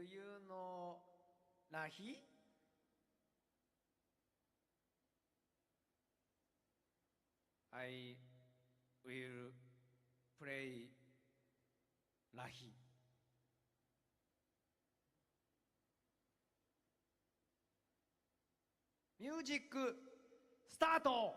冬のラヒ I will play ラヒミュージックスタート。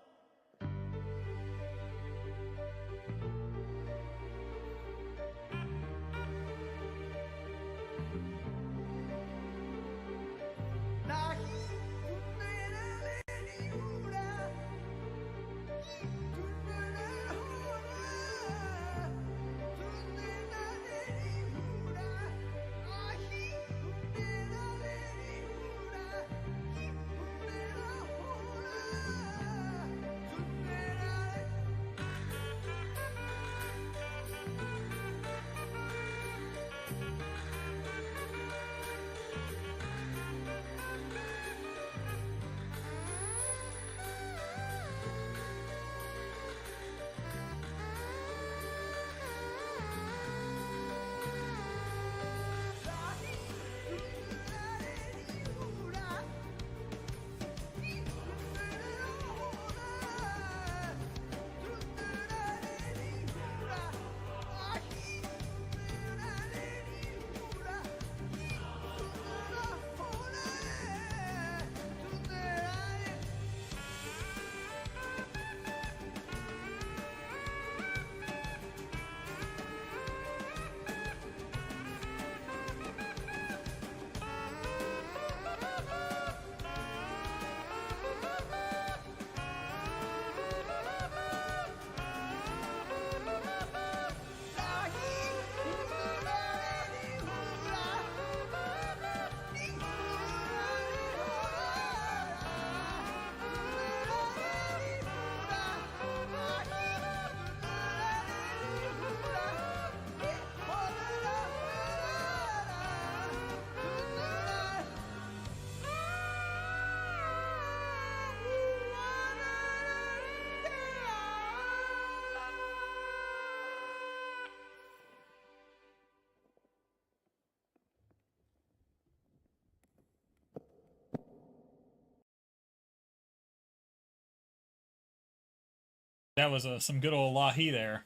That was some good old Lahi there.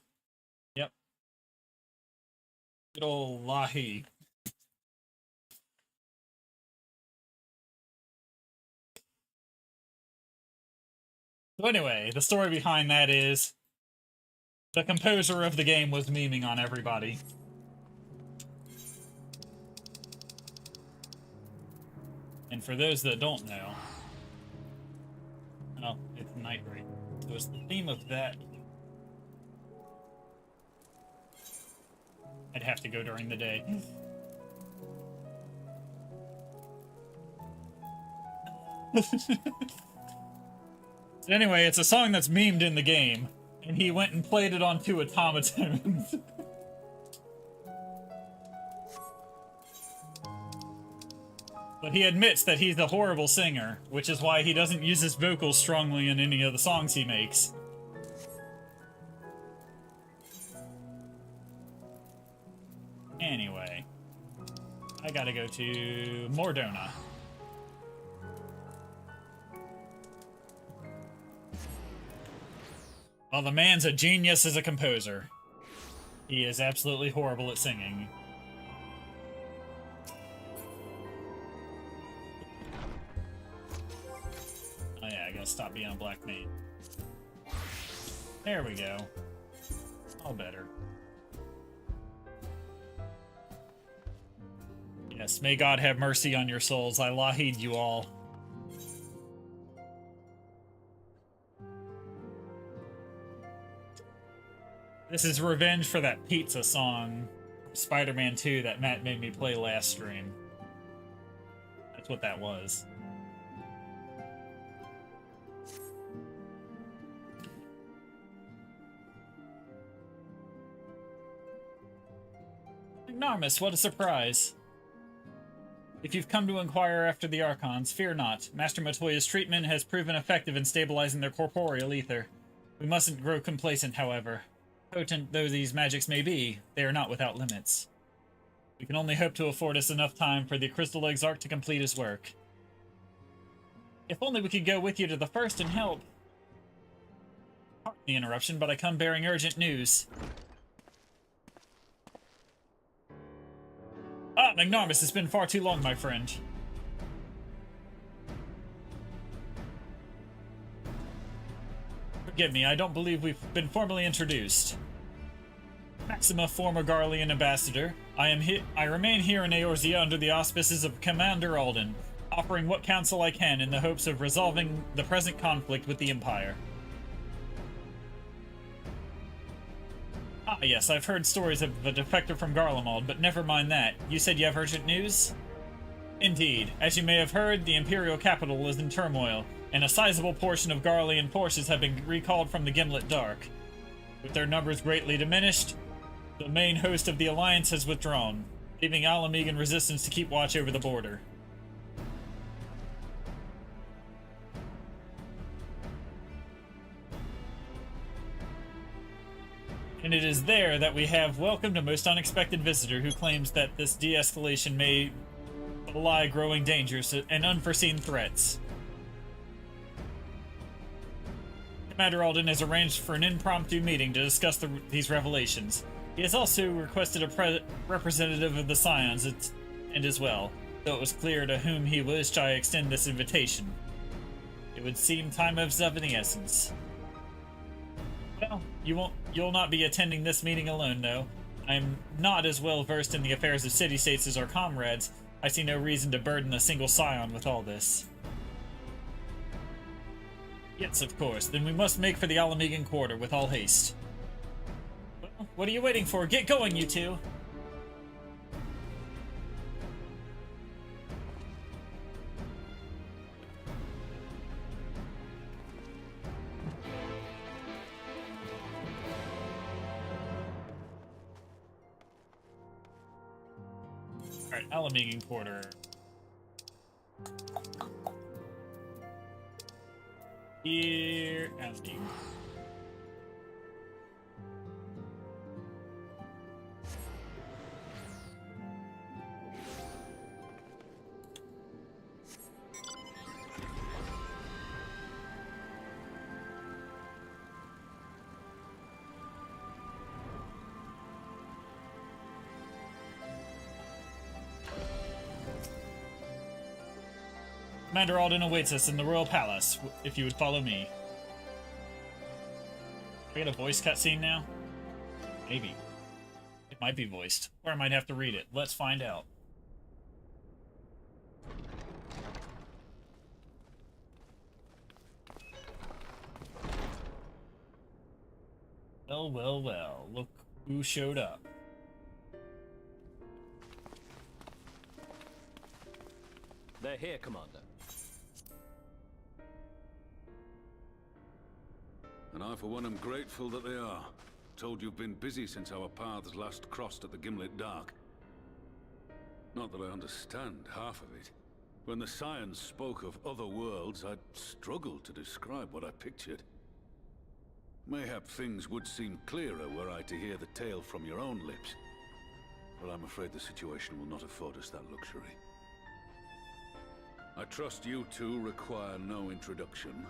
Yep. Good old Lahi. So anyway, the story behind that is the composer of the game was memeing on everybody. And for those that don't know, oh, it's Night Raid. So it's the theme of that. I'd have to go during the day. So anyway, it's a song that's memed in the game, and he went and played it on 2 automatons. But he admits that he's a horrible singer, which is why he doesn't use his vocals strongly in any of the songs he makes. Anyway, I gotta go to Mordona. Well, the man's a genius as a composer. He is absolutely horrible at singing. Oh yeah, I gotta stop being a black maid. There we go. All better. Yes, may God have mercy on your souls. I lahied you all. This is revenge for that pizza song, Spider-Man 2, that Matt made me play last stream. That's what that was. Narmis, what a surprise. If you've come to inquire after the Archons, fear not. Master Matoya's treatment has proven effective in stabilizing their corporeal ether. We mustn't grow complacent, however. Potent though these magics may be, they are not without limits. We can only hope to afford us enough time for the Crystal Exarch to complete his work. If only we could go with you to the first and help. Pardon the interruption, but I come bearing urgent news. Ah, Magnarmus, it's been far too long, my friend. Forgive me, I don't believe we've been formally introduced. Maxima, former Garlean ambassador. I remain here in Eorzea under the auspices of Commander Alden, offering what counsel I can in the hopes of resolving the present conflict with the Empire. Ah, yes, I've heard stories of a defector from Garlemald, but never mind that. You said you have urgent news? Indeed. As you may have heard, the Imperial capital is in turmoil, and a sizable portion of Garlean forces have been recalled from the Gimlet Dark. With their numbers greatly diminished, the main host of the Alliance has withdrawn, leaving Alamegan resistance to keep watch over the border. And it is there that we have welcomed a most unexpected visitor who claims that this de-escalation may belie growing dangers and unforeseen threats. Commander Alden has arranged for an impromptu meeting to discuss these revelations. He has also requested a representative of the Scions and as well, though it was clear to whom he wished I extend this invitation. It would seem time is of the essence. Well, you'll not be attending this meeting alone, though. I'm not as well versed in the affairs of city-states as our comrades. I see no reason to burden a single scion with all this. Yes, of course. Then we must make for the Alamegan Quarter with all haste. Well, what are you waiting for? Get going, you two! Alright, Alamegan Quarter. Here, Alamegan. Commander Alden awaits us in the Royal Palace, if you would follow me. We get a voice cutscene now? Maybe. It might be voiced, or I might have to read it. Let's find out. Well, well, well. Look who showed up. They're here, Commander. And I, for one, am grateful that they are. Told you've been busy since our paths last crossed at the Gimlet Dark. Not that I understand half of it. When the Scions spoke of other worlds, I'd struggled to describe what I pictured. Mayhap things would seem clearer were I to hear the tale from your own lips. But I'm afraid the situation will not afford us that luxury. I trust you two require no introduction.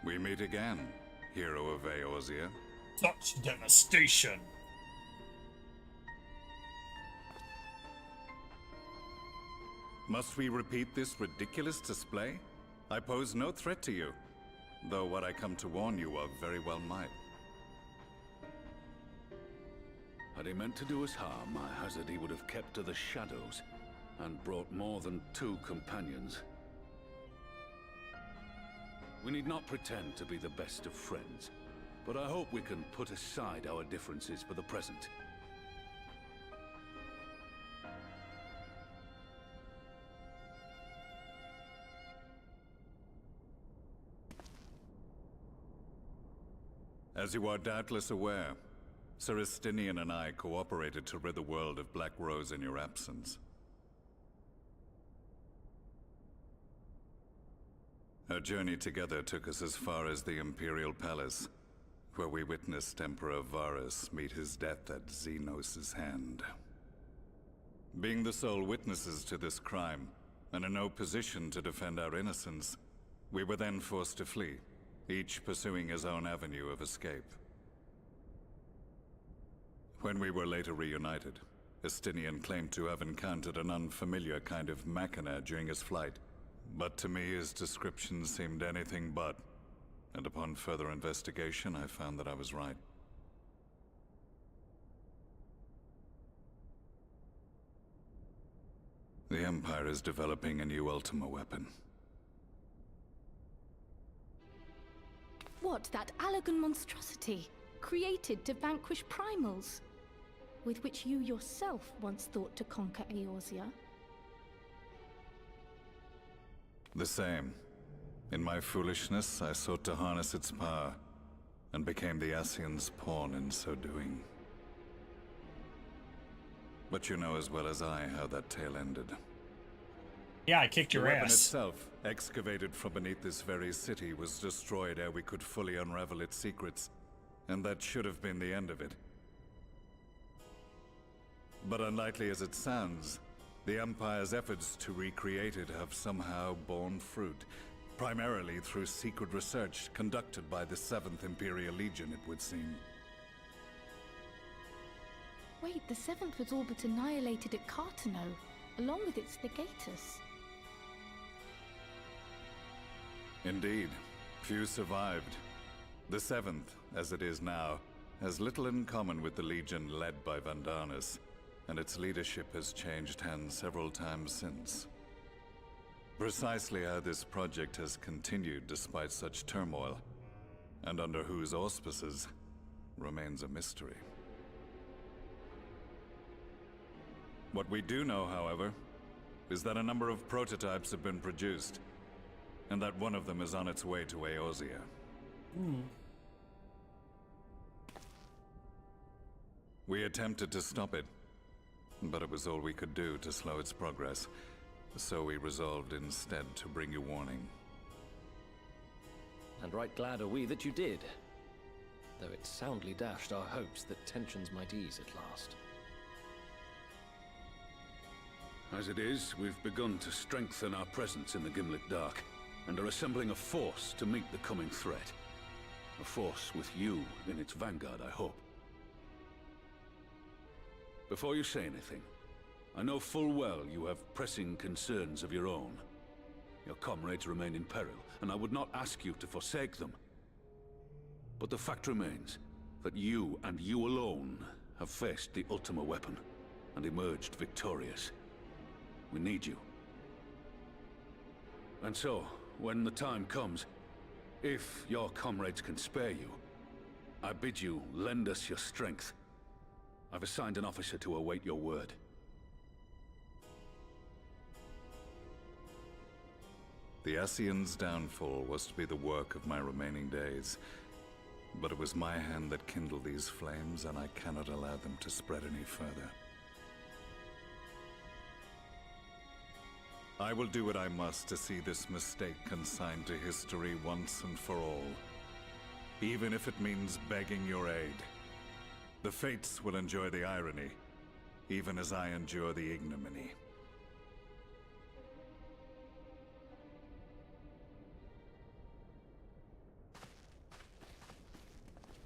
We meet again, hero of Eorzea. Such devastation! Must we repeat this ridiculous display? I pose no threat to you, though what I come to warn you of very well might. Had he meant to do us harm, I hazard he would have kept to the shadows, and brought more than 2 companions. We need not pretend to be the best of friends, but I hope we can put aside our differences for the present. As you are doubtless aware, Sir Estinian and I cooperated to rid the world of Black Rose in your absence. Our journey together took us as far as the Imperial Palace, where we witnessed Emperor Varus meet his death at Xenos' hand. Being the sole witnesses to this crime, and in no position to defend our innocence, we were then forced to flee, each pursuing his own avenue of escape. When we were later reunited, Estinian claimed to have encountered an unfamiliar kind of machina during his flight, but to me his description seemed anything but, and upon further investigation I found that I was right. The Empire is developing a new Ultima weapon. What, that Allagan monstrosity, created to vanquish primals? With which you yourself once thought to conquer Eorzea? The same. In my foolishness, I sought to harness its power, and became the Ascian's pawn in so doing. But you know as well as I how that tale ended. Yeah, I kicked your The weapon ass. itself, excavated from beneath this very city, was destroyed ere we could fully unravel its secrets, and that should have been the end of it. But unlikely as it sounds, the Empire's efforts to recreate it have somehow borne fruit, primarily through secret research conducted by the 7th Imperial Legion, it would seem. Wait, the 7th was all but annihilated at Cartano, along with its legatus. Indeed, few survived. The 7th, as it is now, has little in common with the Legion led by Vandanis, and its leadership has changed hands several times since. Precisely how this project has continued despite such turmoil, and under whose auspices, remains a mystery. What we do know, however, is that a number of prototypes have been produced, and that one of them is on its way to Eorzea. We attempted to stop it, but it was all we could do to slow its progress, so we resolved instead to bring you warning. And right glad are we that you did, though it soundly dashed our hopes that tensions might ease at last. As it is, we've begun to strengthen our presence in the Gimlet Dark, and are assembling a force to meet the coming threat. A force with you in its vanguard, I hope. Before you say anything, I know full well you have pressing concerns of your own. Your comrades remain in peril, and I would not ask you to forsake them. But the fact remains that you, and you alone, have faced the Ultima weapon, and emerged victorious. We need you. And so, when the time comes, if your comrades can spare you, I bid you lend us your strength. I've assigned an officer to await your word. The Ascian's downfall was to be the work of my remaining days, but it was my hand that kindled these flames, and I cannot allow them to spread any further. I will do what I must to see this mistake consigned to history once and for all, even if it means begging your aid. The Fates will enjoy the irony, even as I endure the ignominy.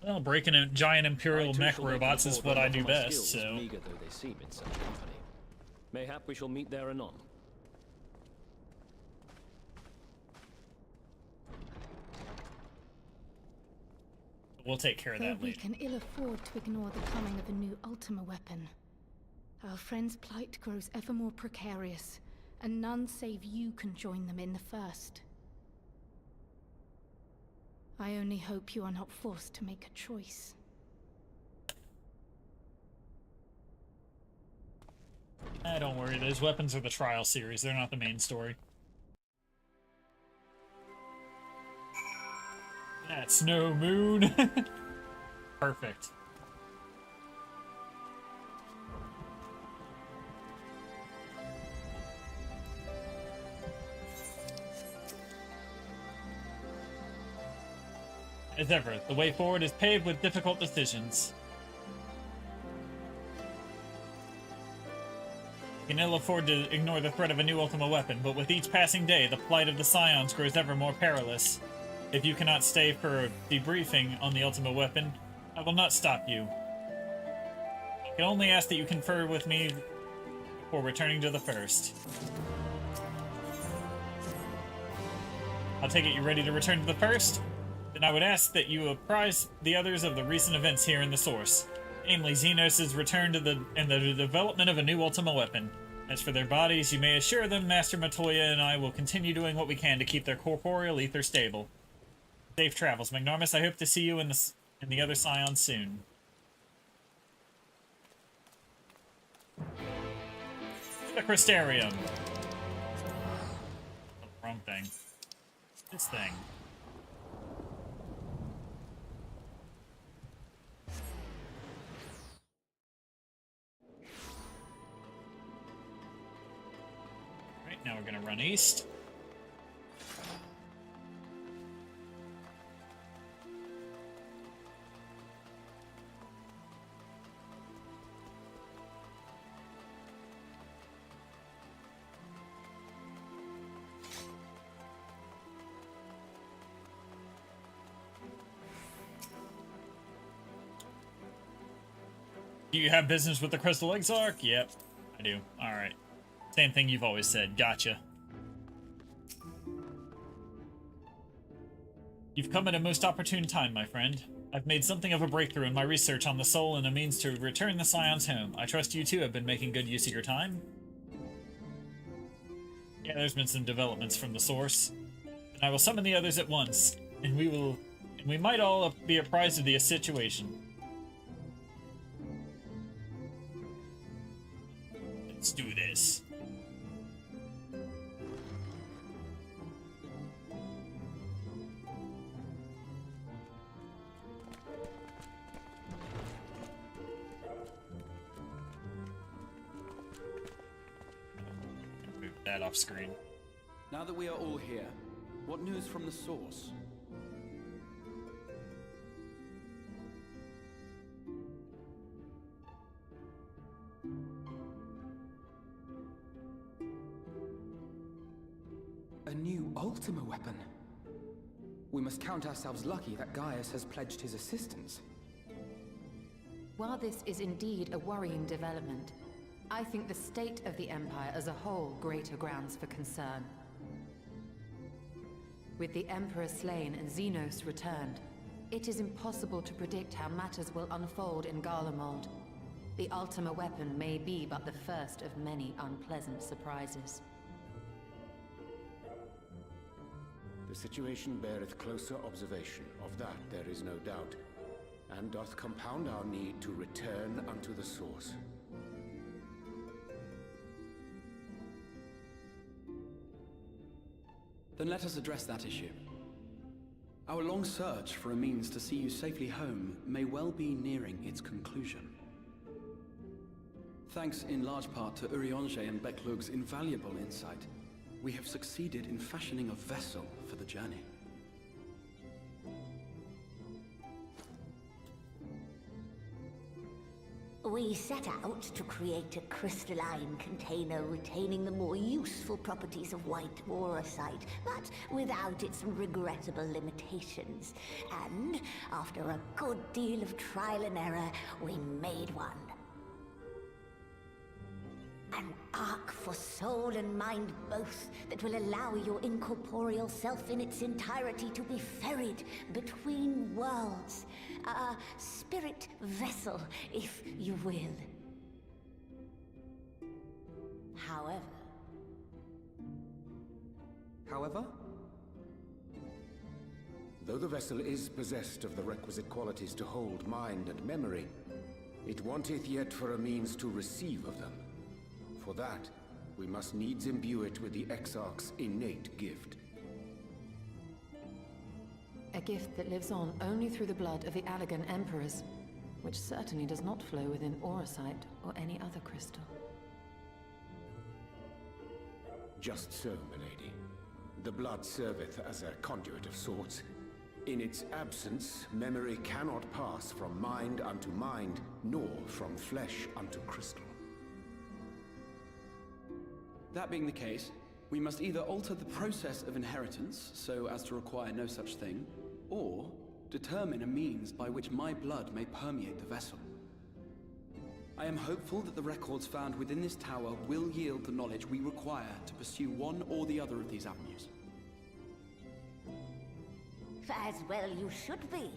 Well, breaking in giant Imperial I too mech shall make robots is report what I wherever do my best, skills, so... meager though they seem in such company. Mayhap we shall meet there anon. We'll take care of Though that we later. can ill afford to ignore the coming of a new Ultima weapon. Our friends' plight grows ever more precarious, and none save you can join them in the first. I only hope you are not forced to make a choice. Don't worry, those weapons are the trial series, they're not the main story. That's no moon. Perfect. As ever, the way forward is paved with difficult decisions. We can ill afford to ignore the threat of a new Ultima weapon, but with each passing day, the plight of the Scions grows ever more perilous. If you cannot stay for a debriefing on the Ultima weapon, I will not stop you. I can only ask that you confer with me before returning to the First. I'll take it you're ready to return to the First? Then I would ask that you apprise the others of the recent events here in the Source, namely Xenos' return to the development of a new Ultima weapon. As for their bodies, you may assure them Master Matoya and I will continue doing what we can to keep their corporeal ether stable. Safe travels, Magnormus. I hope to see you in the other Scion soon. The Crystarium. Oh, wrong thing. This thing. Right, now we're gonna run east. Do you have business with the Crystal Exarch? Yep, I do. Alright. Same thing you've always said. Gotcha. You've come at a most opportune time, my friend. I've made something of a breakthrough in my research on the soul and a means to return the Scions home. I trust you too have been making good use of your time? Yeah, there's been some developments from the Source. And I will summon the others at once, and we might all be apprised of the situation. Let's do this. Move that off screen. Now that we are all here, what news from the Source? A new Ultima weapon. We must count ourselves lucky that Gaius has pledged his assistance. While this is indeed a worrying development, I think the state of the Empire as a whole greater grounds for concern. With the Emperor slain and Xenos returned, it is impossible to predict how matters will unfold in Garlemald. The Ultima weapon may be but the first of many unpleasant surprises. The situation beareth closer observation, of that there is no doubt, and doth compound our need to return unto the Source. Then let us address that issue. Our long search for a means to see you safely home may well be nearing its conclusion. Thanks in large part to Urianger and Beklug's invaluable insight, we have succeeded in fashioning a vessel for the journey. We set out to create a crystalline container retaining the more useful properties of white aurosite, but without its regrettable limitations. And after a good deal of trial and error, we made one. An ark for soul and mind both that will allow your incorporeal self in its entirety to be ferried between worlds. A spirit vessel, if you will. However? Though the vessel is possessed of the requisite qualities to hold mind and memory, it wanteth yet for a means to receive of them. For that, we must needs imbue it with the Exarch's innate gift. A gift that lives on only through the blood of the Allagan Emperors, which certainly does not flow within aurosite or any other crystal. Just so, milady. The blood serveth as a conduit of sorts. In its absence, memory cannot pass from mind unto mind, nor from flesh unto crystal. That being the case, we must either alter the process of inheritance so as to require no such thing, or determine a means by which my blood may permeate the vessel. I am hopeful that the records found within this tower will yield the knowledge we require to pursue one or the other of these avenues. As well you should be.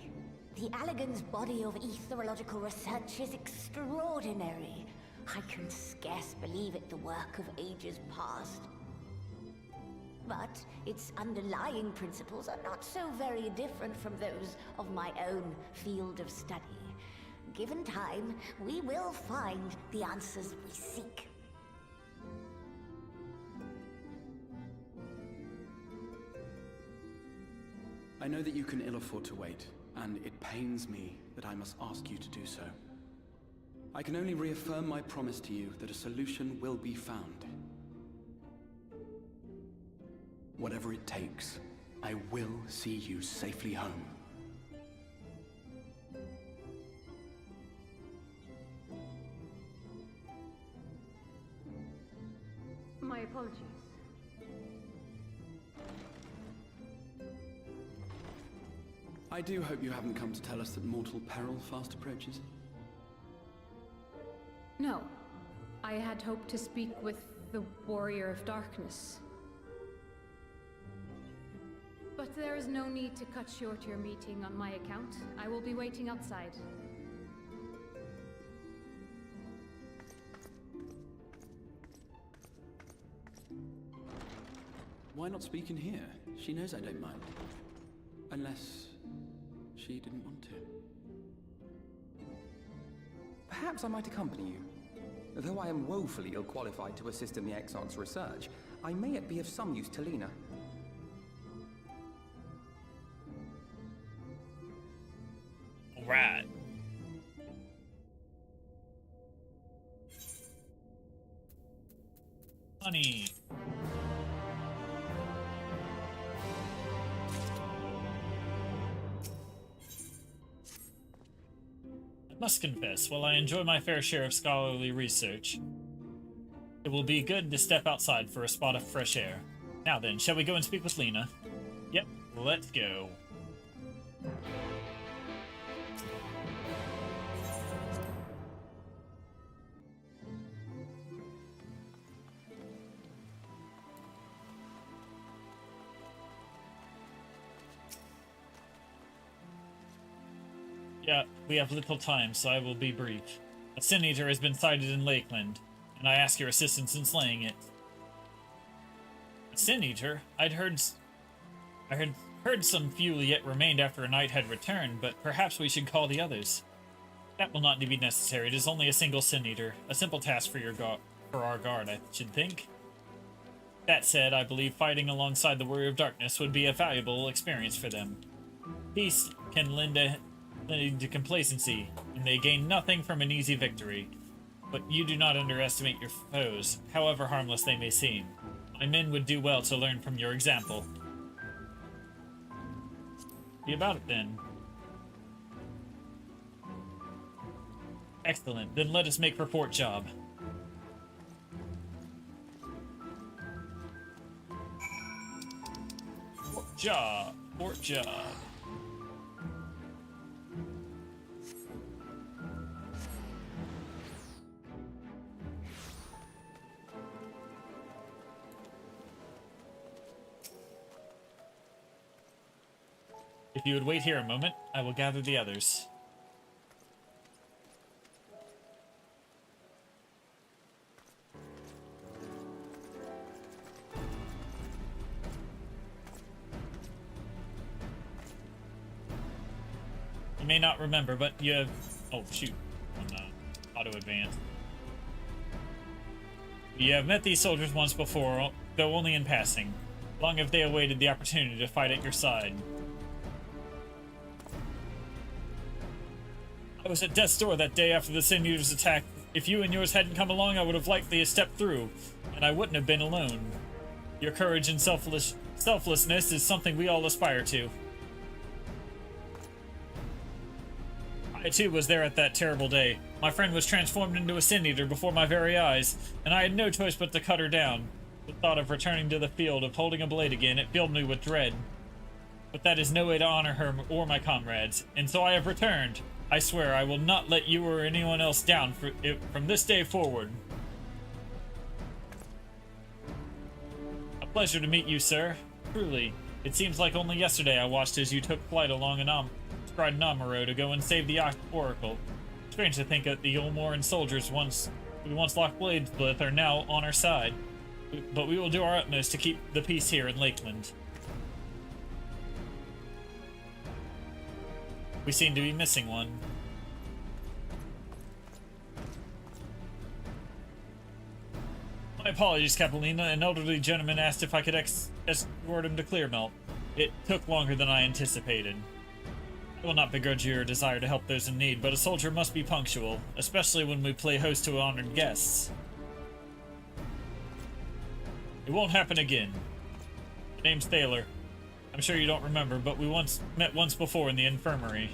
The Allagan's body of etherological research is extraordinary. I can scarce believe it the work of ages past. But its underlying principles are not so very different from those of my own field of study. Given time, we will find the answers we seek. I know that you can ill afford to wait, and it pains me that I must ask you to do so. I can only reaffirm my promise to you that a solution will be found. Whatever it takes, I will see you safely home. My apologies. I do hope you haven't come to tell us that mortal peril fast approaches. No. I had hoped to speak with the Warrior of Darkness. But there is no need to cut short your meeting on my account. I will be waiting outside. Why not speak in here? She knows I don't mind. Unless she didn't want to. Perhaps I might accompany you. Though I am woefully ill-qualified to assist in the Exarch's research, I may yet be of some use to Lena. Right. Honey. I must confess, while I enjoy my fair share of scholarly research, it will be good to step outside for a spot of fresh air. Now then, shall we go and speak with Lena? Yep, let's go. Yeah, we have little time, so I will be brief. A Sin Eater has been sighted in Lakeland, and I ask your assistance in slaying it. A Sin Eater? I had heard some few yet remained after a knight had returned, but perhaps we should call the others. That will not be necessary. It is only a single Sin Eater. A simple task for our guard, I should think. That said, I believe fighting alongside the Warrior of Darkness would be a valuable experience for them. Peace can lend to complacency, and they gain nothing from an easy victory. But you do not underestimate your foes, however harmless they may seem. My men would do well to learn from your example. Be about it then. Excellent, then let us make for Port Job. Port Job. If you would wait here a moment, I will gather the others. You may not remember, but you have... Oh, shoot. On auto-advance. You have met these soldiers once before, though only in passing. Long have they awaited the opportunity to fight at your side. I was at death's door that day after the Sin Eater's attack. If you and yours hadn't come along, I would have likely stepped through, and I wouldn't have been alone. Your courage and selflessness is something we all aspire to. I too was there at that terrible day. My friend was transformed into a Sin Eater before my very eyes, and I had no choice but to cut her down. The thought of returning to the field, of holding a blade again, it filled me with dread. But that is no way to honor her or my comrades, and so I have returned. I swear I will not let you or anyone else down from this day forward. A pleasure to meet you, sir. Truly. It seems like only yesterday I watched as you took flight along Namaro to go and save the Oracle. Strange to think that the Yulmoran soldiers we once locked blades with are now on our side. But we will do our utmost to keep the peace here in Lakeland. We seem to be missing one. My apologies, Capellina. An elderly gentleman asked if I could escort him to Clearmelt. It took longer than I anticipated. I will not begrudge your desire to help those in need, but a soldier must be punctual, especially when we play host to honored guests. It won't happen again. The name's Thaler. I'm sure you don't remember, but we met once before in the infirmary.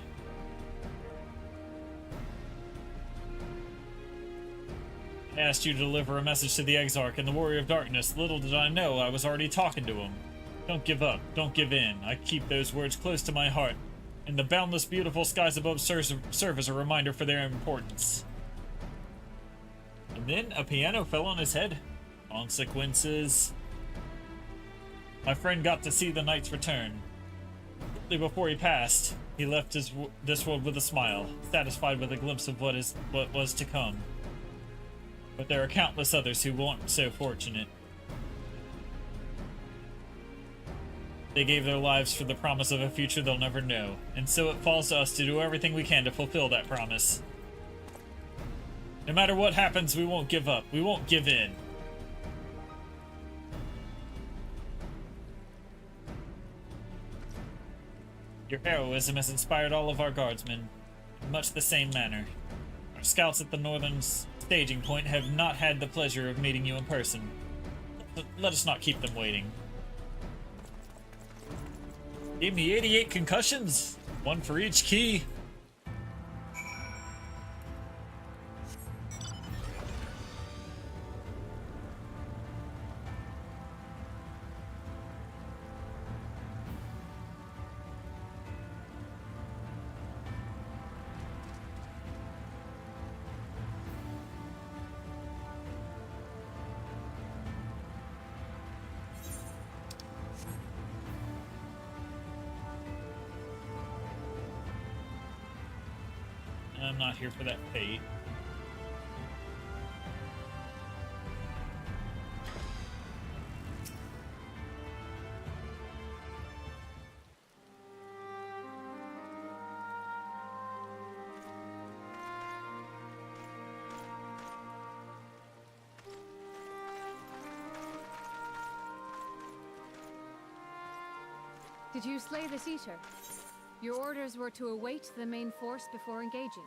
I asked you to deliver a message to the Exarch and the Warrior of Darkness. Little did I know I was already talking to him. Don't give up. Don't give in. I keep those words close to my heart, and the boundless beautiful skies above serve as a reminder for their importance. And then a piano fell on his head. Consequences. My friend got to see the knight's return. Shortly before he passed, he left this world with a smile, satisfied with a glimpse of what was to come. But there are countless others who weren't so fortunate. They gave their lives for the promise of a future they'll never know, and so it falls to us to do everything we can to fulfill that promise. No matter what happens, we won't give up. We won't give in. Your heroism has inspired all of our guardsmen in much the same manner. Our scouts at the northern staging point have not had the pleasure of meeting you in person. Let us not keep them waiting. Gave me 88 concussions, one for each key. I'm not here for that fate. Did you slay this eater? Your orders were to await the main force before engaging.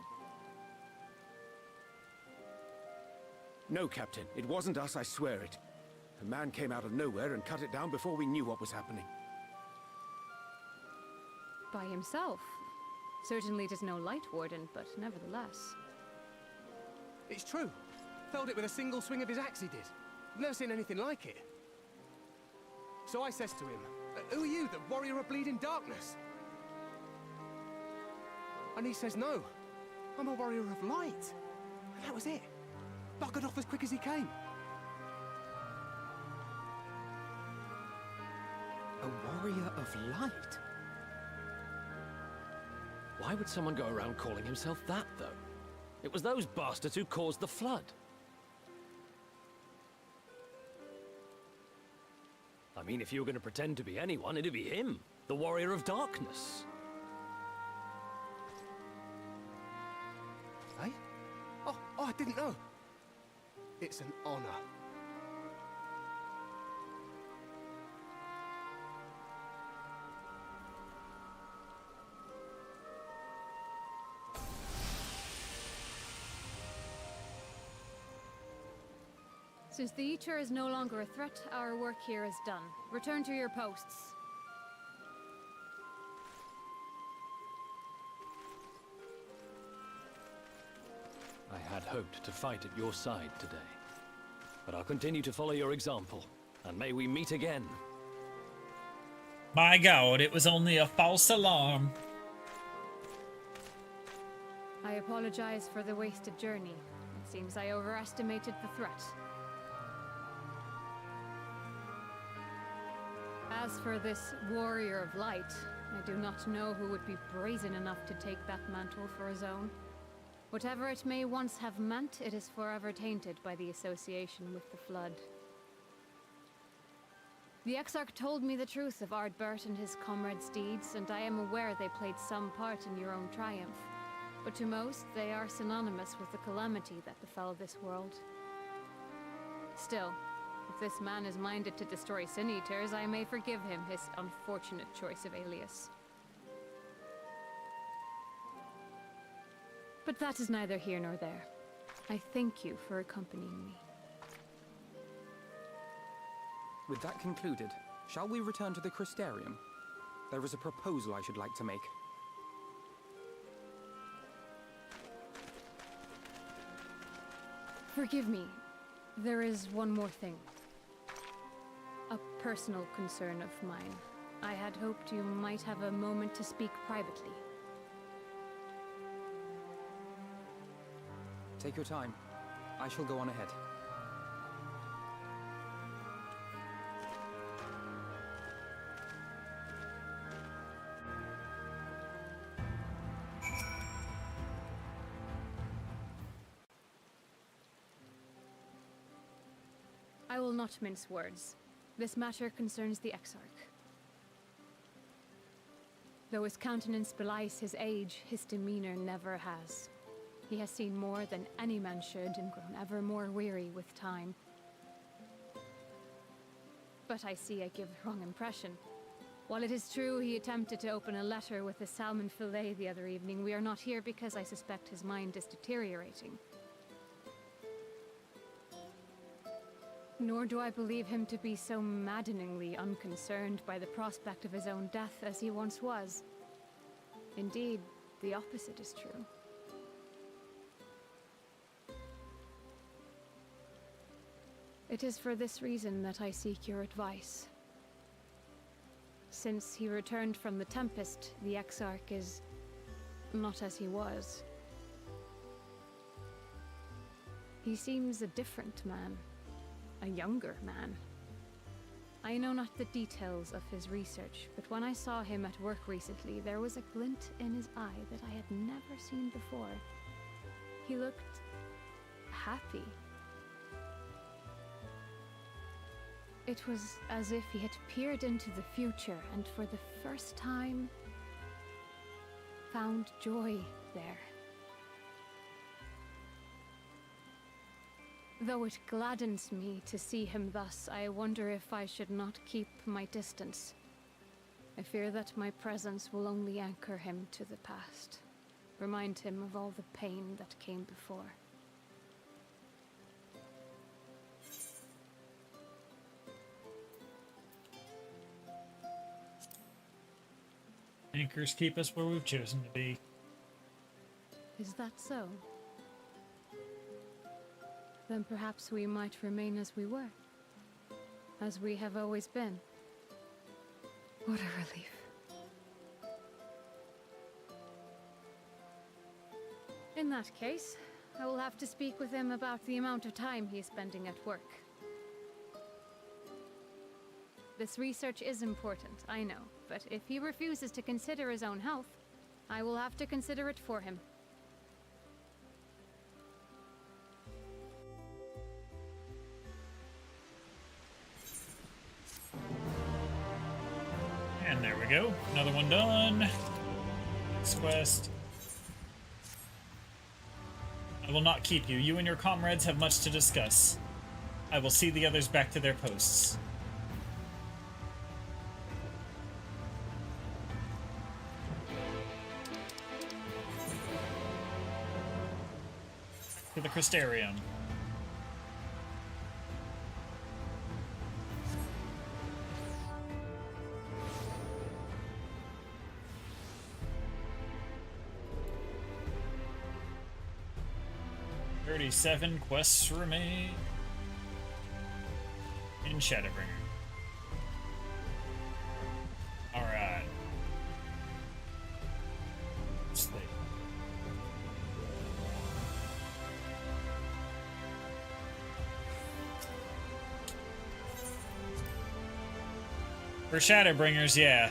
No, Captain. It wasn't us, I swear it. A man came out of nowhere and cut it down before we knew what was happening. By himself? Certainly it is no Light Warden, but nevertheless. It's true. Felled it with a single swing of his axe, he did. I've never seen anything like it. So I says to him, "Who are you, the warrior of bleeding darkness?" And he says, "No, I'm a warrior of light." And that was it. Buggered off as quick as he came. A warrior of light? Why would someone go around calling himself that, though? It was those bastards who caused the flood. I mean, if you were going to pretend to be anyone, it'd be him, the warrior of darkness. Eh? Oh, I didn't know. It's an honor. Since the Eater is no longer a threat, our work here is done. Return to your posts. hoped to fight at your side today. But I'll continue to follow your example, and may we meet again. My god, it was only a false alarm. I apologize for the wasted journey. It seems I overestimated the threat. As for this warrior of light, I do not know who would be brazen enough to take that mantle for his own. Whatever it may once have meant, it is forever tainted by the association with the Flood. The Exarch told me the truth of Ardbert and his comrades' deeds, and I am aware they played some part in your own triumph. But to most, they are synonymous with the calamity that befell this world. Still, if this man is minded to destroy Sin Eaters, I may forgive him his unfortunate choice of alias. But that is neither here nor there. I thank you for accompanying me. With that concluded, shall we return to the Crystarium? There is a proposal I should like to make. Forgive me. There is one more thing. A personal concern of mine. I had hoped you might have a moment to speak privately. Take your time. I shall go on ahead. I will not mince words. This matter concerns the Exarch. Though his countenance belies his age, his demeanor never has. He has seen more than any man should and grown ever more weary with time. But I see I give the wrong impression. While it is true he attempted to open a letter with a salmon fillet the other evening, we are not here because I suspect his mind is deteriorating. Nor do I believe him to be so maddeningly unconcerned by the prospect of his own death as he once was. Indeed, the opposite is true. It is for this reason that I seek your advice. Since he returned from the Tempest, the Exarch is not as he was. He seems a different man. A younger man. I know not the details of his research, but when I saw him at work recently, there was a glint in his eye that I had never seen before. He looked happy. It was as if he had peered into the future and for the first time found joy there. Though it gladdens me to see him thus, I wonder if I should not keep my distance. I fear that my presence will only anchor him to the past, remind him of all the pain that came before. Anchors keep us where we've chosen to be. Is that so? Then perhaps we might remain as we were. As we have always been. What a relief. In that case, I will have to speak with him about the amount of time he is spending at work. This research is important, I know, but if he refuses to consider his own health, I will have to consider it for him. And there we go. Another one done. Next quest. I will not keep you. You and your comrades have much to discuss. I will see the others back to their posts. To the Crystarium. 47 quests remain in Shadowbringer. Alright. Let's see. For Shadowbringers, yeah.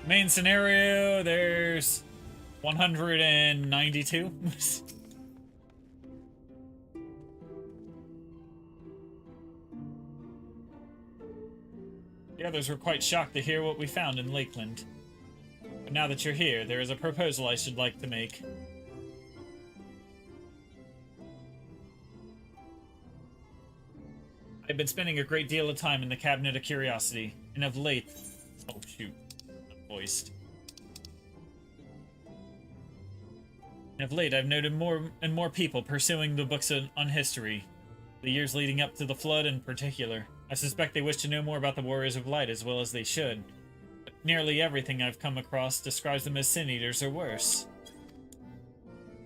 Main scenario, there's 192. The others were quite shocked to hear what we found in Lakeland. But now that you're here, there is a proposal I should like to make. I've been spending a great deal of time in the Cabinet of Curiosity, and of late... Oh, shoot. Voiced. And of late, I've noted more and more people pursuing the books on history, the years leading up to the Flood in particular. I suspect they wish to know more about the Warriors of Light as well as they should. But nearly everything I've come across describes them as Sin Eaters or worse.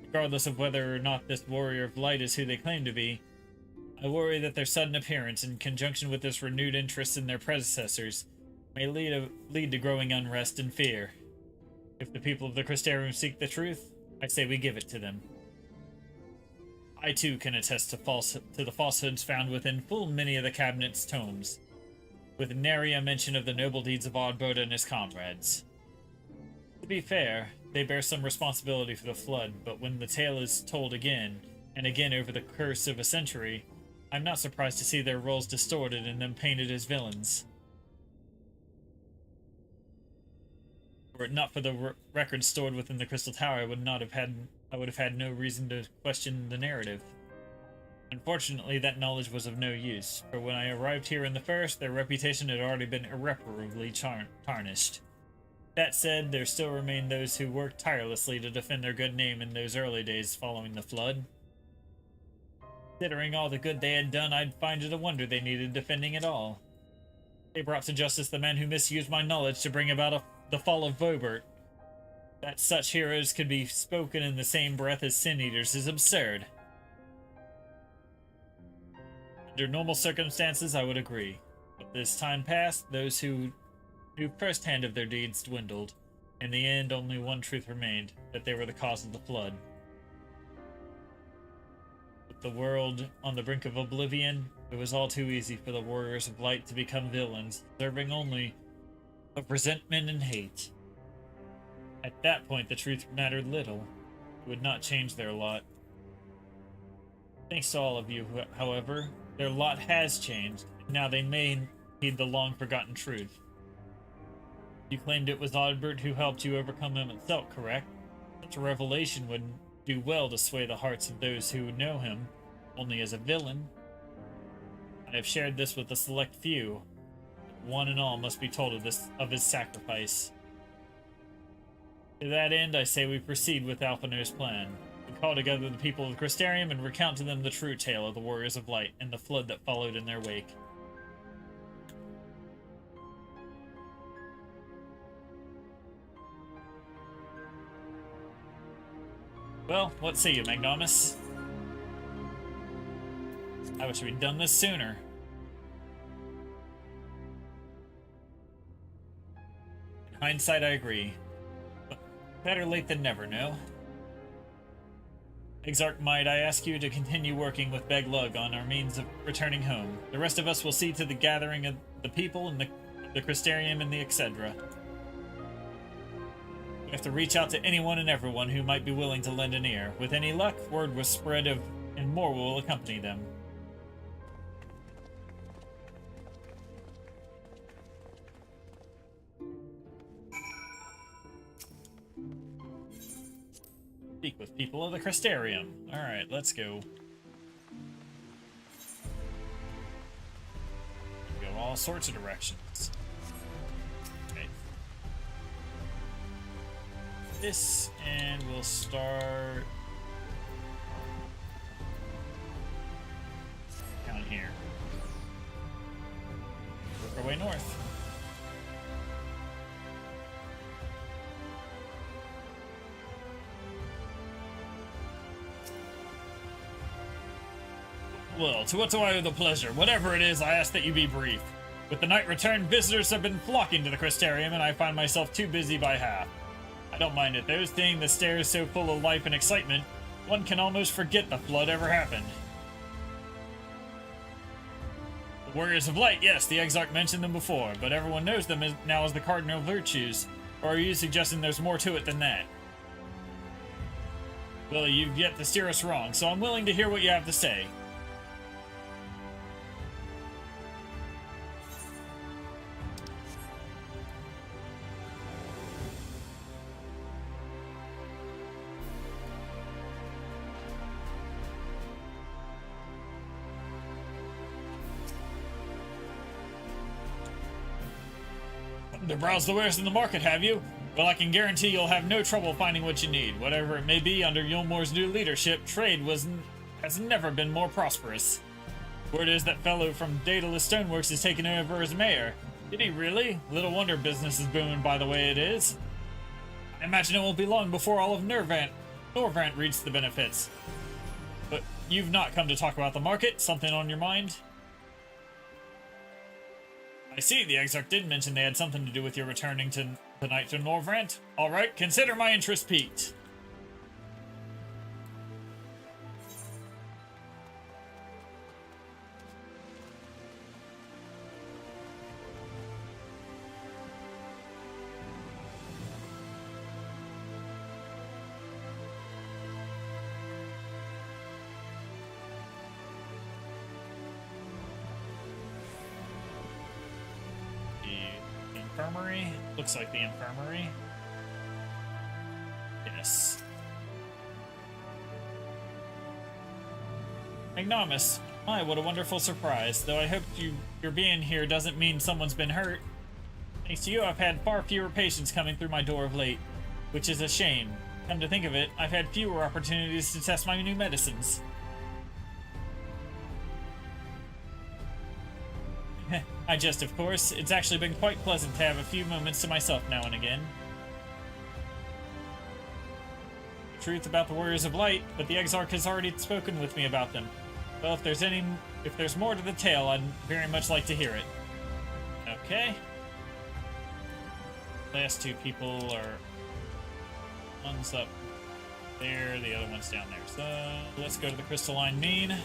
Regardless of whether or not this Warrior of Light is who they claim to be, I worry that their sudden appearance, in conjunction with this renewed interest in their predecessors, may lead to growing unrest and fear. If the people of the Crystarium seek the truth, I say we give it to them. I too can attest to the falsehoods found within full many of the Cabinet's tomes, with nary a mention of the noble deeds of Oddbird and his comrades. To be fair, they bear some responsibility for the Flood, but when the tale is told again, and again over the course of a century, I'm not surprised to see their roles distorted and them painted as villains. Were it not for the records stored within the Crystal Tower, I would have had no reason to question the narrative. Unfortunately, that knowledge was of no use, for when I arrived here in the First, their reputation had already been irreparably tarnished. That said, there still remain those who worked tirelessly to defend their good name in those early days following the Flood. Considering all the good they had done, I'd find it a wonder they needed defending at all. They brought to justice the men who misused my knowledge to bring about the fall of Vobert. That such heroes could be spoken in the same breath as Sin Eaters is absurd. Under normal circumstances, I would agree. But as time passed, those who knew firsthand of their deeds dwindled. In the end, only one truth remained, that they were the cause of the Flood. With the world on the brink of oblivion, it was all too easy for the Warriors of Light to become villains, serving only of resentment and hate. At that point, the truth mattered little. It would not change their lot. Thanks to all of you, however, their lot has changed, and now they may heed the long-forgotten truth. You claimed it was Oddbert who helped you overcome him itself, correct? Such a revelation would do well to sway the hearts of those who know him only as a villain. I have shared this with a select few. One and all must be told of his sacrifice. To that end, I say we proceed with Alphinaud's plan. We call together the people of Crystarium and recount to them the true tale of the Warriors of Light and the Flood that followed in their wake. Well, what say you, Magnomus? I wish we'd done this sooner. In hindsight, I agree. But better late than never, no? Exarch might I ask you to continue working with Beglug on our means of returning home. The rest of us will see to the gathering of the people and the Crystarium and the etc. We have to reach out to anyone and everyone who might be willing to lend an ear. With any luck, word will spread and more will accompany them. Speak with people of the Crystarium. Alright, let's go. Go all sorts of directions. Okay. This, and we'll start down here. Work our way north. Well, to what do I owe the pleasure? Whatever it is, I ask that you be brief. With the night return, visitors have been flocking to the Crystarium, and I find myself too busy by half. I don't mind it, though, seeing the stairs so full of life and excitement, one can almost forget the flood ever happened. The Warriors of Light, yes, the Exarch mentioned them before, but everyone knows them now as the Cardinal Virtues. Or are you suggesting there's more to it than that? Well, you've yet to steer us wrong, so I'm willing to hear what you have to say. To browse the wares in the market, have you? Well, I can guarantee you'll have no trouble finding what you need. Whatever it may be, under Yulmore's new leadership, trade has never been more prosperous. Word is that fellow from Daedalus Stoneworks is taking over as mayor. Did he really? Little wonder business is booming by the way it is. I imagine it won't be long before all of Norvant reaps the benefits. But you've not come to talk about the market? Something on your mind? I see, the Exarch did mention they had something to do with your returning tonight to Norvrant. Alright, consider my interest piqued. Infirmary? Looks like the infirmary. Yes. Ignomus. My, what a wonderful surprise. Though I hope your being here doesn't mean someone's been hurt. Thanks to you, I've had far fewer patients coming through my door of late, which is a shame. Come to think of it, I've had fewer opportunities to test my new medicines. I jest, of course. It's actually been quite pleasant to have a few moments to myself now and again. The truth about the Warriors of Light, but the Exarch has already spoken with me about them. Well, if there's more to the tale, I'd very much like to hear it. Okay. Last two people are... One's up there, the other one's down there. So, let's go to the Crystalline Mean.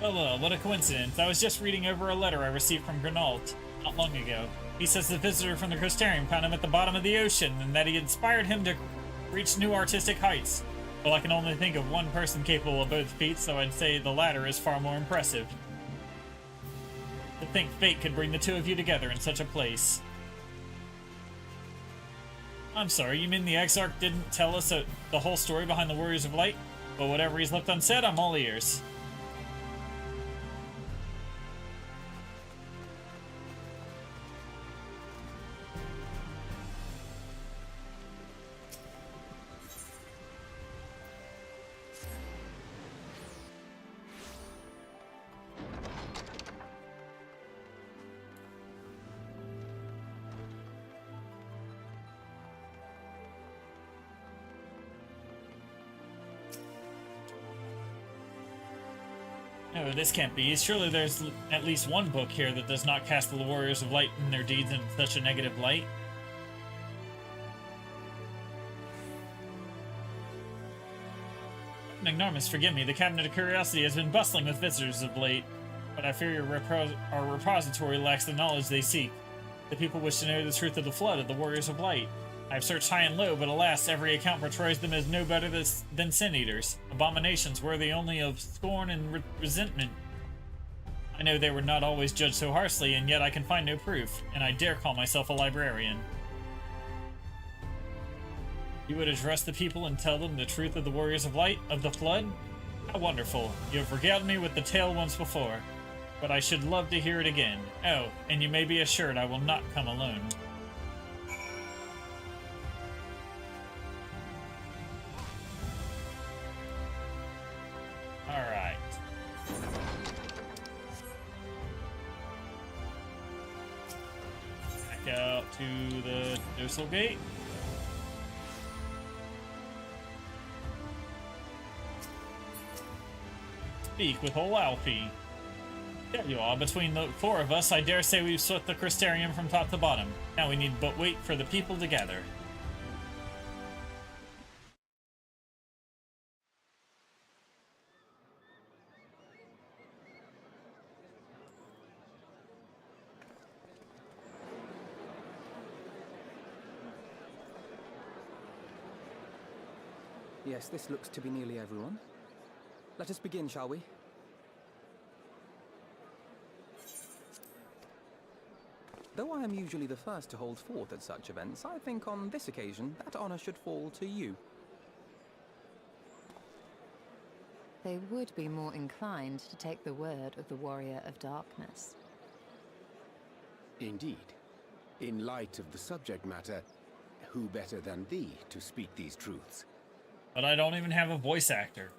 Well, what a coincidence. I was just reading over a letter I received from Granalt not long ago. He says the visitor from the Crystarium found him at the bottom of the ocean and that he inspired him to reach new artistic heights. Well, I can only think of one person capable of both feats, so I'd say the latter is far more impressive. To think fate could bring the two of you together in such a place. I'm sorry, you mean the Exarch didn't tell us the whole story behind the Warriors of Light? But whatever he's left unsaid, I'm all ears. No, this can't be. Surely there's at least one book here that does not cast the Warriors of Light and their deeds in such a negative light. Ignomus, forgive me. The Cabinet of Curiosity has been bustling with visitors of late, but I fear our repository lacks the knowledge they seek. The people wish to know the truth of the flood of the Warriors of Light. I've searched high and low, but alas, every account portrays them as no better than sin-eaters, abominations worthy only of scorn and resentment. I know they were not always judged so harshly, and yet I can find no proof, and I dare call myself a librarian. You would address the people and tell them the truth of the Warriors of Light, of the Flood? How wonderful. You have regaled me with the tale once before, but I should love to hear it again. Oh, and you may be assured I will not come alone. back out to the Dorsal Gate. Speak with Olaupi. There you are. Between the four of us, I dare say we've swept the Crystarium from top to bottom. Now we need but wait for the people to gather. Yes, this looks to be nearly everyone. Let us begin, shall we? Though I am usually the first to hold forth at such events, I think on this occasion that honor should fall to you. They would be more inclined to take the word of the Warrior of Darkness. Indeed. In light of the subject matter, who better than thee to speak these truths? But I don't even have a voice actor.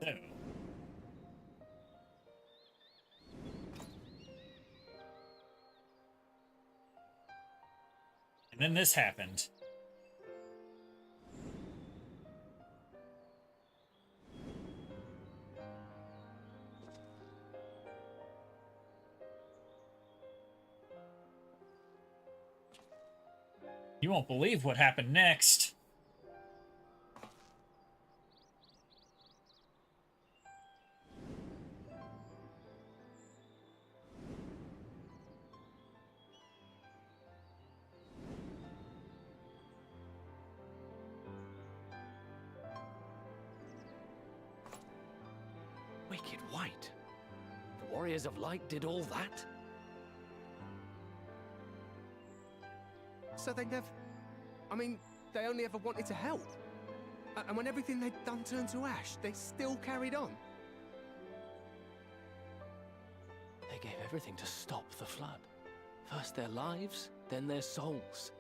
So. And then this happened. You won't believe what happened next. Wicked White? The Warriors of Light did all that? So they never... I mean, they only ever wanted to help. And when everything they'd done turned to ash, they still carried on. They gave everything to stop the flood. First their lives, then their souls.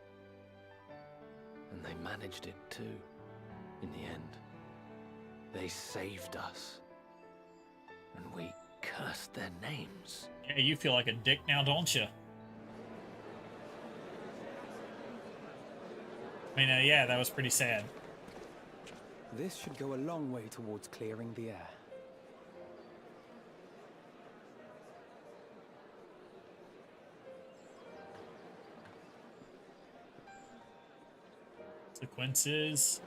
And they managed it too, in the end. They saved us. And we cursed their names. Yeah, you feel like a dick now, don't you? I mean, yeah, that was pretty sad. This should go a long way towards clearing the air. Sequences.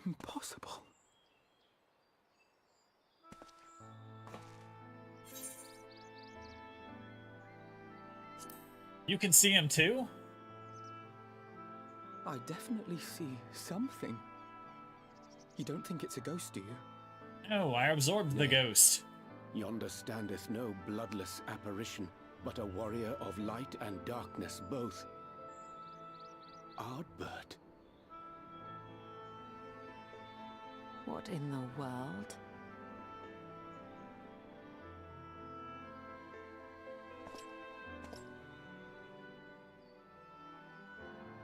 Impossible. You can see him too? I definitely see something. You don't think it's a ghost, do you? No, I absorbed the ghost. Yonder standeth no bloodless apparition, but a warrior of light and darkness both. Ardbert. What in the world?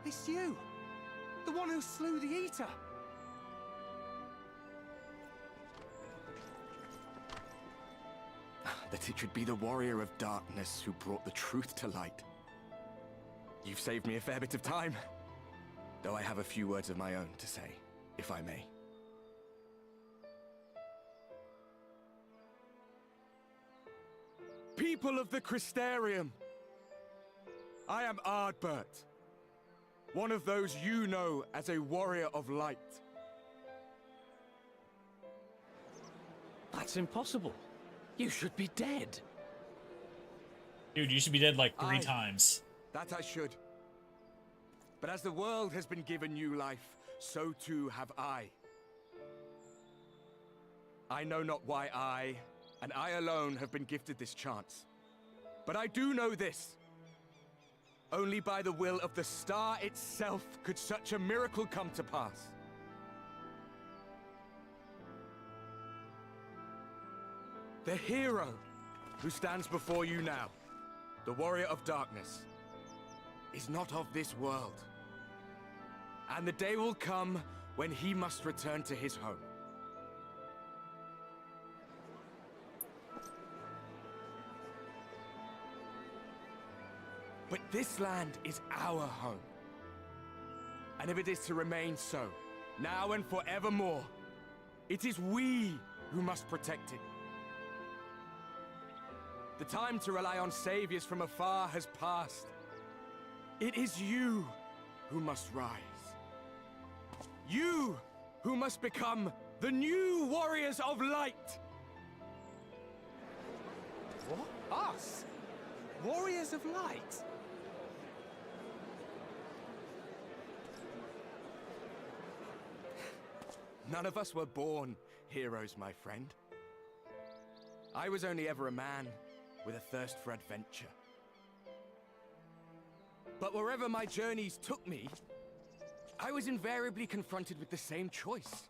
It's you! The one who slew the Eater! That it should be the Warrior of Darkness who brought the truth to light. You've saved me a fair bit of time. Though I have a few words of my own to say, if I may. People of the Crystarium! I am Ardbert. One of those you know as a warrior of light. That's impossible. You should be dead. Dude, you should be dead like 3 times. That I should. But as the world has been given new life, so too have I. I know not why I, and I alone, have been gifted this chance. But I do know this. Only by the will of the star itself could such a miracle come to pass. The hero who stands before you now, the warrior of darkness, is not of this world. And the day will come when he must return to his home. But this land is our home. And if it is to remain so, now and forevermore, it is we who must protect it. The time to rely on saviors from afar has passed. It is you who must rise. You who must become the new warriors of light. What? Us? Warriors of light? None of us were born heroes, my friend. I was only ever a man with a thirst for adventure. But wherever my journeys took me, I was invariably confronted with the same choice.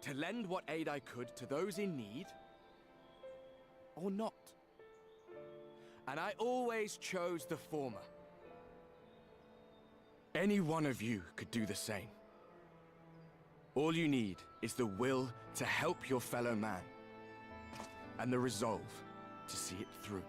To lend what aid I could to those in need, or not. And I always chose the former. Any one of you could do the same. All you need is the will to help your fellow man, and the resolve to see it through.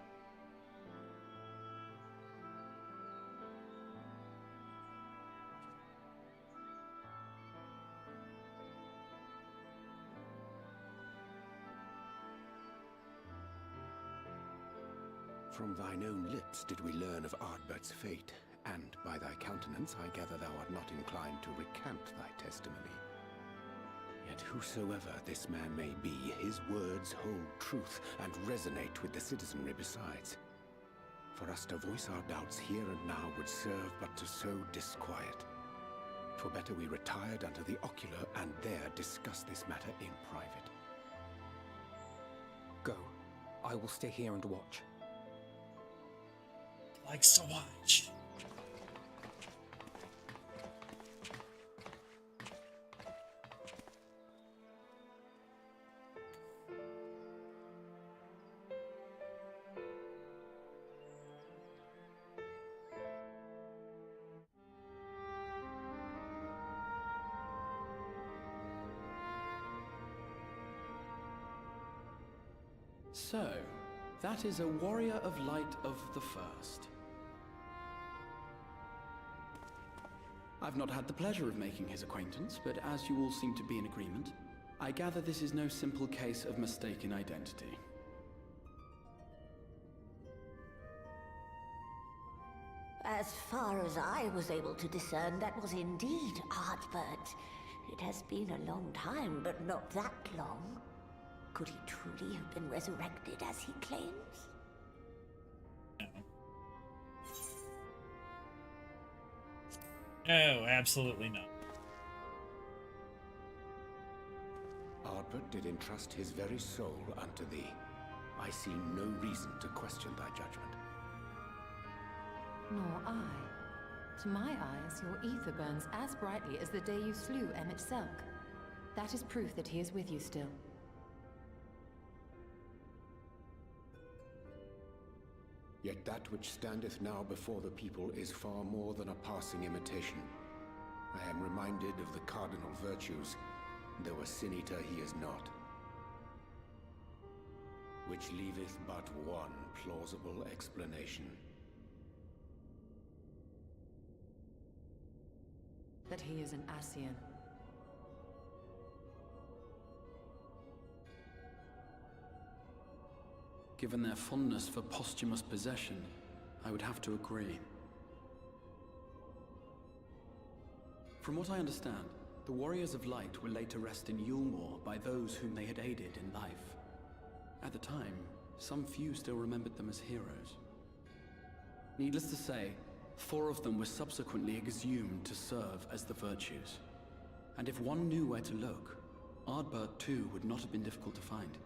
From thine own lips did we learn of Ardbert's fate, and by thy countenance I gather thou art not inclined to recant thy testimony. Yet whosoever this man may be, his words hold truth and resonate with the citizenry besides. For us to voice our doubts here and now would serve but to sow disquiet. 'Twere better we retired unto the ocular and there discuss this matter in private. Go. I will stay here and watch. Likes to watch. So, that is a warrior of light of the first. I've not had the pleasure of making his acquaintance, but as you all seem to be in agreement, I gather this is no simple case of mistaken identity. As far as I was able to discern, that was indeed Ardbert. It has been a long time, but not that long. Could he truly have been resurrected as he claims? No, absolutely not. Ardbert did entrust his very soul unto thee. I see no reason to question thy judgment. Nor I. To my eyes, your ether burns as brightly as the day you slew Emmett Selk. That is proof that he is with you still. Yet that which standeth now before the people is far more than a passing imitation. I am reminded of the cardinal virtues, though a sin-eater he is not. Which leaveth but one plausible explanation. That he is an Ascian. Given their fondness for posthumous possession, I would have to agree. From what I understand, the Warriors of Light were laid to rest in Yulmore by those whom they had aided in life. At the time, some few still remembered them as heroes. Needless to say, 4 of them were subsequently exhumed to serve as the Virtues. And if one knew where to look, Ardbert too would not have been difficult to find.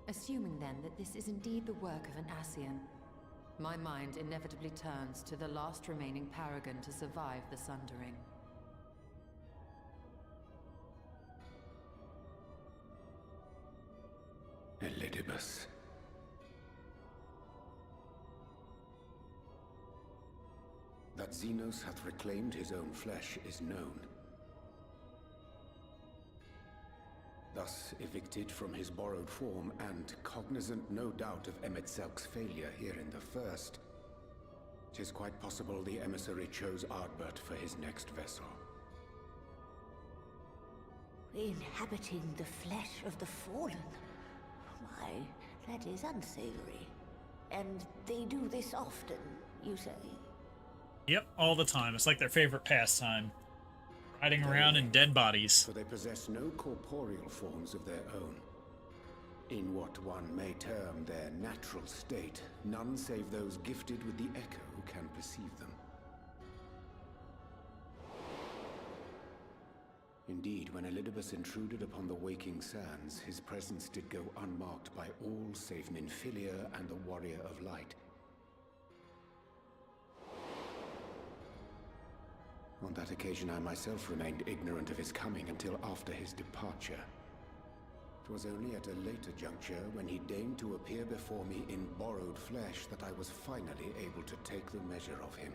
Assuming then that this is indeed the work of an Ascian, my mind inevitably turns to the last remaining paragon to survive the Sundering. Elidibus. That Xenos hath reclaimed his own flesh is known. Thus evicted from his borrowed form, and cognizant no doubt of Emet-Selk's failure here in the First, 'tis quite possible the emissary chose Ardbert for his next vessel. Inhabiting the flesh of the fallen? Why, that is unsavory. And they do this often, you say? Yep, all the time. It's like their favorite pastime. Riding around in dead bodies. For they possess no corporeal forms of their own. In what one may term their natural state, none save those gifted with the echo can perceive them. Indeed, when Elidibus intruded upon the waking sands, his presence did go unmarked by all save Ninfilia and the Warrior of Light. On that occasion, I myself remained ignorant of his coming until after his departure. It was only at a later juncture, when he deigned to appear before me in borrowed flesh, that I was finally able to take the measure of him.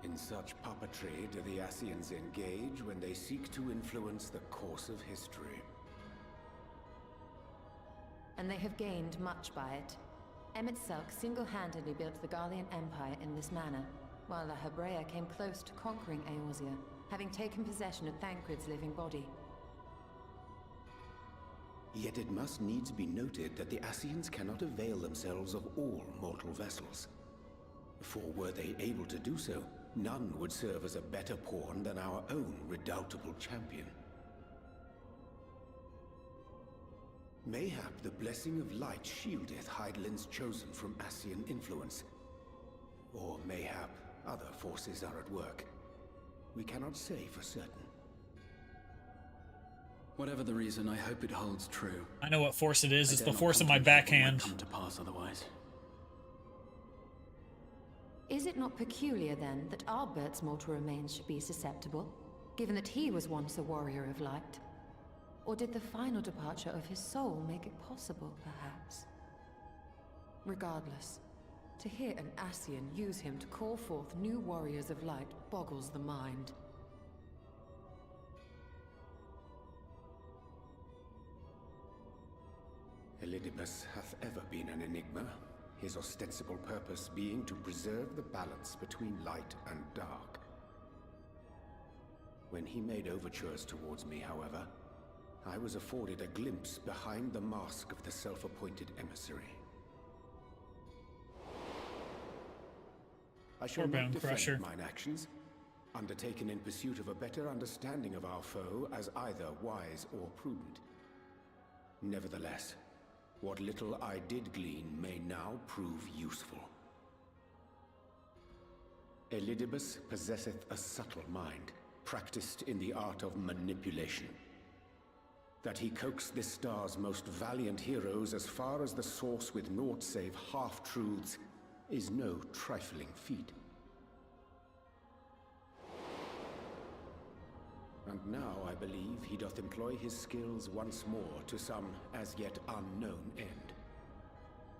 In such puppetry do the Ascians engage when they seek to influence the course of history. And they have gained much by it. Emet-Selk single-handedly built the Garlean Empire in this manner, while the Hebrea came close to conquering Eorzea, having taken possession of Thancred's living body. Yet it must needs be noted that the Ascians cannot avail themselves of all mortal vessels. For were they able to do so, none would serve as a better pawn than our own redoubtable champion. Mayhap the blessing of light shieldeth Hydaelyn's chosen from Ascian influence. Or mayhap other forces are at work. We cannot say for certain. Whatever the reason, I hope it holds true. I know what force it is. It's I the dare force not of my contemplate what might backhand. come to pass otherwise. Is it not peculiar, then, that Ardbert's mortal remains should be susceptible, given that he was once a warrior of light? Or did the final departure of his soul make it possible, perhaps? Regardless, to hear an Ascian use him to call forth new warriors of light boggles the mind. Elidibus hath ever been an enigma, his ostensible purpose being to preserve the balance between light and dark. When he made overtures towards me, however, I was afforded a glimpse behind the mask of the self-appointed emissary. I shall not defend mine actions, undertaken in pursuit of a better understanding of our foe as either wise or prudent. Nevertheless, what little I did glean may now prove useful. Elidibus possesseth a subtle mind, practiced in the art of manipulation. That he coaxed this star's most valiant heroes as far as the source with naught save half-truths is no trifling feat. And now I believe he doth employ his skills once more to some as yet unknown end.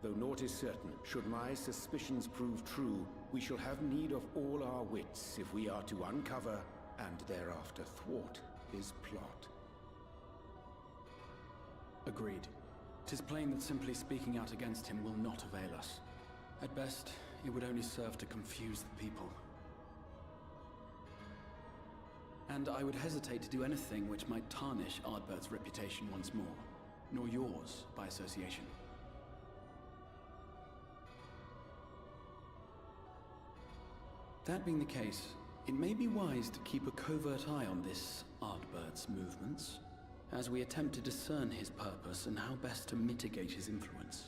Though naught is certain, should my suspicions prove true, we shall have need of all our wits if we are to uncover and thereafter thwart his plot. Agreed. 'Tis plain that simply speaking out against him will not avail us. At best, it would only serve to confuse the people. And I would hesitate to do anything which might tarnish Ardbert's reputation once more, nor yours by association. That being the case, it may be wise to keep a covert eye on this Ardbert's movements, as we attempt to discern his purpose and how best to mitigate his influence.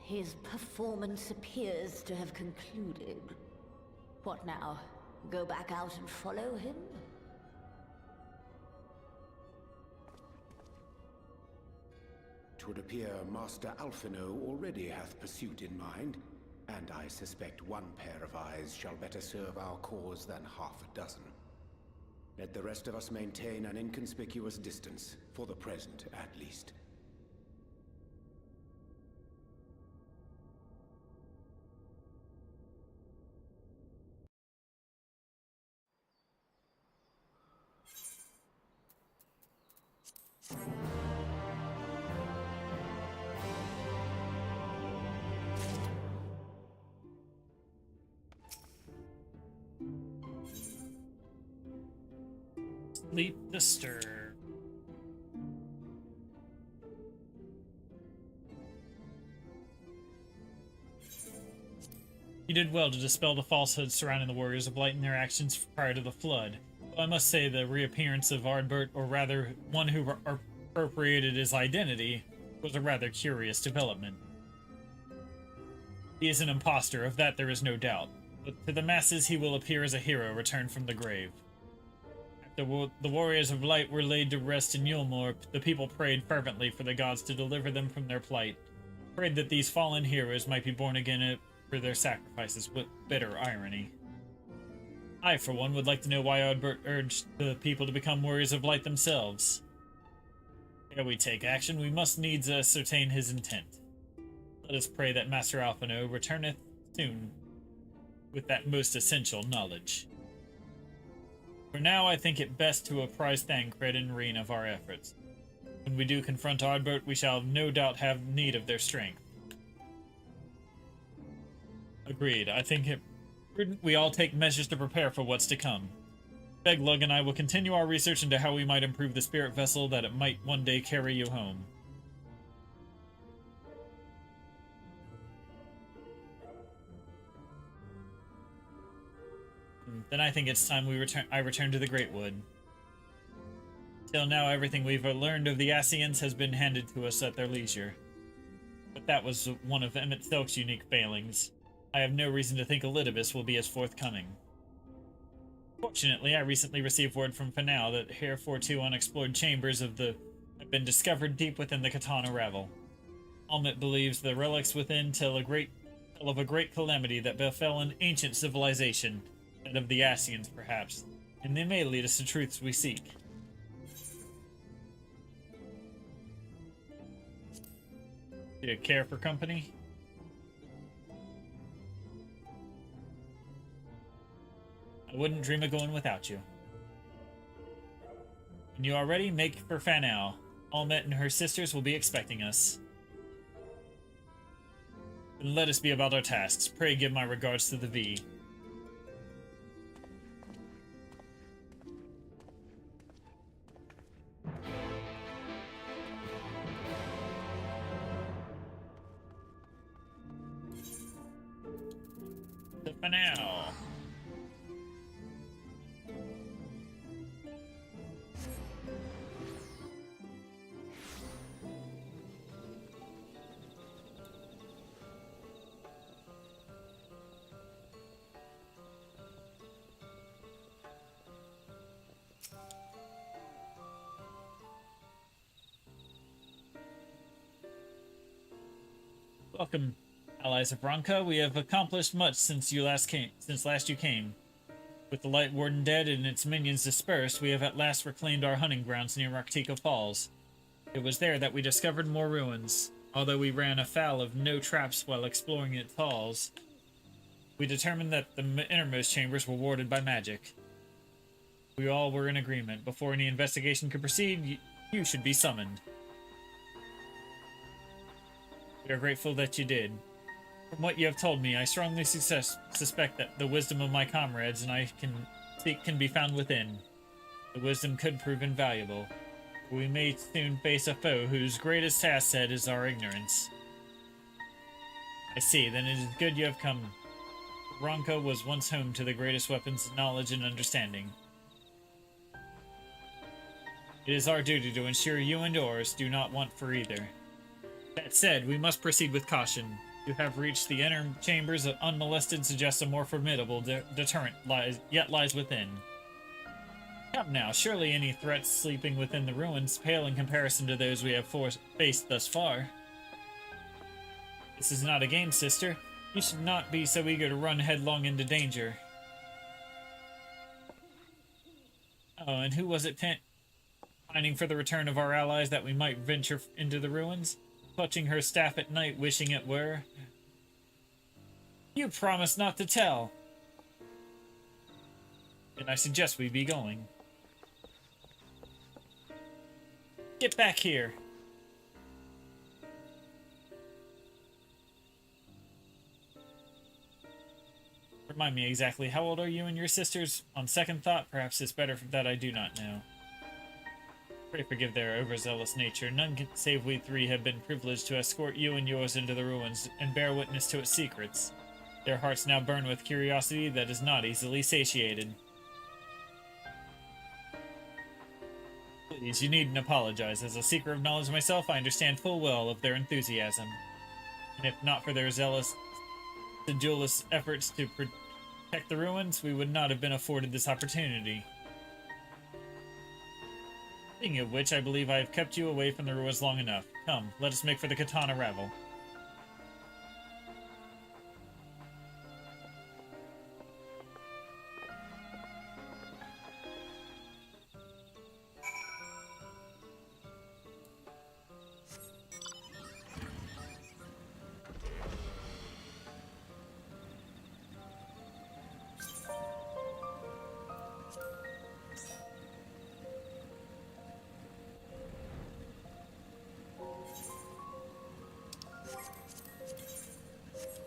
His performance appears to have concluded. What now? Go back out and follow him? Twould appear Master Alphino already hath pursuit in mind, and I suspect one pair of eyes shall better serve our cause than half a dozen. Let the rest of us maintain an inconspicuous distance, for the present at least. Sleep disturb. You did well to dispel the falsehoods surrounding the Warriors of Light and their actions prior to the Flood. Though I must say the reappearance of Ardbert, or rather, one who appropriated his identity, was a rather curious development. He is an impostor, of that there is no doubt, but to the masses he will appear as a hero returned from the grave. After the Warriors of Light were laid to rest in Yulmore, the people prayed fervently for the gods to deliver them from their plight, prayed that these fallen heroes might be born again for their sacrifices with bitter irony. I, for one, would like to know why Ardbert urged the people to become Warriors of Light themselves. Ere we take action, we must needs ascertain his intent. Let us pray that Master Alphino returneth soon with that most essential knowledge. For now, I think it best to apprise Thancred and Reen of our efforts. When we do confront Ardbert, we shall no doubt have need of their strength. Agreed. I think it prudent we all take measures to prepare for what's to come. Beglug and I will continue our research into how we might improve the spirit vessel that it might one day carry you home. Then I think it's time I return to the Great Wood. Till now, everything we've learned of the Ascians has been handed to us at their leisure. But that was one of Emmett Silk's unique failings. I have no reason to think Elidibus will be as forthcoming. Fortunately, I recently received word from Fanal that herefore two unexplored chambers have been discovered deep within the Katana Ravel. Almet believes the relics within tell of a great calamity that befell an ancient civilization, that of the Ascians perhaps, and they may lead us to truths we seek. Do you care for company? I wouldn't dream of going without you. When you are ready, make for Fanal. Almet and her sisters will be expecting us. Then let us be about our tasks. Pray give my regards to the V. To Fanal. Welcome, allies of Branka. We have accomplished much since last you came. With the Light Warden dead and its minions dispersed, we have at last reclaimed our hunting grounds near Raktika Falls. It was there that we discovered more ruins. Although we ran afoul of no traps while exploring its halls, we determined that the innermost chambers were warded by magic. We all were in agreement. Before any investigation could proceed, you should be summoned. We are grateful that you did. From what you have told me, I strongly suspect that the wisdom of my comrades and I can be found within. The wisdom could prove invaluable. We may soon face a foe whose greatest asset is our ignorance. I see, then it is good you have come. Branka was once home to the greatest weapons of knowledge and understanding. It is our duty to ensure you and yours do not want for either. That said, we must proceed with caution. You have reached the inner chambers unmolested suggests a more formidable deterrent lies within. Come now, surely any threats sleeping within the ruins pale in comparison to those we have faced thus far. This is not a game, sister. You should not be so eager to run headlong into danger. Oh, and who was it pining for the return of our allies that we might venture into the ruins? Clutching her staff at night, wishing it were? You promised not to tell. And I suggest we be going. Get back here. Remind me exactly, how old are you and your sisters? On second thought, perhaps it's better that I do not know. Pray forgive their overzealous nature. None save we three have been privileged to escort you and yours into the ruins and bear witness to its secrets. Their hearts now burn with curiosity that is not easily satiated. Please, you needn't apologize. As a seeker of knowledge myself, I understand full well of their enthusiasm. And if not for their zealous, sedulous efforts to protect the ruins, we would not have been afforded this opportunity. Speaking of which, I believe I have kept you away from the ruins long enough. Come, let us make for the Katana Ravel.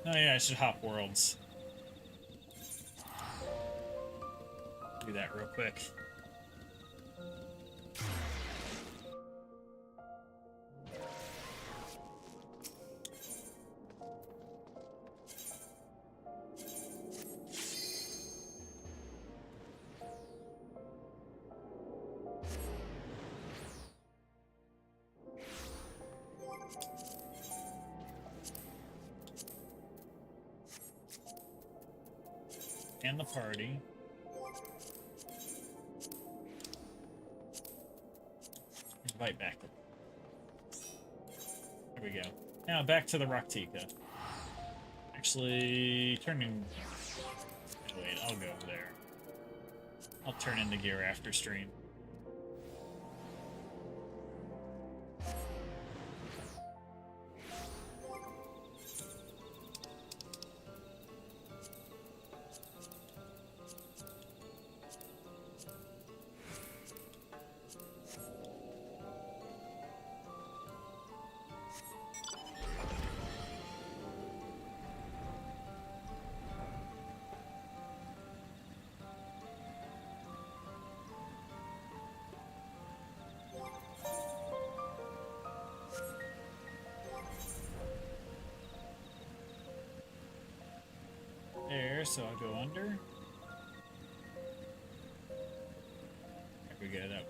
Oh yeah, I should hop worlds. Do that real quick. And the party. Invite back. There we go. Now back to the Raktika. Actually, turning. Wait, I'll go there. I'll turn in the gear after stream. There, so I'll go under. There we go, that.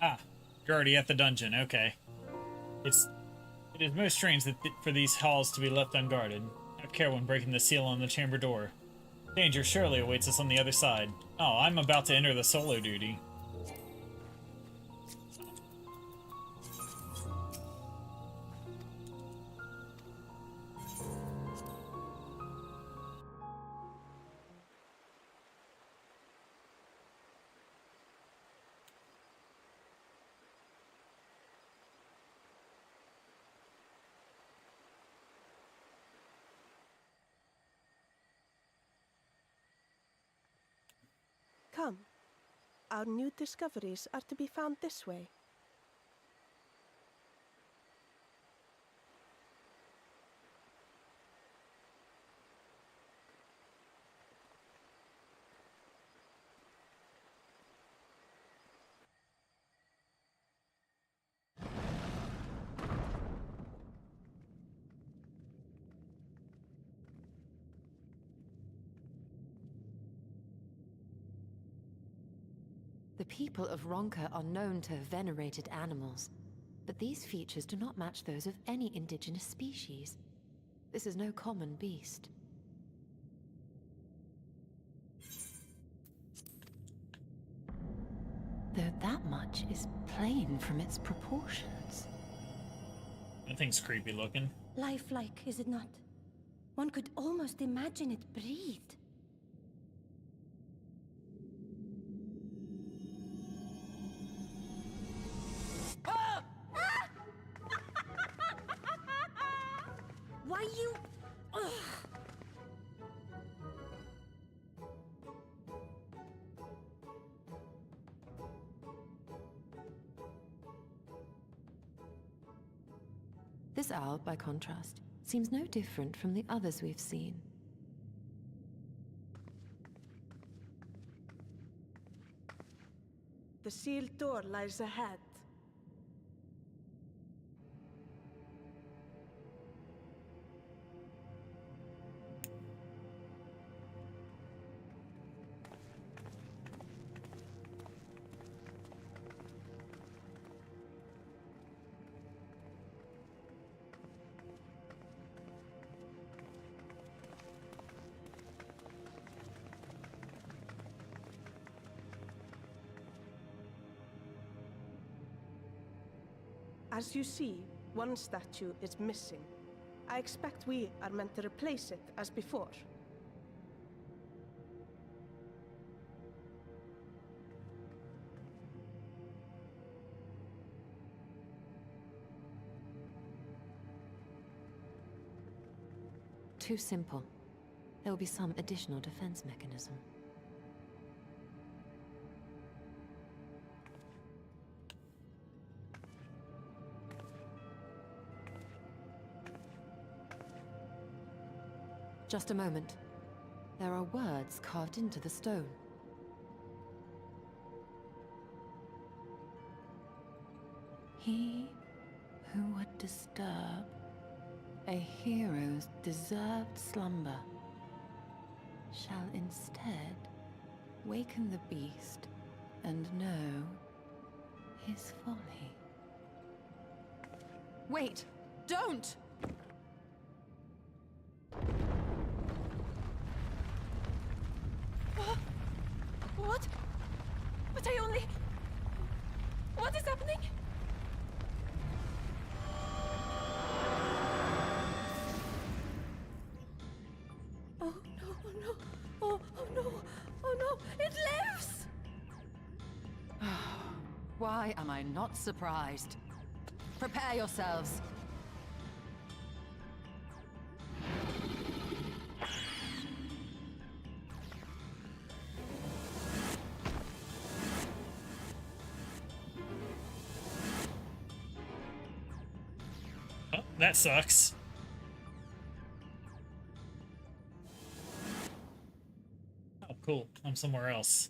Ah, you're already at the dungeon, okay. It is most strange that for these halls to be left unguarded. Have care when breaking the seal on the chamber door. Danger surely awaits us on the other side. Oh, I'm about to enter the solo duty. Come. Our new discoveries are to be found this way. The people of Ronka are known to have venerated animals, but these features do not match those of any indigenous species. This is no common beast. Though that much is plain from its proportions. That thing's creepy looking. Lifelike, is it not? One could almost imagine it breathed. Why you... Ugh. This owl, by contrast, seems no different from the others we've seen. The sealed door lies ahead. As you see, one statue is missing. I expect we are meant to replace it as before. Too simple. There will be some additional defense mechanism. Just a moment. There are words carved into the stone. He who would disturb a hero's deserved slumber shall instead waken the beast and know his folly. Wait! Don't! What? But I only... What is happening? Oh no, oh no, oh no, oh no, it lives! Why am I not surprised? Prepare yourselves. Oh, that sucks. Oh, cool. I'm somewhere else.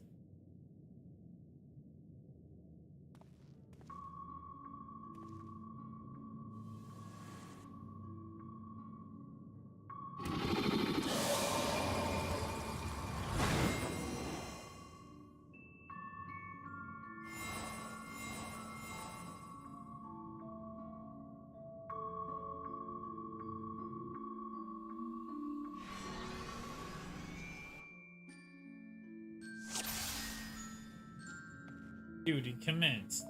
Duty commenced.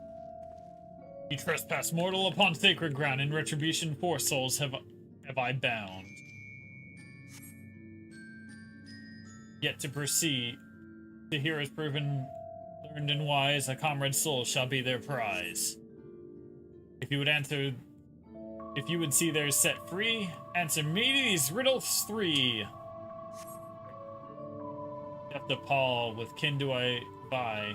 You trespass mortal upon sacred ground. In retribution, 4 souls have I bound. Yet to proceed, the heroes proven learned and wise, a comrade's soul shall be their prize. If you would see theirs set free, answer me these riddles 3. Death to Paul, with kin do I vie.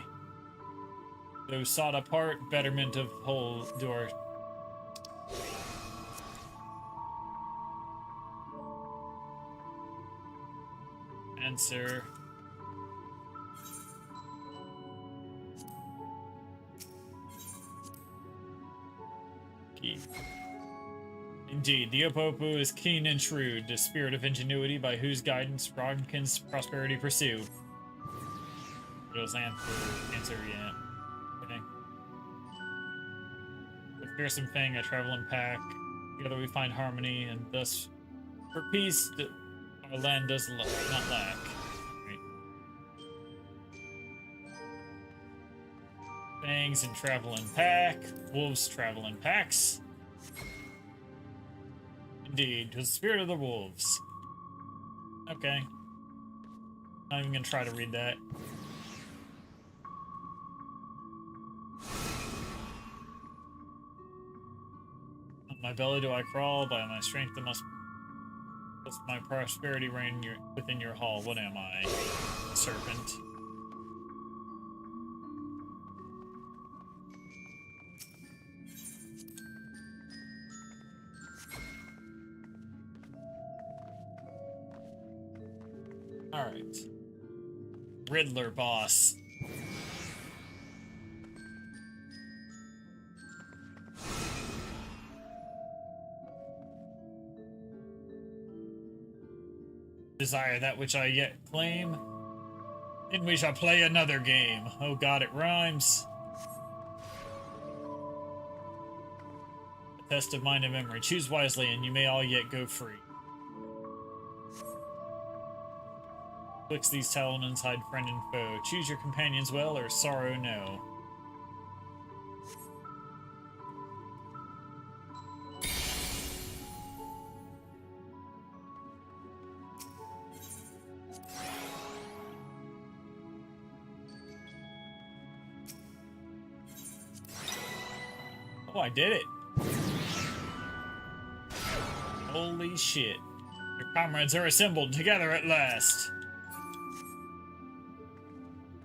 Though sought apart, betterment of whole door. Answer. Key. Indeed, the Opopo is keen and shrewd, the spirit of ingenuity by whose guidance Ronkin's prosperity pursue. It was answer yet. Okay. With fearsome thing, I travel in pack. Together we find harmony, and thus, for peace, our land does not lack. Right. Fangs and travel in pack. Wolves travel in packs. Indeed, to the spirit of the wolves. Okay. Not even gonna try to read that. On my belly do I crawl, by my strength it must my prosperity reign within your hall. What am I? Serpent. Alright. Riddler boss. Desire that which I yet claim, then we shall play another game. Oh god, it rhymes. A test of mind and memory. Choose wisely, and you may all yet go free. Twixt these talismans hide friend and foe. Choose your companions well, or sorrow no. Oh, I did it. Holy shit. Your comrades are assembled together at last.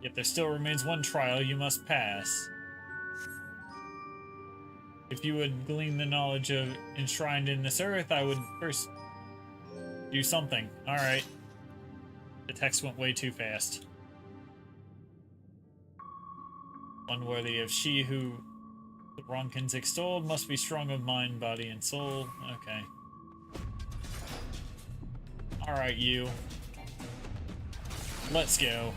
Yet there still remains one trial you must pass. If you would glean the knowledge of enshrined in this earth, I would first do something. Alright. The text went way too fast. One worthy of she who the Ronkins extolled must be strong of mind, body, and soul. Okay. Alright, you. Let's go.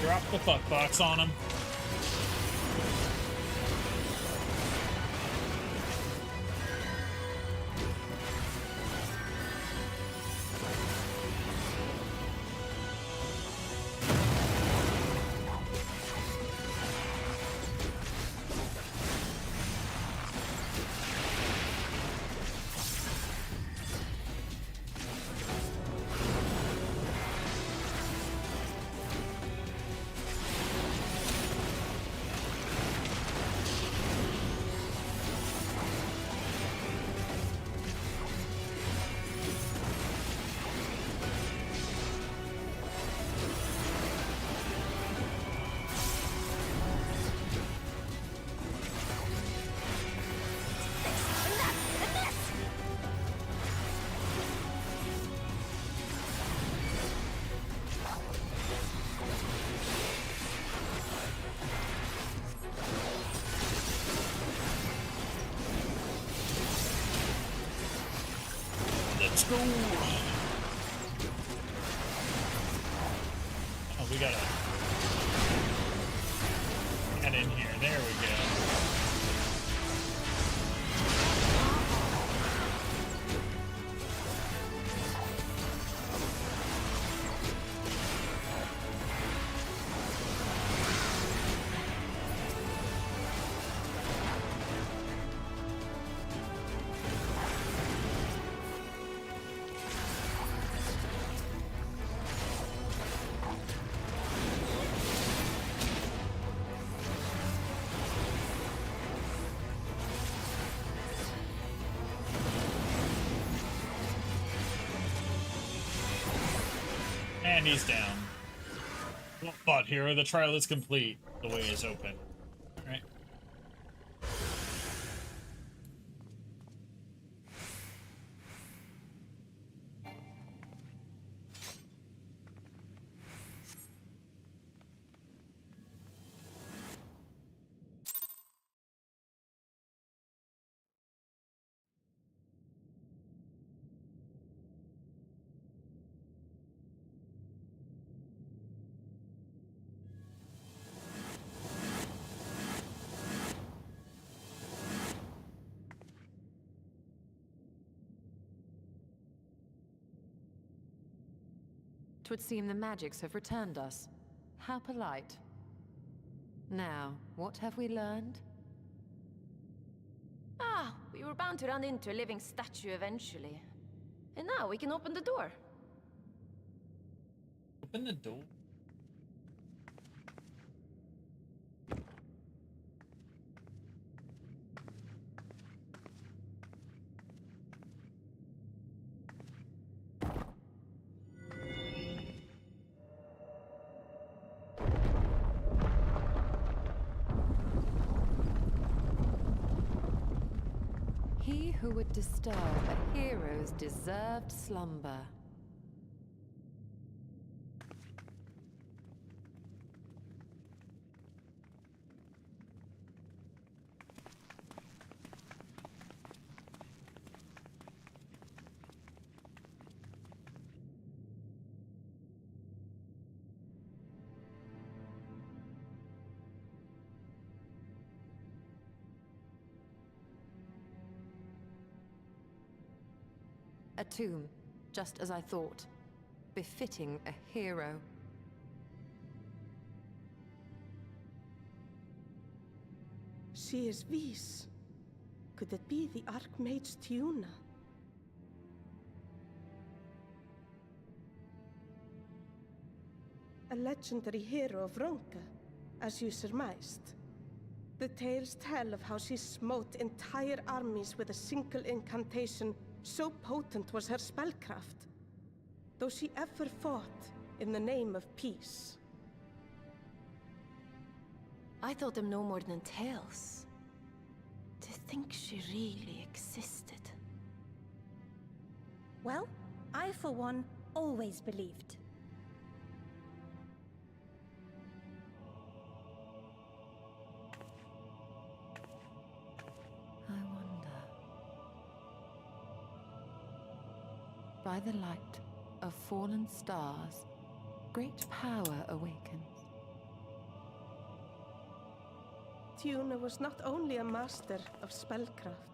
Drop the fuck box on him. go! Oh, we gotta get in here. There we go. And he's down. But here, the trial is complete. The way is open. Right? Twould seem the magics have returned us. How polite. Now, what have we learned? Ah, we were bound to run into a living statue eventually. And now we can open the door. Open the door? He who would disturb a hero's deserved slumber. A tomb, just as I thought. Befitting a hero. She is Vis. Could it be the Archmage Tiuna? A legendary hero of Ronka, as you surmised. The tales tell of how she smote entire armies with a single incantation. So potent was her spellcraft, though she ever fought in the name of peace. I thought them no more than tales. To think she really existed. Well, I for one always believed. By the light of fallen stars, great power awakens. Tiuna was not only a master of spellcraft.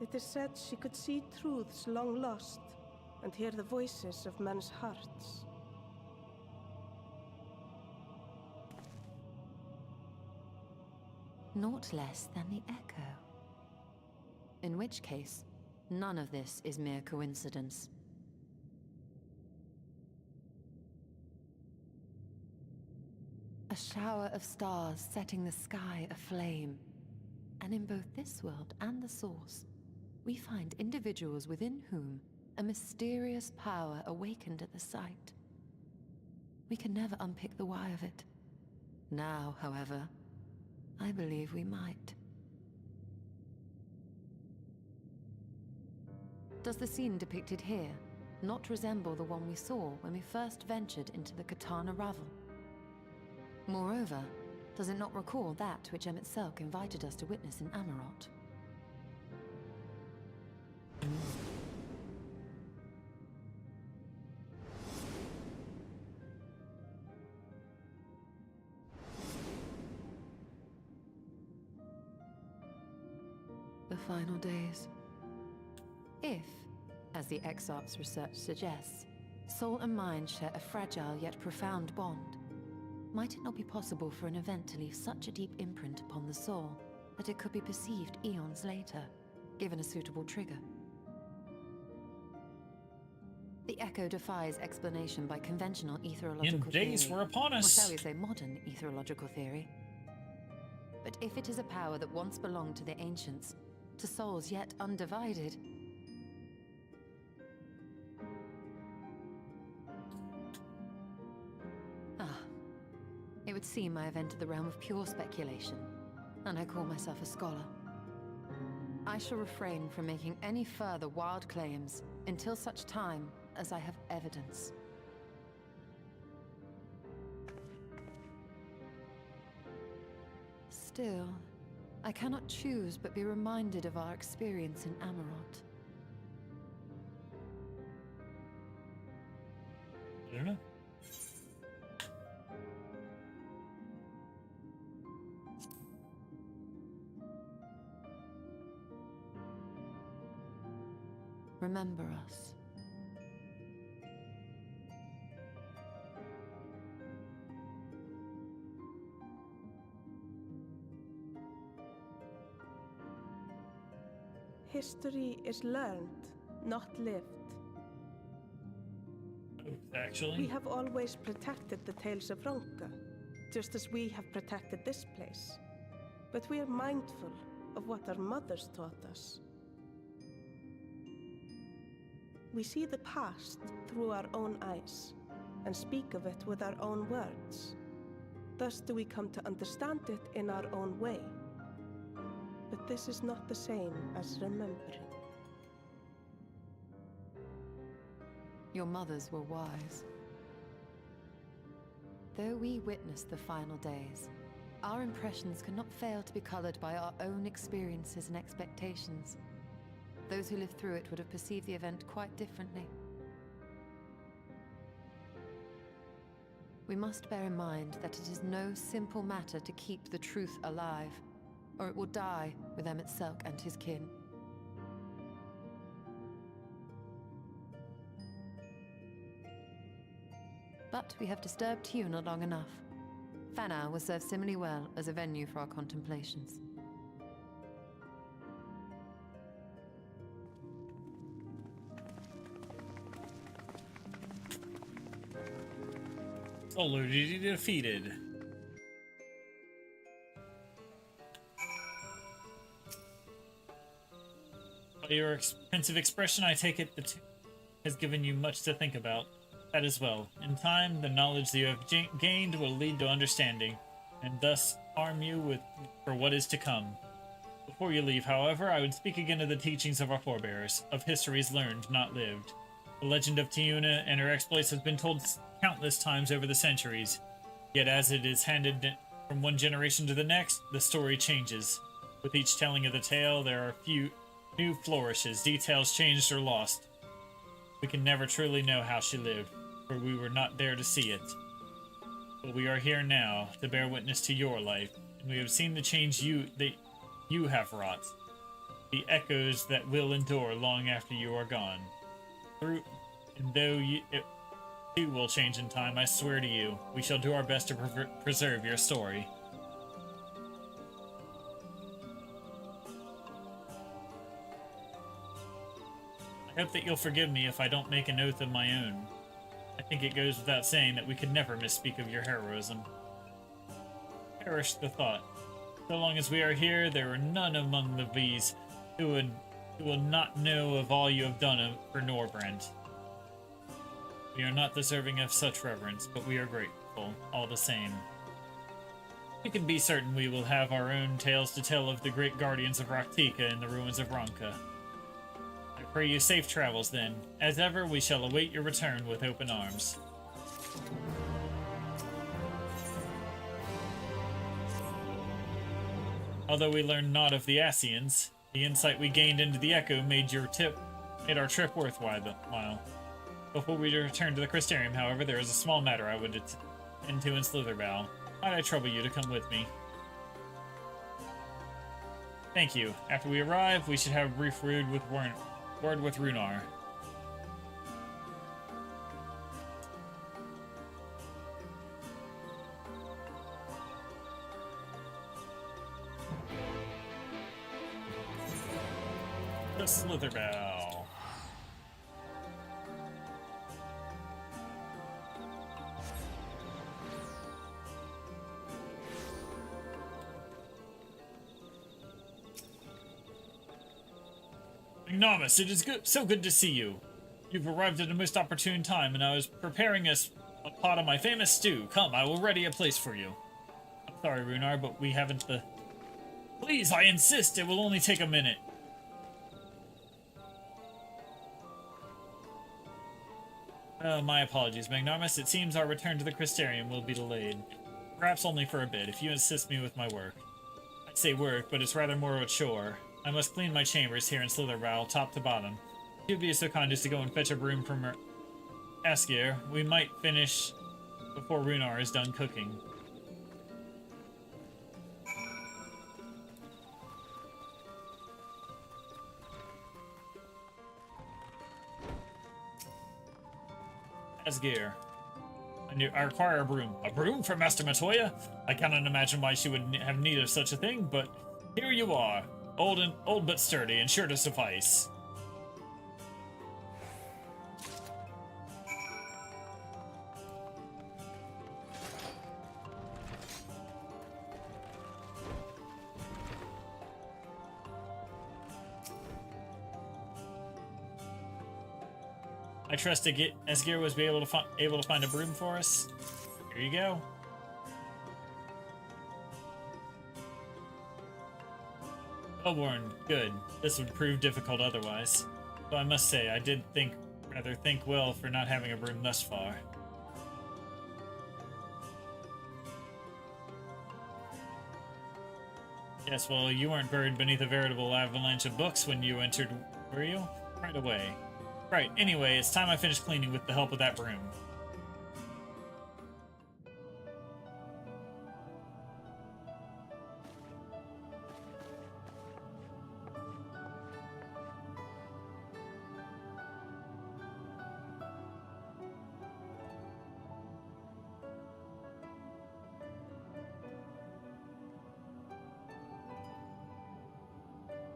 It is said she could see truths long lost and hear the voices of men's hearts. Naught less than the echo. In which case, none of this is mere coincidence. A shower of stars setting the sky aflame. And in both this world and the Source, we find individuals within whom a mysterious power awakened at the sight. We can never unpick the why of it. Now, however, I believe we might. Does the scene depicted here not resemble the one we saw when we first ventured into the Katana Ravel? Moreover, does it not recall that which Emmett Selk invited us to witness in Amarot? final days. If, as the Exarch's research suggests, soul and mind share a fragile yet profound bond, might it not be possible for an event to leave such a deep imprint upon the soul that it could be perceived eons later, given a suitable trigger? The echo defies explanation by conventional etherological theory. Days were upon us. Or shall we say modern etherological theory. But if it is a power that once belonged to the ancients, to souls yet undivided, it would seem I have entered the realm of pure speculation, and I call myself a scholar. I shall refrain from making any further wild claims until such time as I have evidence. Still, I cannot choose but be reminded of our experience in Amarant. I don't know. Remember us. History is learned, not lived. Actually, we have always protected the Tales of Ronka, just as we have protected this place. But we are mindful of what our mothers taught us. We see the past through our own eyes, and speak of it with our own words. Thus do we come to understand it in our own way. But this is not the same as remembering. Your mothers were wise. Though we witnessed the final days, our impressions cannot fail to be colored by our own experiences and expectations. Those who lived through it would have perceived the event quite differently. We must bear in mind that it is no simple matter to keep the truth alive, or it will die with Emmett Selk and his kin. But we have disturbed Tuna long enough. Fanau will serve similarly well as a venue for our contemplations. Solar duty defeated. By your pensive expression, I take it the tomb has given you much to think about. That as well. In time, the knowledge that you have gained will lead to understanding, and thus arm you for what is to come. Before you leave, however, I would speak again of the teachings of our forebears, of histories learned, not lived. The legend of Tiuna and her exploits has been told countless times over the centuries, yet as it is handed from one generation to the next, the story changes. With each telling of the tale, there are few new flourishes, details changed or lost. We can never truly know how she lived, for we were not there to see it. But we are here now to bear witness to your life, and we have seen the change you have wrought, the echoes that will endure long after you are gone. And though it too will change in time, I swear to you, we shall do our best to preserve your story. I hope that you'll forgive me if I don't make an oath of my own. I think it goes without saying that we could never misspeak of your heroism. Perish the thought. So long as we are here, there are none among the V's who will not know of all you have done for Norbrand. We are not deserving of such reverence, but we are grateful, all the same. We can be certain we will have our own tales to tell of the great guardians of Raktika and the ruins of Ronka. I pray you safe travels then. As ever, we shall await your return with open arms. Although we learned naught of the Asians, the insight we gained into the Echo made our trip worthwhile. Before we return to the Crystarium, however, there is a small matter I would attend to in Slitherbow. Might I trouble you to come with me? Thank you. After we arrive, we should have a brief word with Runar. The Slitherbow. Ignomus, it is so good to see you. You've arrived at a most opportune time, and I was preparing a pot of my famous stew. Come, I will ready a place for you. I'm sorry, Runar, but we haven't the... Please, I insist, it will only take a minute. My apologies, Magnarmus. It seems our return to the Crystarium will be delayed. Perhaps only for a bit, if you assist me with my work. I say work, but it's rather more of a chore. I must clean my chambers here in Slitherbow, top to bottom. If you'd be so kind as to go and fetch a broom from Askir, we might finish before Runar is done cooking. Asgear. I require a broom. A broom for Master Matoya? I cannot imagine why she would have need of such a thing, but here you are. Old but sturdy, and sure to suffice. I trust Asgear was able to find a broom for us. Here you go. Wellborn, good. This would prove difficult otherwise. Though I must say, I did think well for not having a broom thus far. Yes, well, you weren't buried beneath a veritable avalanche of books when you entered, were you? Right away. Right, anyway, it's time I finished cleaning with the help of that broom.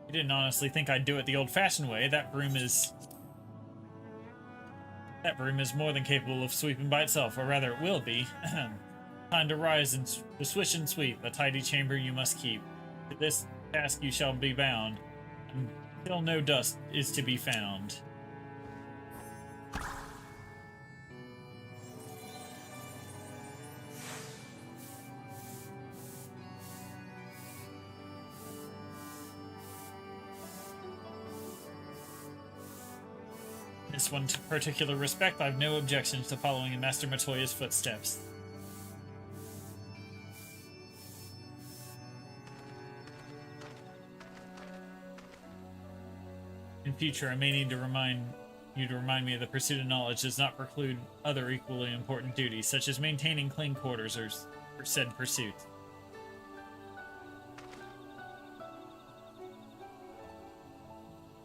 You didn't honestly think I'd do it the old-fashioned way. That broom is more than capable of sweeping by itself, or rather it will be. Time to rise and to swish and sweep, a tidy chamber you must keep. To this task you shall be bound, until no dust is to be found. In this one particular respect, I've no objections to following in Master Matoya's footsteps. In future, I may need to remind me the pursuit of knowledge does not preclude other equally important duties, such as maintaining clean quarters or said pursuit.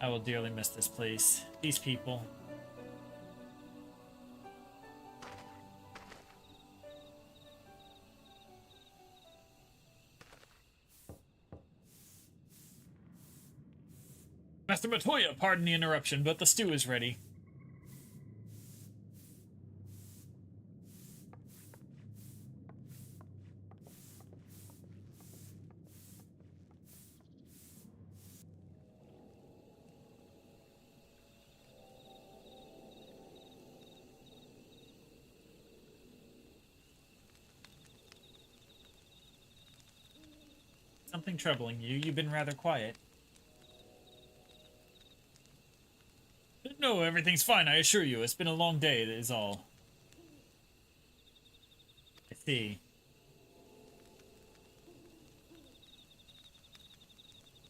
I will dearly miss this place, these people. Master Matoya, pardon the interruption, but the stew is ready. Something troubling you? You've been rather quiet. No, everything's fine, I assure you. It's been a long day, that is all. I see.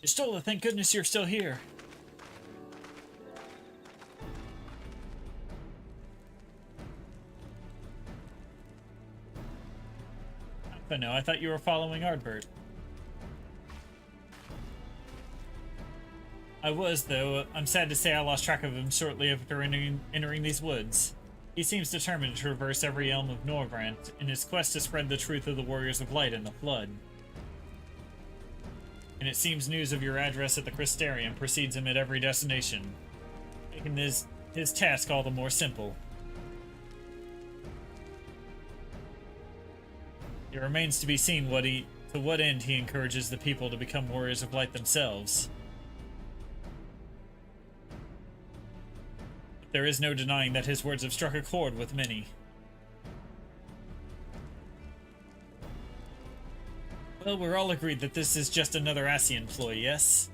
Y'shtola, thank goodness you're still here. But no, I thought you were following Ardbert. I was, though. I'm sad to say I lost track of him shortly after entering these woods. He seems determined to traverse every elm of Norvrant in his quest to spread the truth of the Warriors of Light and the Flood. And it seems news of your address at the Crystarium precedes him at every destination, making his task all the more simple. It remains to be seen to what end he encourages the people to become Warriors of Light themselves. But there is no denying that his words have struck a chord with many. Well, we're all agreed that this is just another Ascian ploy, yes?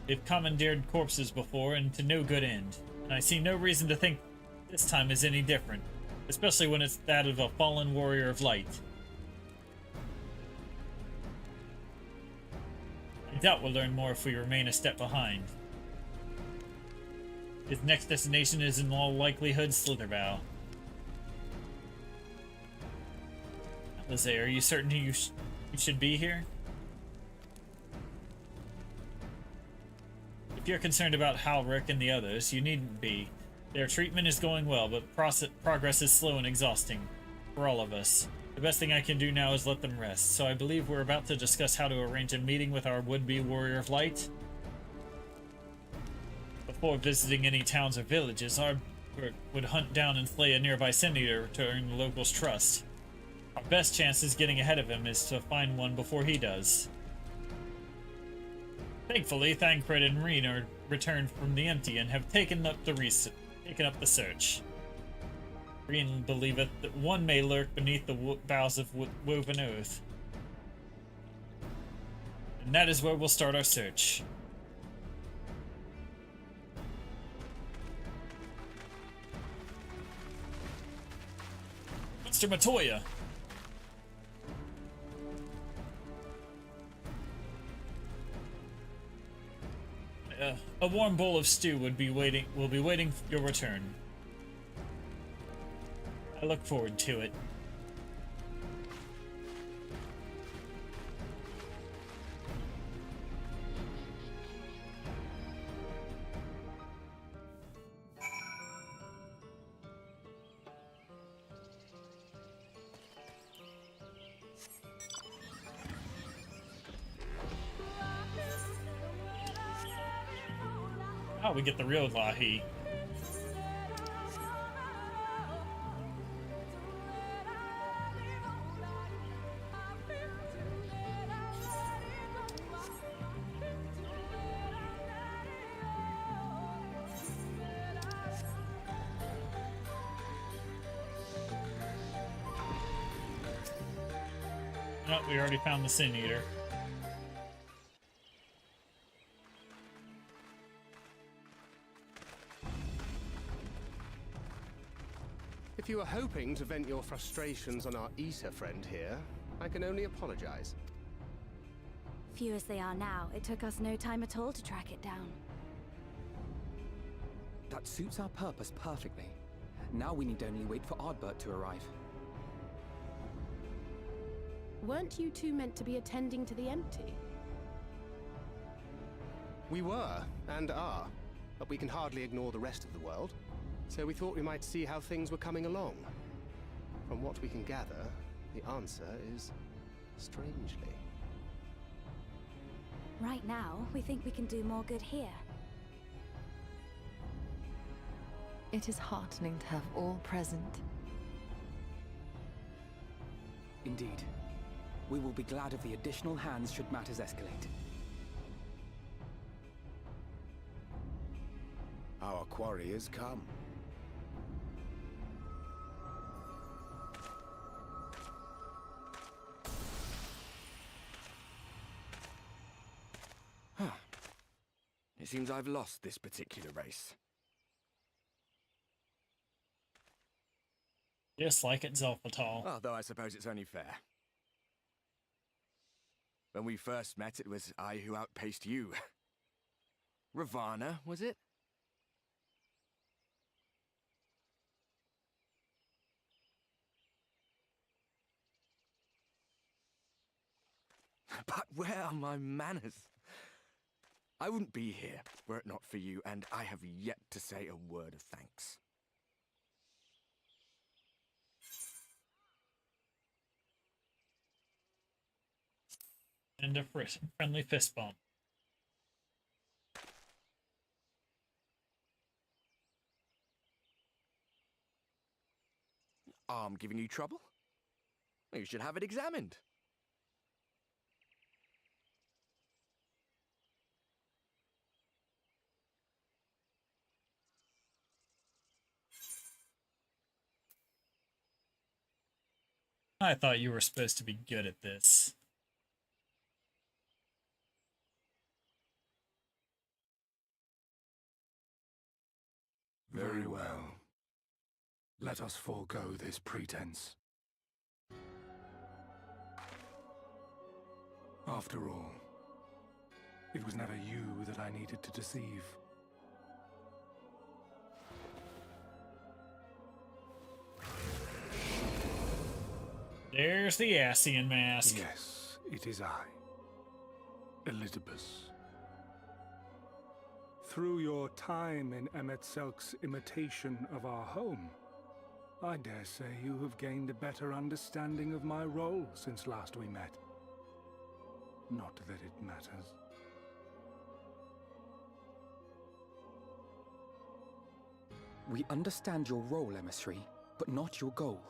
They've commandeered corpses before, and to no good end. And I see no reason to think this time is any different, especially when it's that of a fallen Warrior of Light. I doubt we'll learn more if we remain a step behind. His next destination is in all likelihood Slitherbow. Lizzie, are you certain you should be here? If you're concerned about Halric and the others, you needn't be. Their treatment is going well, but progress is slow and exhausting. For all of us. The best thing I can do now is let them rest, so I believe we're about to discuss how to arrange a meeting with our would-be Warrior of Light. Before visiting any towns or villages, Ardbert would hunt down and slay a nearby Sin-Eater to earn the locals' trust. Our best chance is getting ahead of him is to find one before he does. Thankfully, Thancred and Reen are returned from the Empty and have taken up the search. Reen believeth that one may lurk beneath the boughs of Woven Oath. And that is where we'll start our search. Mr. Matoya! A warm bowl of stew will be waiting your return. I look forward to it. Oh, we get the real Lahi. Oh, we already found the Sin-Eater. If you were hoping to vent your frustrations on our Issa friend here, I can only apologize. Few as they are now, it took us no time at all to track it down. That suits our purpose perfectly. Now we need only wait for Ardbert to arrive. Weren't you two meant to be attending to the Empty? We were, and are, but we can hardly ignore the rest of the world. So we thought we might see how things were coming along. From what we can gather, the answer is strangely. Right now, we think we can do more good here. It is heartening to have all present. Indeed. We will be glad of the additional hands should matters escalate. Our quarry has come. It seems I've lost this particular race. Just like it, Zolfatal. Although I suppose it's only fair. When we first met, it was I who outpaced you. Ravana, was it? But where are my manners? I wouldn't be here were it not for you, and I have yet to say a word of thanks. And a friendly fist bump. Arm giving you trouble? You should have it examined. I thought you were supposed to be good at this. Very well. Let us forego this pretense. After all, it was never you that I needed to deceive. There's the Ascian mask. Yes, it is I, Elizabeth. Through your time in Emet-Selk's imitation of our home, I dare say you have gained a better understanding of my role since last we met. Not that it matters. We understand your role, emissary, but not your goal.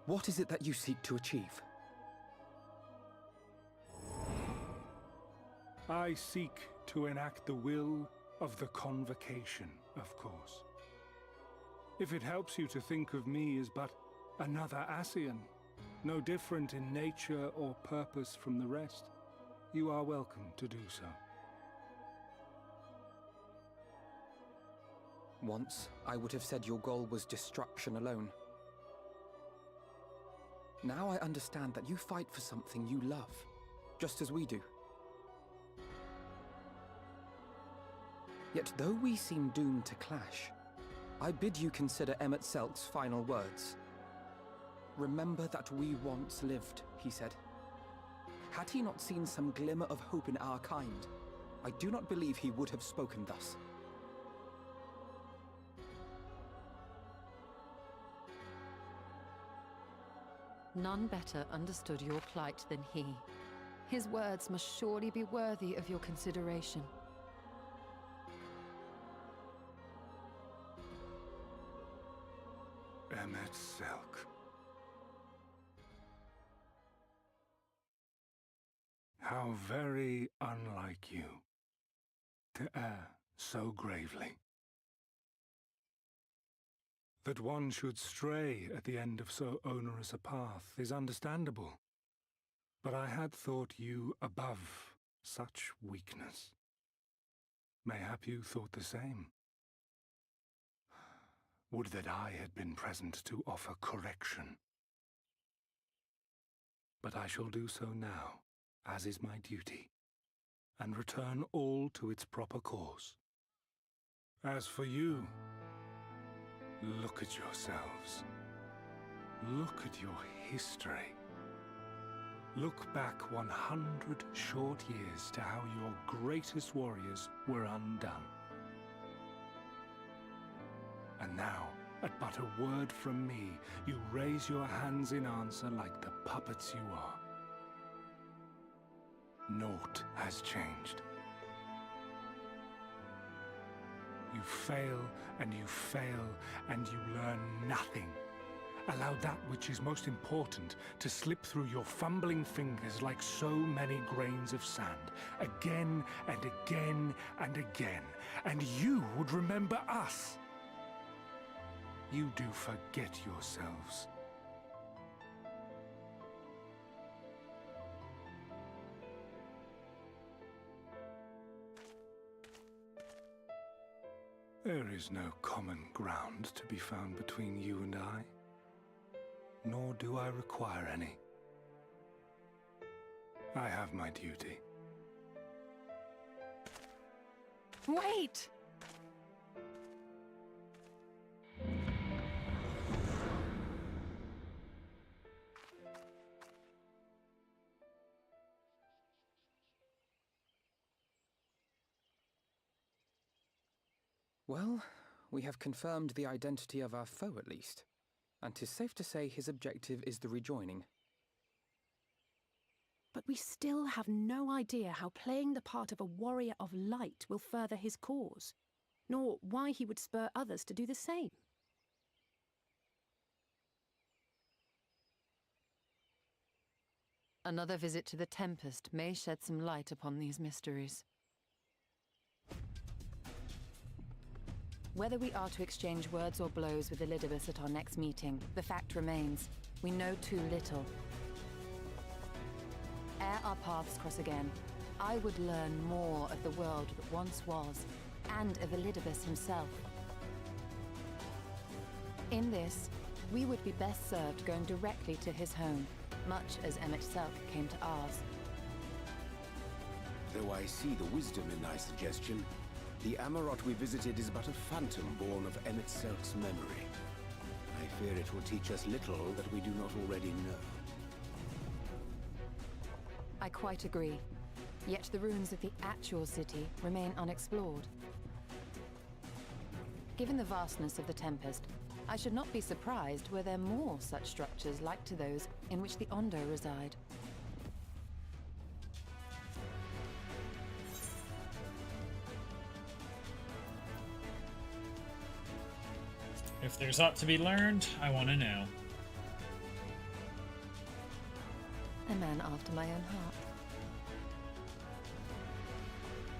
What is it that you seek to achieve? I seek to enact the will of the Convocation, of course. If it helps you to think of me as but another Ascian, no different in nature or purpose from the rest, you are welcome to do so. Once, I would have said your goal was destruction alone. Now I understand that you fight for something you love, just as we do. Yet though we seem doomed to clash, I bid you consider Emet-Selk's final words. Remember that we once lived, he said. Had he not seen some glimmer of hope in our kind, I do not believe he would have spoken thus. None better understood your plight than he. His words must surely be worthy of your consideration. Emet-Selk. How very unlike you to err so gravely. That one should stray at the end of so onerous a path is understandable, but I had thought you above such weakness. Mayhap you thought the same. Would that I had been present to offer correction. But I shall do so now, as is my duty, and return all to its proper course. As for you, look at yourselves. Look at your history. Look back 100 short years to how your greatest warriors were undone. And now, at but a word from me, you raise your hands in answer like the puppets you are. Naught has changed. You fail, and you fail, and you learn nothing. Allow that which is most important to slip through your fumbling fingers like so many grains of sand, again and again and again, and you would remember us. You do forget yourselves. There is no common ground to be found between you and I, nor do I require any. I have my duty. Wait! Well, we have confirmed the identity of our foe at least. And 'tis safe to say his objective is the rejoining. But we still have no idea how playing the part of a warrior of light will further his cause, nor why he would spur others to do the same. Another visit to the Tempest may shed some light upon these mysteries. Whether we are to exchange words or blows with Elidibus at our next meeting, the fact remains, we know too little. Ere our paths cross again, I would learn more of the world that once was, and of Elidibus himself. In this, we would be best served going directly to his home, much as Emmett Selk came to ours. Though I see the wisdom in thy suggestion, the Amarot we visited is but a phantom born of Emmett Selk's memory. I fear it will teach us little that we do not already know. I quite agree. Yet the ruins of the actual city remain unexplored. Given the vastness of the Tempest, I should not be surprised were there more such structures like to those in which the Ondo reside. If there's aught to be learned, I want to know. A man after my own heart.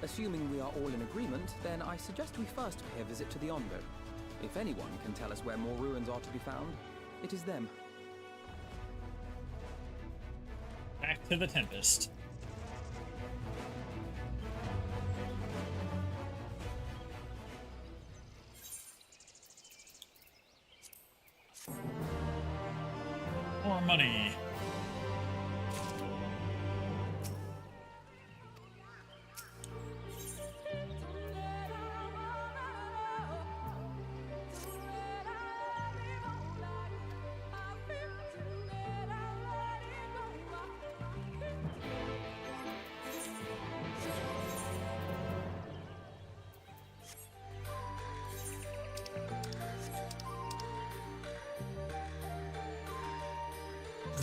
Assuming we are all in agreement, then I suggest we first pay a visit to the Ondo. If anyone can tell us where more ruins are to be found, it is them. Back to the Tempest. More money.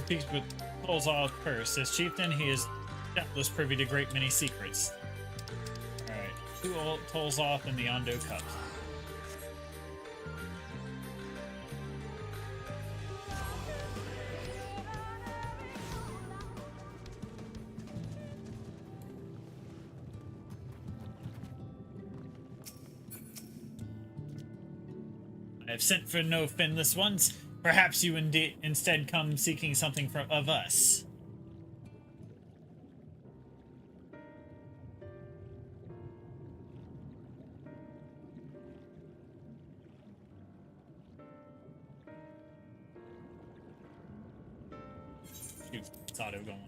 Speaks with Tolzov first. As chieftain, he is doubtless privy to great many secrets. Alright, who Tolzov in the Ondo Cup? I have sent for no finless ones. Perhaps you instead come seeking something of us. Auto going.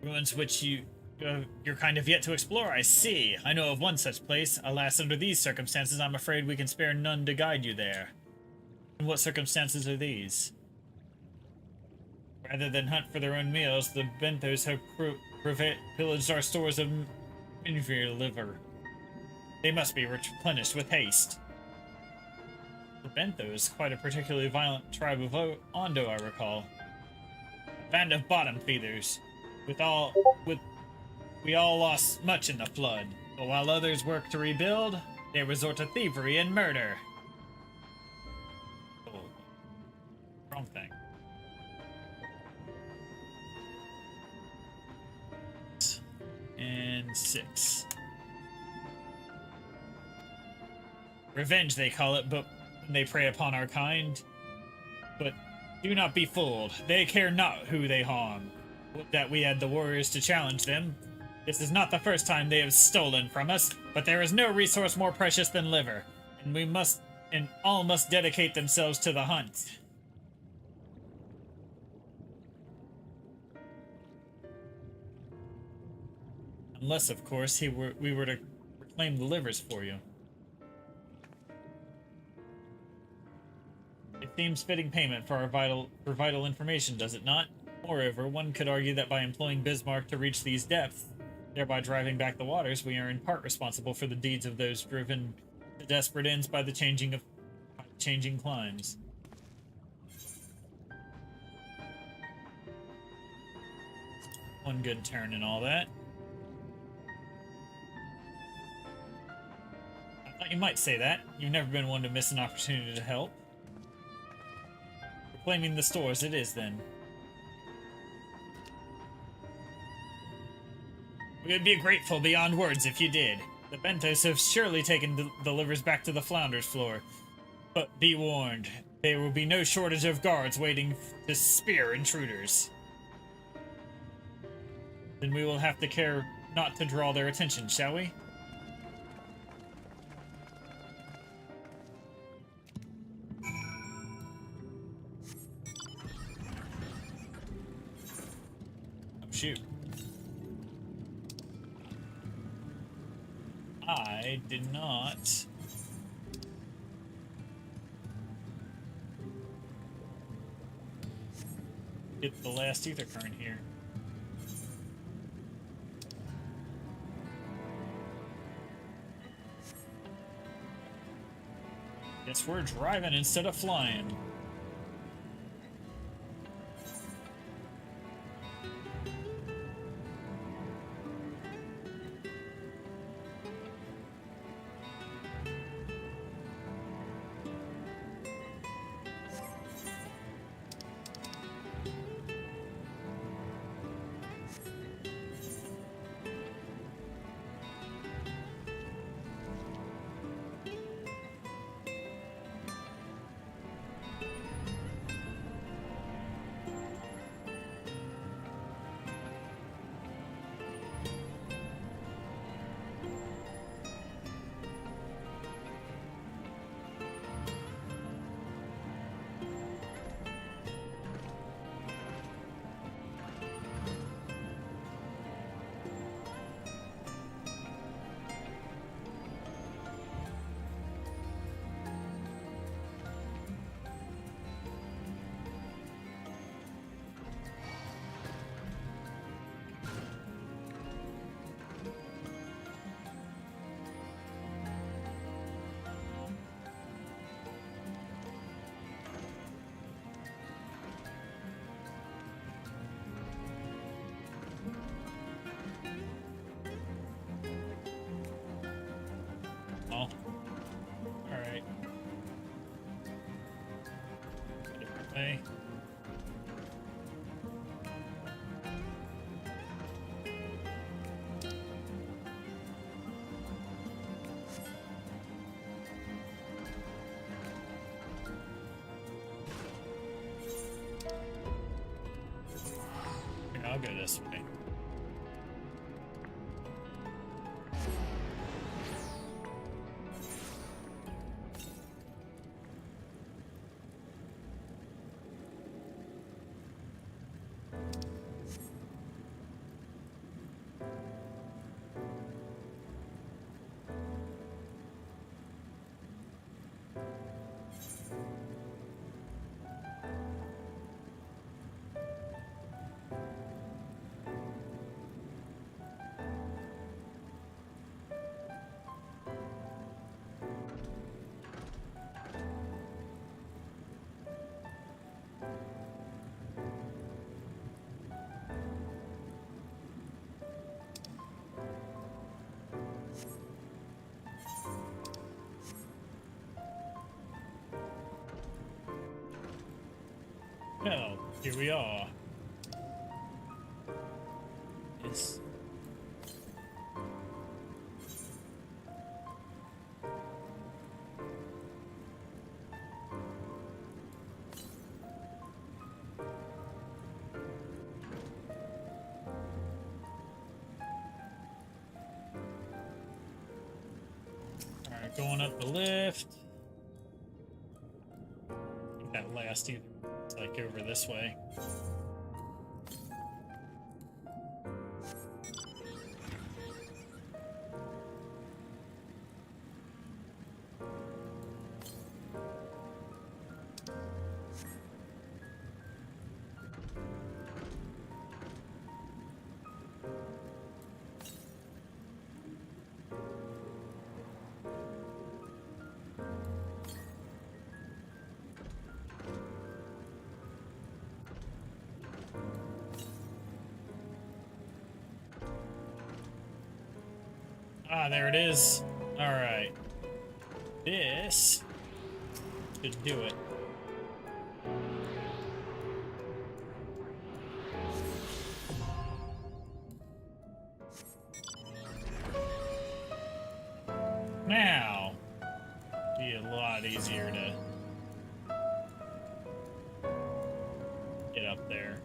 Ruins which you're kind of yet to explore, I see. I know of one such place. Alas, under these circumstances, I'm afraid we can spare none to guide you there. And what circumstances are these? Rather than hunt for their own meals, the Benthos have pillaged our stores of inferior liver. They must be replenished with haste. The Benthos, quite a particularly violent tribe of Ondo, I recall. A band of bottom feeders. We all lost much in the flood, but while others work to rebuild, they resort to thievery and murder. Oh, wrong thing. And 6. Revenge, they call it, but they prey upon our kind. But do not be fooled. They care not who they harm. Would that we had the warriors to challenge them. This is not the first time they have stolen from us, but there is no resource more precious than liver, and all must dedicate themselves to the hunt. Unless, of course, we were to reclaim the livers for you. It seems fitting payment for vital information, does it not? Moreover, one could argue that by employing Bismarck to reach these depths, Thereby driving back the waters, we are in part responsible for the deeds of those driven to desperate ends by the changing climes. One good turn and all that. I thought you might say that. You've never been one to miss an opportunity to help. Reclaiming the stores it is, then. We would be grateful beyond words if you did. The Bentos have surely taken the livers back to the Flounders floor. But be warned, there will be no shortage of guards waiting to spear intruders. Then we will have to care not to draw their attention, shall we? Oh, shoot. I did not get the last ether current here. Guess we're driving instead of flying. Oh. Alright. Different way. Here, I'll go this way. Well, here we are. It's... Alright, going up the lift. I think that last either. Like over this way. Ah, there it is. Alright. This should do it. Now, be a lot easier to get up there.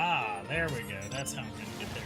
Ah, there we go. That's how I'm gonna get there.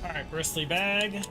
Alright, bristly bag.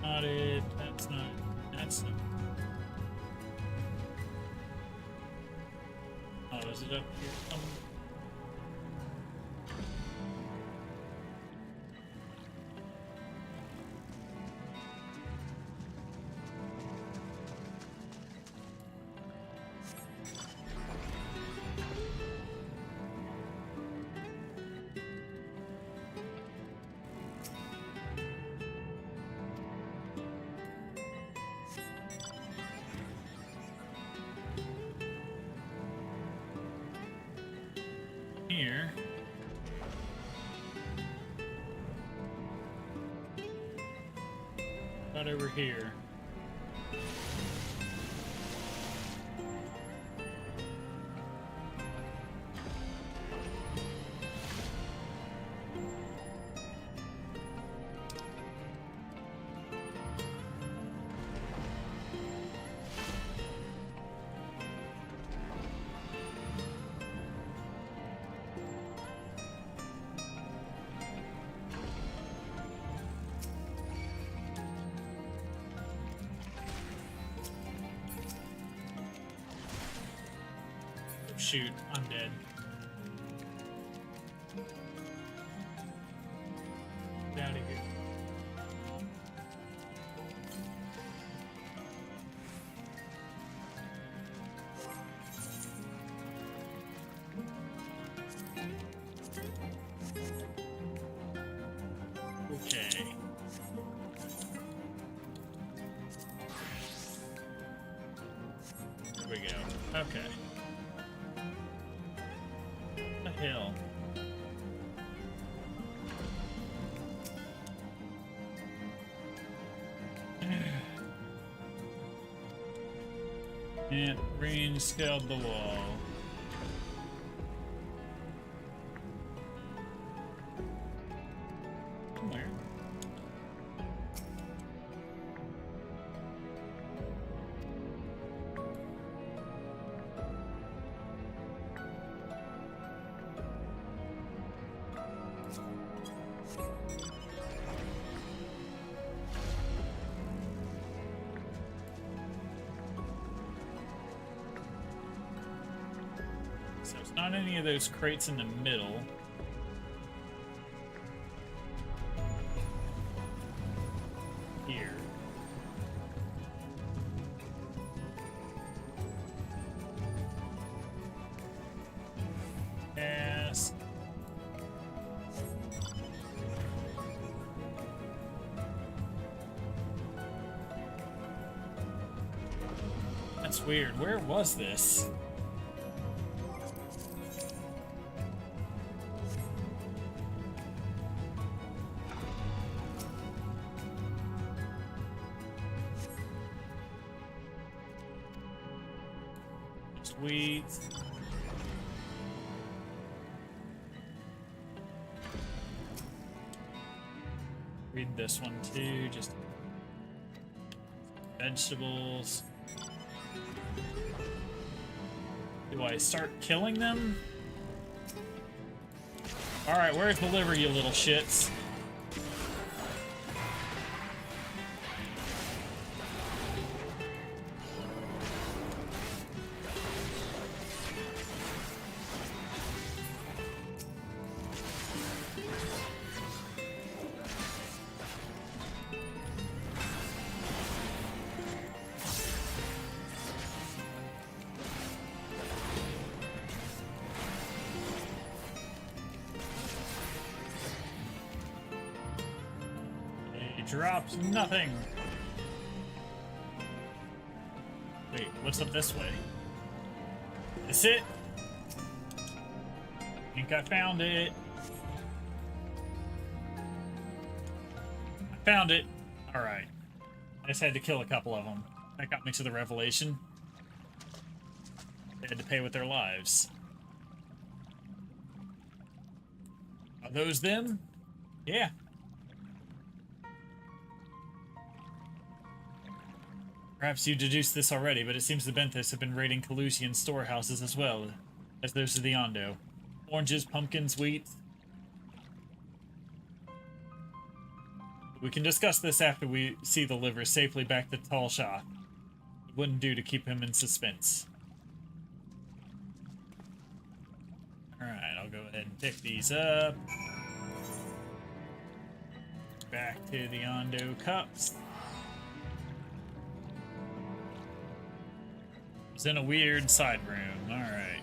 Not it. That's not. That's not. Oh, is it up here? Here. Not over here. shoot, I'm dead. Get out of here. Okay. Here we go. Okay. What the hell? And Green scaled the wall. Somewhere. So it's not any of those crates in the middle. Here. Yes. That's weird. Where was this? Sweet. Read this one too, just vegetables. Do I start killing them? Alright, where's the liver, you little shits? Drops nothing. Wait, what's up this way? Is it? I think I found it. I found it. Alright. I just had to kill a couple of them. That got me to the revelation. They had to pay with their lives. Are those them? Yeah. Perhaps you deduced this already, but it seems the Benthos have been raiding Calusian storehouses as well as those of the Ondo. Oranges, pumpkins, wheat. We can discuss this after we see the liver safely back to Tal Shah. It wouldn't do to keep him in suspense. Alright, I'll go ahead and pick these up. Back to the Ondo cups. It's in a weird side room. Alright.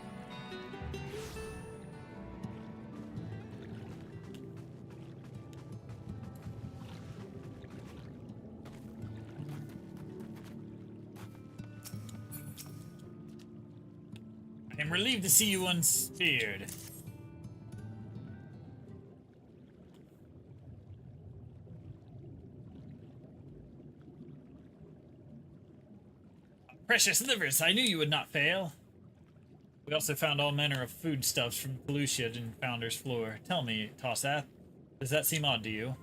I am relieved to see you unspeared. Precious livers, I knew you would not fail. We also found all manner of foodstuffs from Pelusia in Founder's floor. Tell me, Tossath, does that seem odd to you?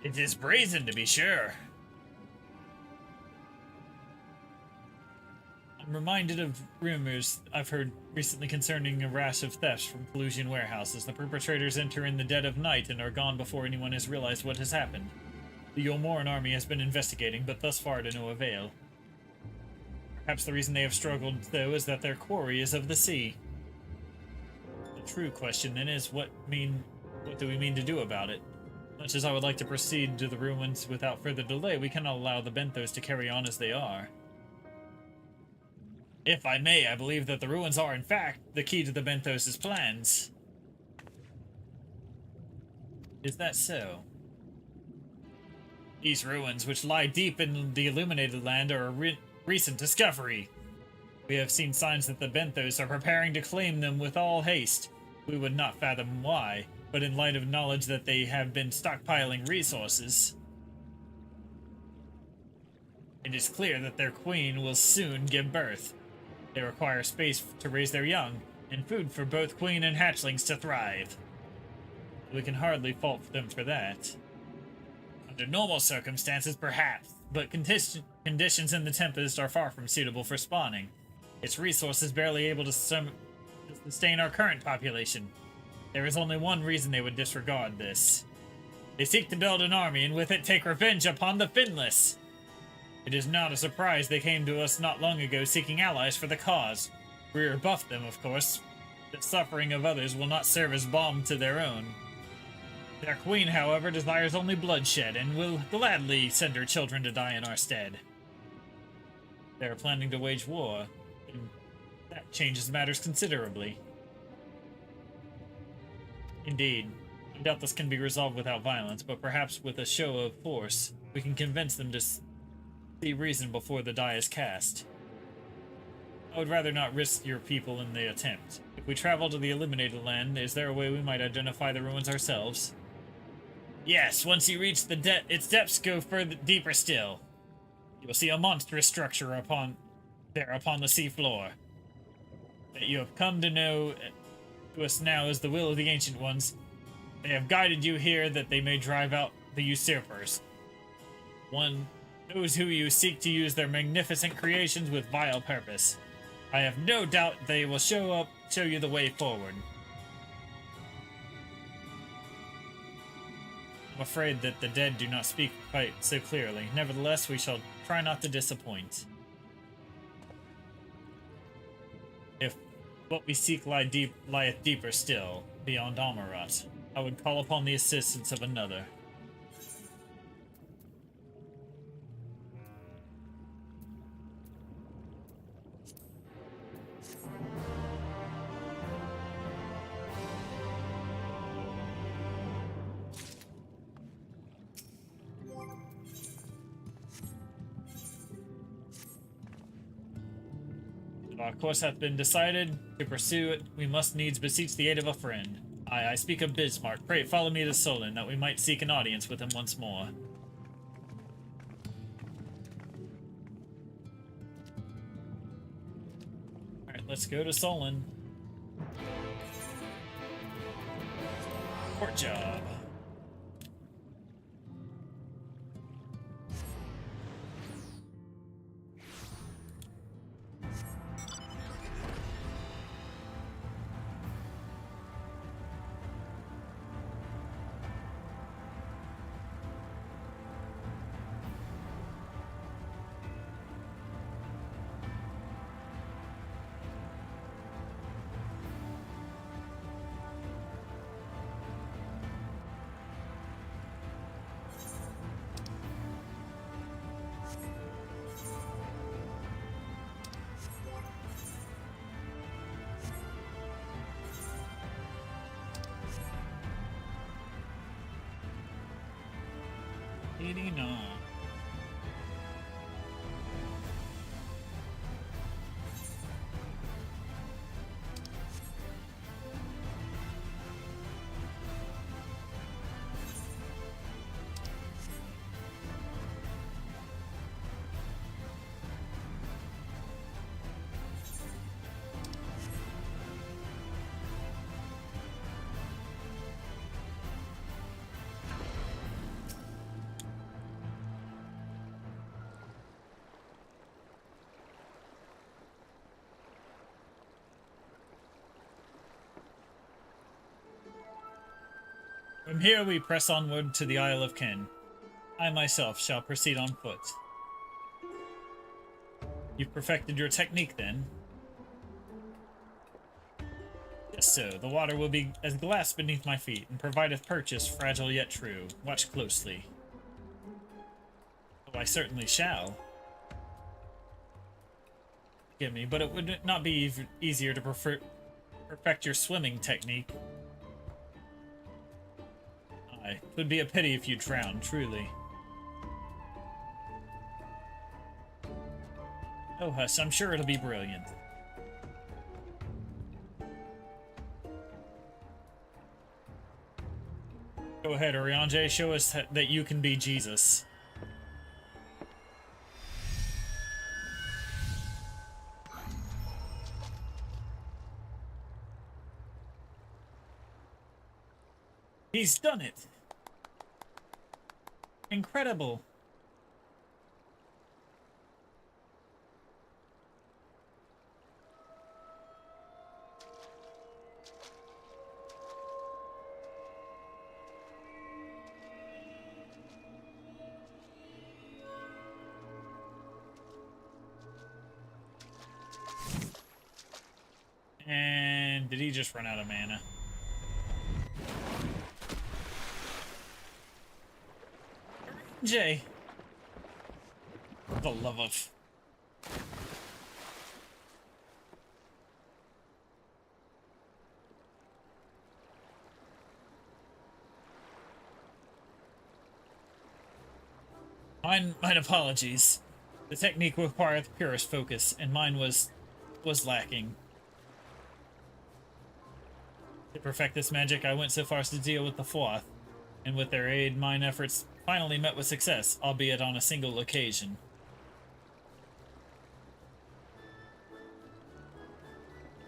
It is brazen, to be sure. I'm reminded of rumors I've heard recently concerning a rash of thefts from Pelusian warehouses. The perpetrators enter in the dead of night and are gone before anyone has realized what has happened. The Yomoran army has been investigating, but thus far to no avail. Perhaps the reason they have struggled, though, is that their quarry is of the sea. The true question, then, is what do we mean to do about it? Much as I would like to proceed to the ruins without further delay, we cannot allow the Benthos to carry on as they are. If I may, I believe that the ruins are, in fact, the key to the Benthos' plans. Is that so? These ruins, which lie deep in the Illuminated Land, are a recent discovery. We have seen signs that the Benthos are preparing to claim them with all haste. We would not fathom why, but in light of knowledge that they have been stockpiling resources, it is clear that their queen will soon give birth. They require space to raise their young, and food for both queen and hatchlings to thrive. We can hardly fault them for that. Under normal circumstances, perhaps, but conditions in the Tempest are far from suitable for spawning. Its resources barely able to sustain our current population. There is only one reason they would disregard this. They seek to build an army, and with it take revenge upon the Finless. It is not a surprise they came to us not long ago seeking allies for the cause. We rebuffed them, of course. The suffering of others will not serve as balm to their own. Their queen, however, desires only bloodshed, and will gladly send her children to die in our stead. They are planning to wage war, and that changes matters considerably. Indeed, I doubt this can be resolved without violence, but perhaps with a show of force, we can convince them to see reason before the die is cast. I would rather not risk your people in the attempt. If we travel to the Illuminated Land, is there a way we might identify the ruins ourselves? Yes, once you reach its depths, go further deeper still. You will see a monstrous structure upon the seafloor. That you have come to know to us now as the will of the Ancient Ones. They have guided you here that they may drive out the usurpers. One knows who you seek to use their magnificent creations with vile purpose. I have no doubt they will show you the way forward. I'm afraid that the dead do not speak quite so clearly. Nevertheless, we shall try not to disappoint. If what we seek lieth deeper still, beyond Amarat, I would call upon the assistance of another. Our course hath been decided. To pursue it, we must needs beseech the aid of a friend. I speak of Bismarck. Pray follow me to Solon, that we might seek an audience with him once more. Alright, let's go to Solon. Port job. No. From here we press onward to the Isle of Ken. I myself shall proceed on foot. You've perfected your technique, then? Yes, so. The water will be as glass beneath my feet, and provideth purchase fragile yet true. Watch closely. Oh, I certainly shall. Forgive me, but it would not be easier to perfect your swimming technique. Aye, it would be a pity if you drowned, truly. Oh, hush, I'm sure it'll be brilliant. Go ahead, Oriange, show us that you can be Jesus. He's done it! Incredible! And did he just run out of mana? Jay. For the love of... Mine apologies. The technique required the purest focus, and mine was lacking. To perfect this magic, I went so far as to deal with the Floth, and with their aid, mine efforts finally met with success, albeit on a single occasion.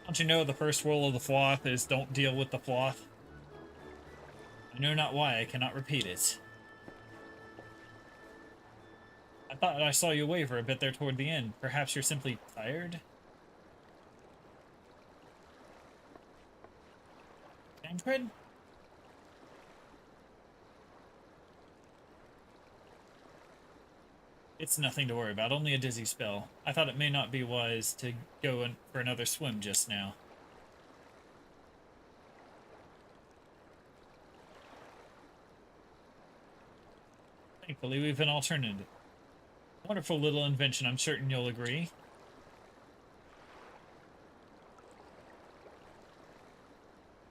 Don't you know the first rule of the Floth is don't deal with the Floth? I know not why I cannot repeat it. I thought I saw you waver a bit there toward the end. Perhaps you're simply tired? Tancred? It's nothing to worry about, only a dizzy spell. I thought it may not be wise to go in for another swim just now. Thankfully, we've an alternative. Wonderful little invention, I'm certain you'll agree.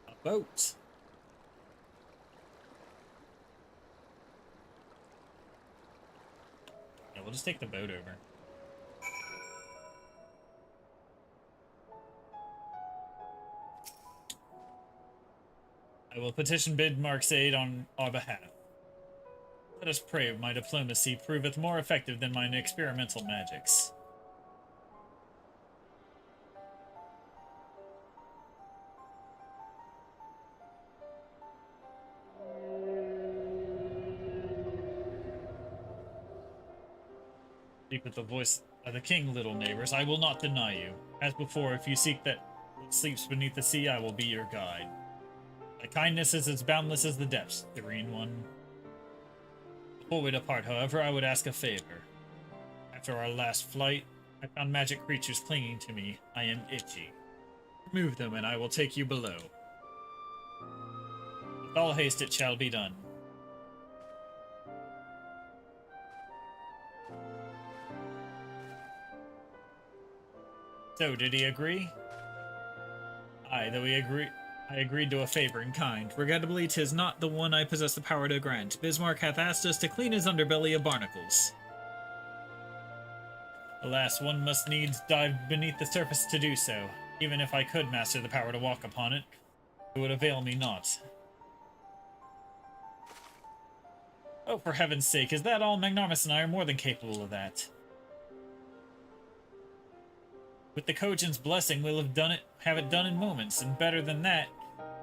A boat. Yeah, we'll just take the boat over. I will petition Bidmark's aid on our behalf. Let us pray my diplomacy proveth more effective than mine experimental magics. Speak with the voice of the king, little neighbors. I will not deny you. As before, if you seek that which sleeps beneath the sea, I will be your guide. My kindness is as boundless as the depths, serene one. Before we depart, however, I would ask a favor. After our last flight, I found magic creatures clinging to me. I am itchy. Remove them, and I will take you below. With all haste it shall be done. So, did he agree? Aye, though I agreed to a favor in kind. Regrettably, 'tis not the one I possess the power to grant. Bismarck hath asked us to clean his underbelly of barnacles. Alas, one must needs dive beneath the surface to do so. Even if I could master the power to walk upon it, it would avail me not. Oh, for heaven's sake, is that all? Magnarmus and I are more than capable of that. With the Kojin's blessing, we'll have it done in moments, and better than that,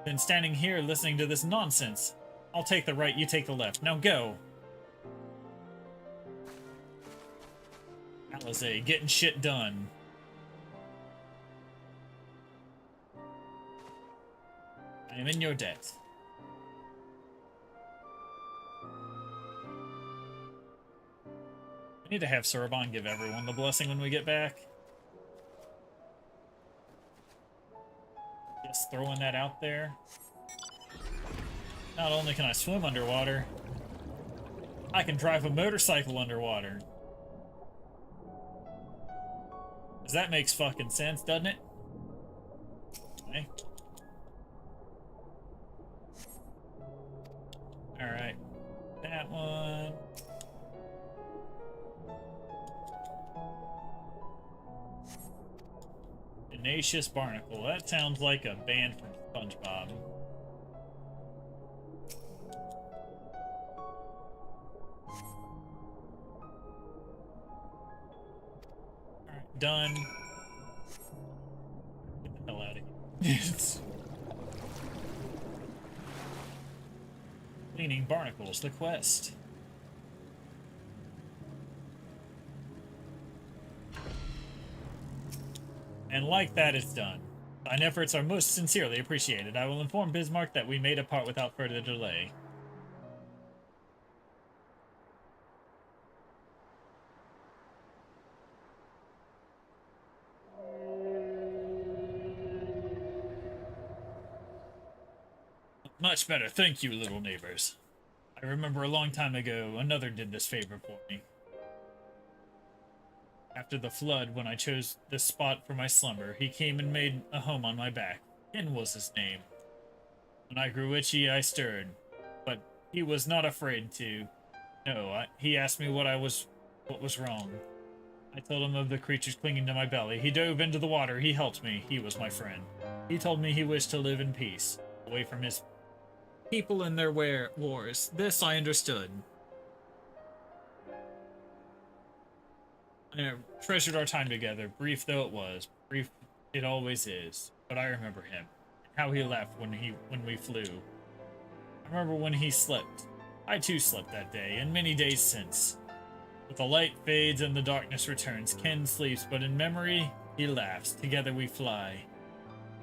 than standing here listening to this nonsense. I'll take the right, you take the left. Now go! Alizé, getting shit done. I am in your debt. Need to have Sorbonne give everyone the blessing when we get back. Just throwing that out there. Not only can I swim underwater, I can drive a motorcycle underwater. 'Cause that makes fucking sense, doesn't it? Okay. Alright. That one. Tenacious Barnacle. That sounds like a band from SpongeBob. Alright, done. Get the hell out of here. Cleaning barnacles, the quest. And like that, it's done. Thine efforts are most sincerely appreciated. I will inform Bismarck that we made a part without further delay. Much better, thank you, little neighbors. I remember a long time ago, another did this favor for me. After the flood, when I chose this spot for my slumber, he came and made a home on my back. Ken was his name. When I grew itchy, I stirred, but he was not afraid to. No, he asked me what was wrong. I told him of the creatures clinging to my belly. He dove into the water. He helped me. He was my friend. He told me he wished to live in peace, away from his people and their wars. This I understood. I treasured our time together, brief though it was. Brief it always is. But I remember him. How he left when we flew. I remember when he slept. I too slept that day, and many days since. But the light fades and the darkness returns. Ken sleeps, but in memory, he laughs. Together we fly.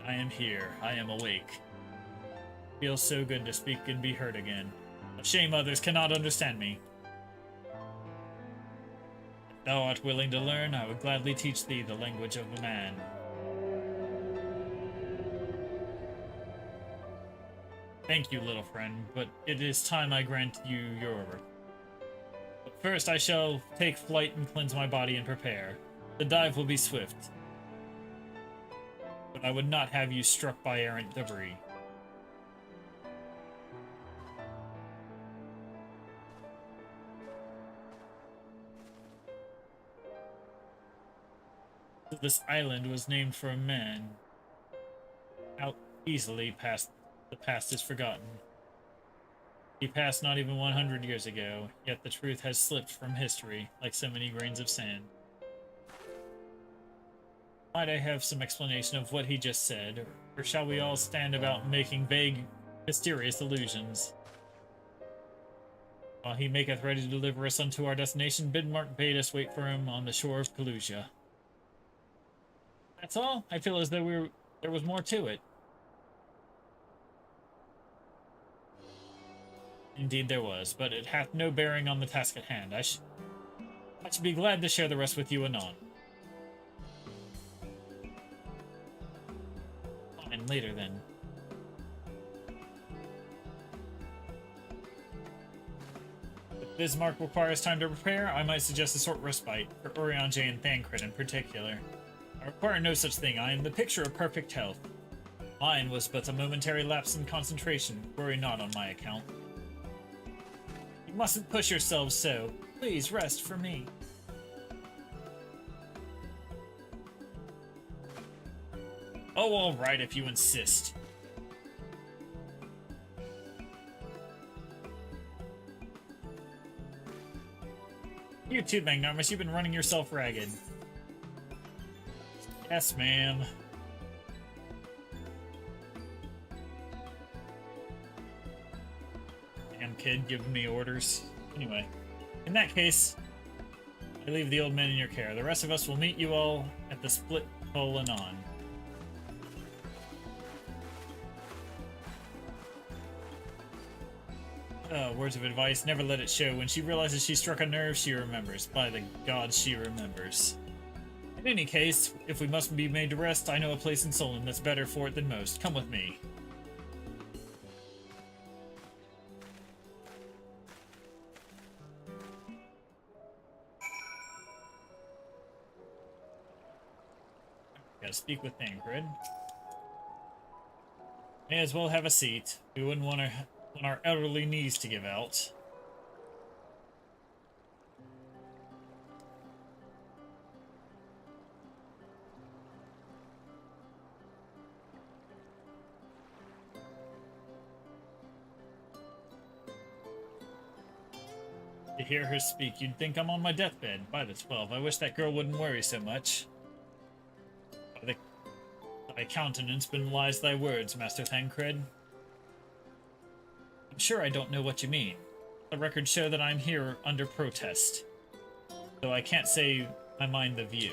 I am here. I am awake. Feels so good to speak and be heard again. A shame others cannot understand me. If thou art willing to learn, I would gladly teach thee the language of a man. Thank you, little friend, but it is time I grant you your. But first I shall take flight and cleanse my body and prepare. The dive will be swift. But I would not have you struck by errant debris. This island was named for a man. How easily the past is forgotten. He passed not even 100 years ago, yet the truth has slipped from history like so many grains of sand. Might I have some explanation of what he just said, or shall we all stand about making vague, mysterious allusions? While he maketh ready to deliver us unto our destination, Bismarck bade us wait for him on the shore of Kalusia. That's all? I feel as though there was more to it. Indeed there was, but it hath no bearing on the task at hand. I should be glad to share the rest with you anon. And later then. If Bismarck requires time to prepare, I might suggest a short respite, for Urianger and Thancred in particular. I require no such thing. I am the picture of perfect health. Mine was but a momentary lapse in concentration. Worry not on my account. You mustn't push yourselves so. Please rest for me. Oh, all right, if you insist. You too, Magnarmus. You've been running yourself ragged. Yes, ma'am. Damn kid giving me orders. Anyway, in that case, I leave the old man in your care. The rest of us will meet you all at the split hole anon. Words of advice, never let it show. When she realizes she struck a nerve, she remembers. By the gods, she remembers. In any case, if we must be made to rest, I know a place in Solon that's better for it than most. Come with me. Gotta speak with Thancred. May as well have a seat. We wouldn't want our elderly knees to give out. To hear her speak, you'd think I'm on my deathbed. By the 12, I wish that girl wouldn't worry so much. By thy countenance belies thy words, Master Thancred. I'm sure I don't know what you mean. The records show that I'm here under protest, though I can't say I mind the view.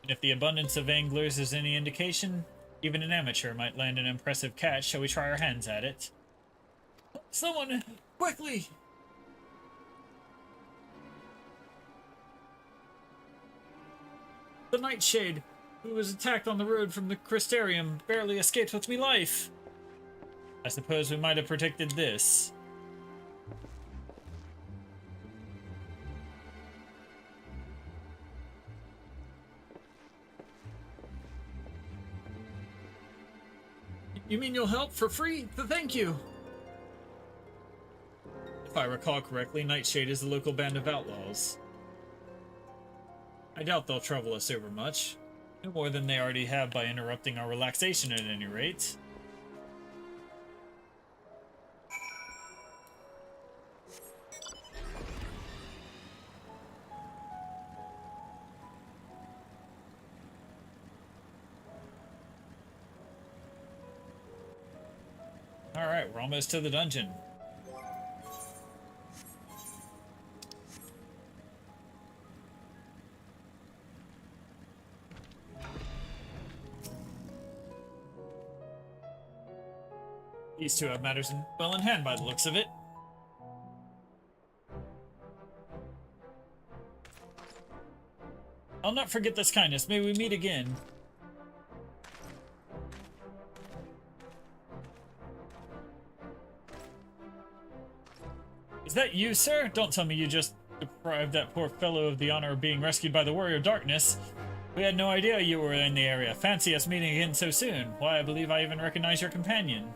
If the abundance of anglers is any indication, even an amateur might land an impressive catch. Shall we try our hands at it? Someone, quickly! The Nightshade, who was attacked on the road from the Crystarium, barely escaped with me life. I suppose we might have predicted this. You mean you'll help for free? Thank you! If I recall correctly, Nightshade is the local band of outlaws. I doubt they'll trouble us over much. No more than they already have by interrupting our relaxation at any rate. Alright, we're almost to the dungeon. These two have matters well in hand by the looks of it. I'll not forget this kindness. May we meet again. Is that you, sir? Don't tell me you just deprived that poor fellow of the honor of being rescued by the Warrior of Darkness. We had no idea you were in the area. Fancy us meeting again so soon. Why, I believe I even recognize your companion.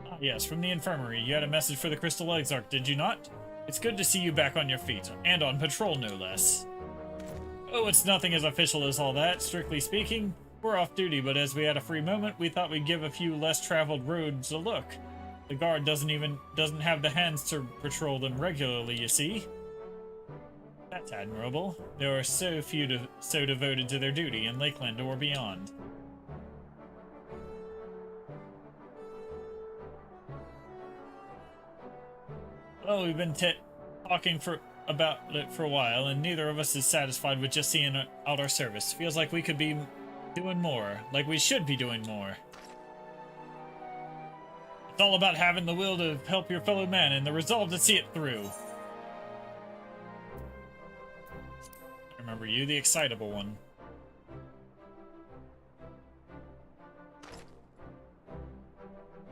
Ah, yes, from the infirmary. You had a message for the Crystal Exarch, did you not? It's good to see you back on your feet, and on patrol, no less. Oh, it's nothing as official as all that. Strictly speaking, we're off duty, but as we had a free moment, we thought we'd give a few less traveled roads a look. The guard doesn't have the hands to patrol them regularly, you see. That's admirable. There are so few so devoted to their duty in Lakeland or beyond. Well, we've been talking about it for a while, and neither of us is satisfied with just seeing out our service. Feels like we could be doing more, like we should be doing more. It's all about having the will to help your fellow man and the resolve to see it through. I remember you, the excitable one.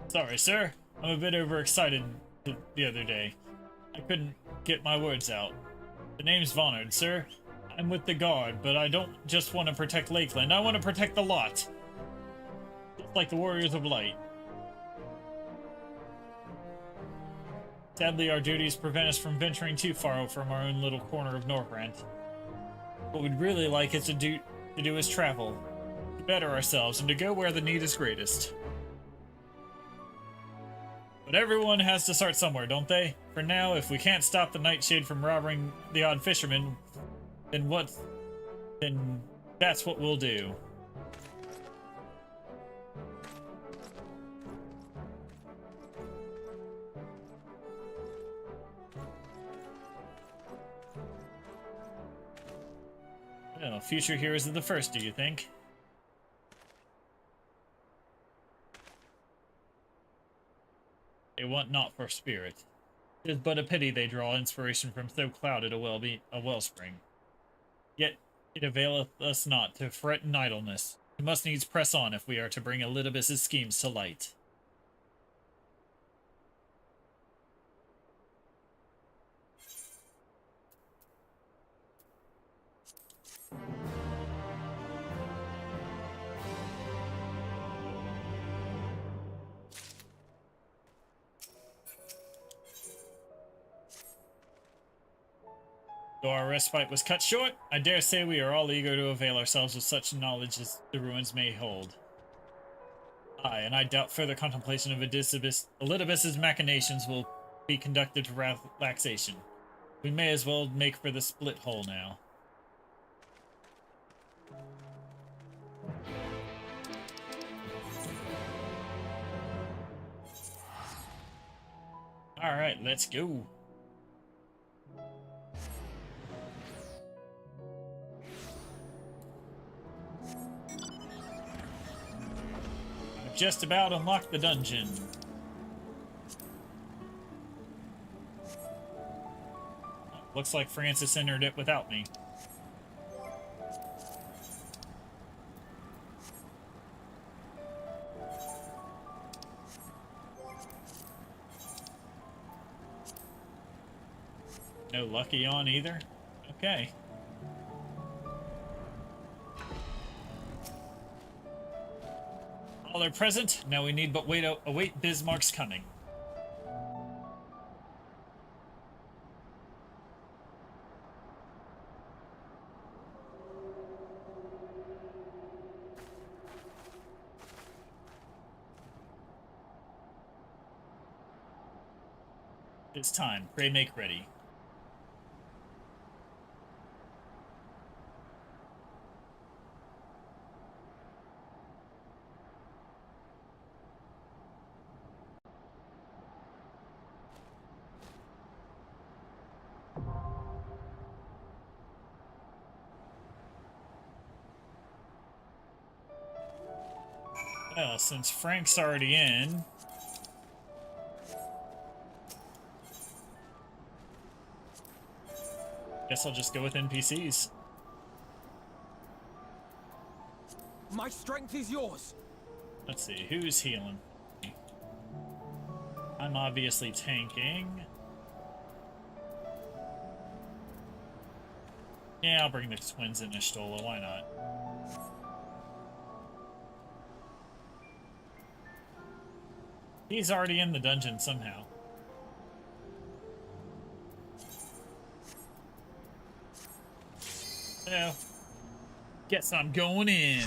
Sorry, sir. I'm a bit overexcited the other day. I couldn't get my words out. The name's Vonard, sir. I'm with the guard, but I don't just want to protect Lakeland. I want to protect the lot. Just like the Warriors of Light. Sadly, our duties prevent us from venturing too far from our own little corner of Northrend. What we'd really like is to do is travel, to better ourselves, and to go where the need is greatest. But everyone has to start somewhere, don't they? For now, if we can't stop the Nightshade from robbing the odd fisherman, then that's what we'll do. Well, future heroes of the first, do you think? They want not for spirit. It is but a pity they draw inspiration from so clouded a wellspring. Yet it availeth us not to fret in idleness. We must needs press on if we are to bring Elidibus's schemes to light. Though our respite was cut short, I dare say we are all eager to avail ourselves of such knowledge as the ruins may hold. Aye, and I doubt further contemplation of Elidibus's machinations will be conducted to relaxation. We may as well make for the split hole now. Alright, let's go. I've just about unlocked the dungeon. Looks like Francis entered it without me. No Lucky on either? Okay. All are present. Now we need but await Bismarck's coming. It's time. Pray make ready. Well, since Frank's already in, guess I'll just go with NPCs. My strength is yours. Let's see, who's healing? I'm obviously tanking. Yeah, I'll bring the twins in Ishtola, why not? He's already in the dungeon somehow. So, guess I'm going in.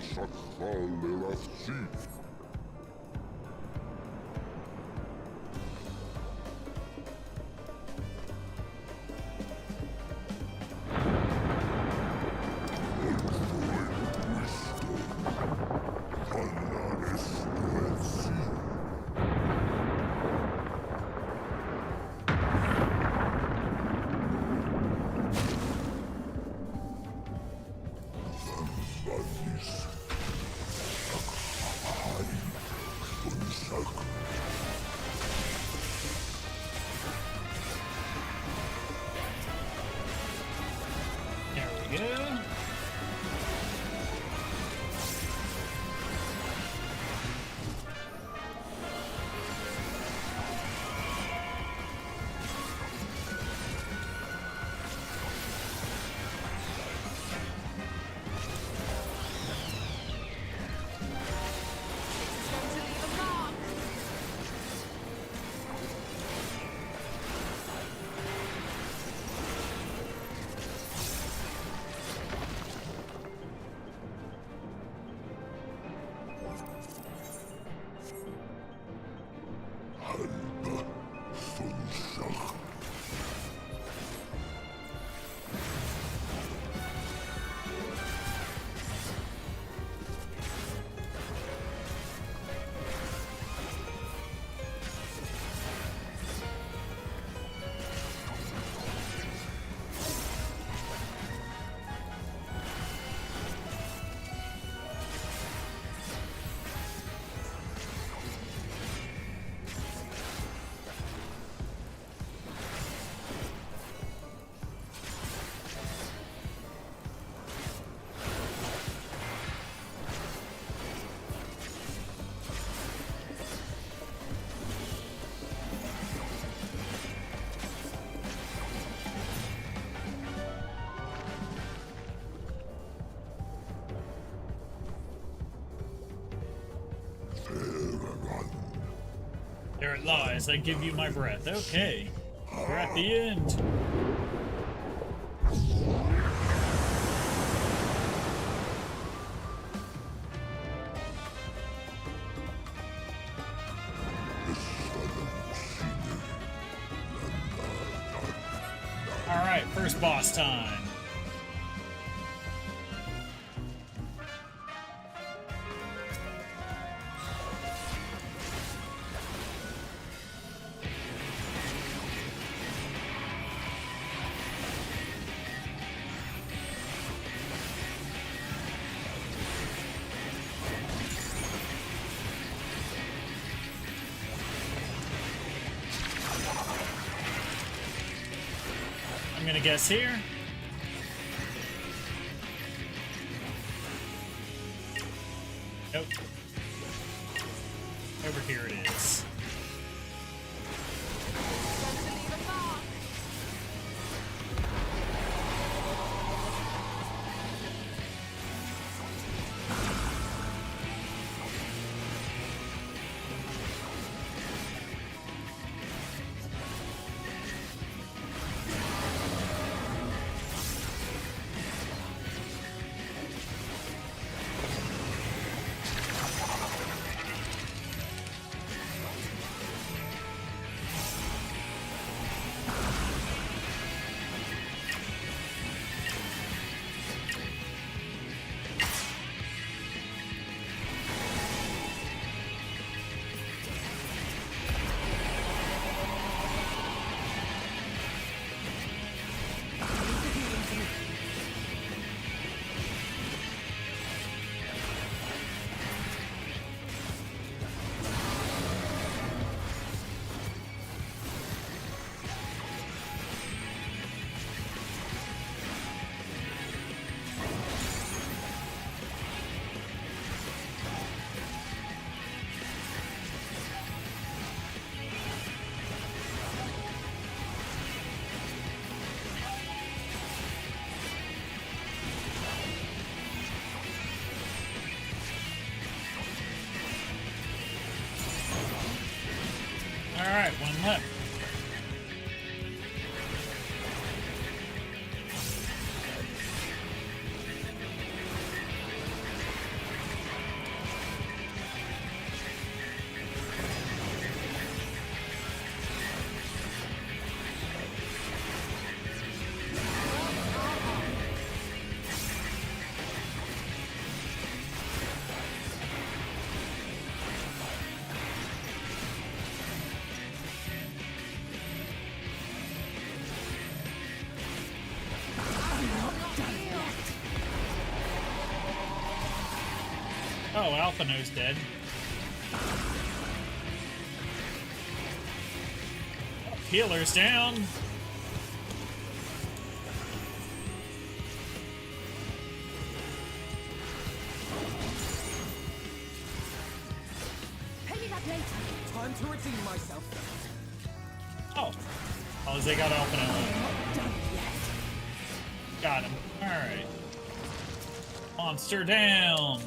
There we go. There it lies. I give you my breath. Okay. We're at the end. Alright, first boss time. I'm gonna guess here. Nope. Over here it is. Alright, one left. Oh, Alphino's dead. Healer's down. Pay me that later. Time to redeem myself. Oh. Oh, they got Alphino. Not done yet. Got him. Alright. Monster down.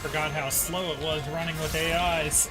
Forgot how slow it was running with AIs.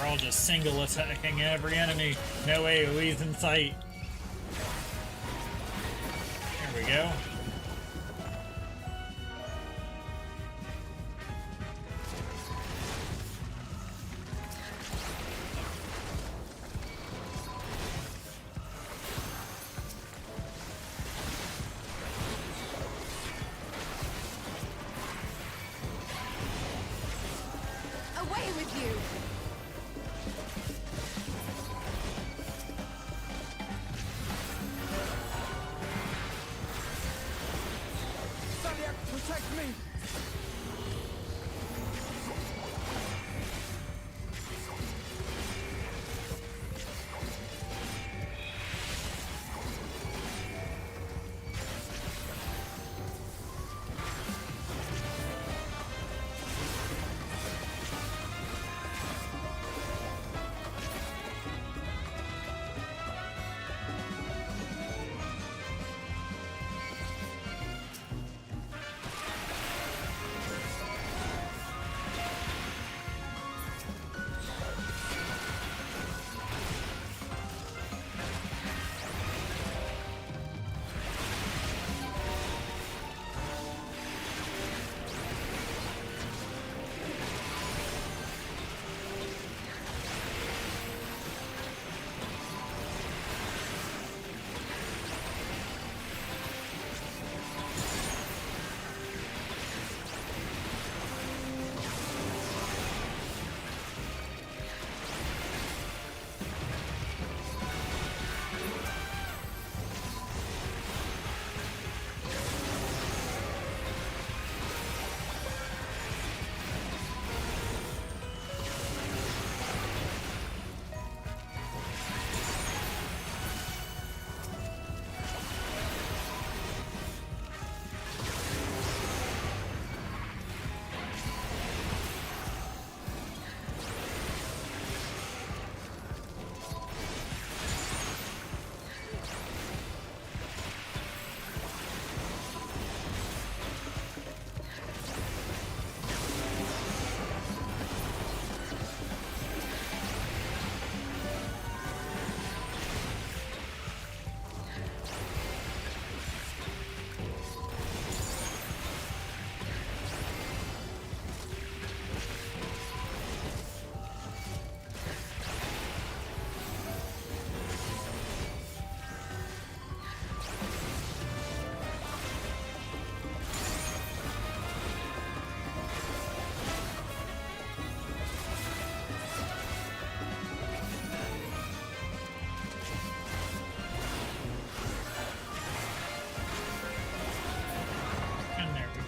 We're all just single attacking every enemy. No AoEs in sight. There we go. Away with you! Protect me!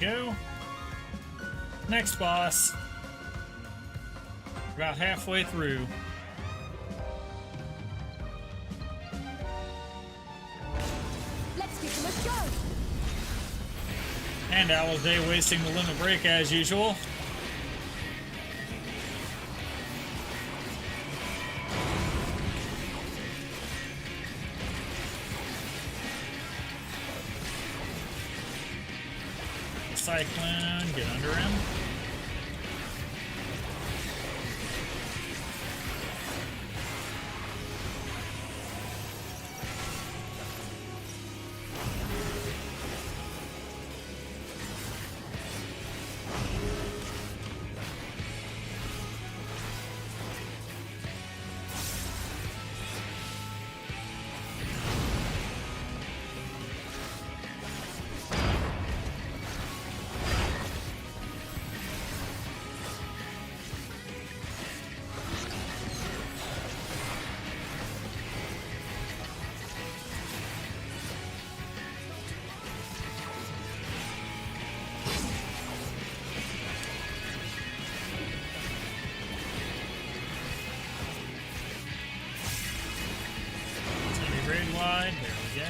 we go. Next boss. About halfway through. Let's give them a go! And Alizé wasting the limit break as usual. Cyclone, get under him. Wide, there we go.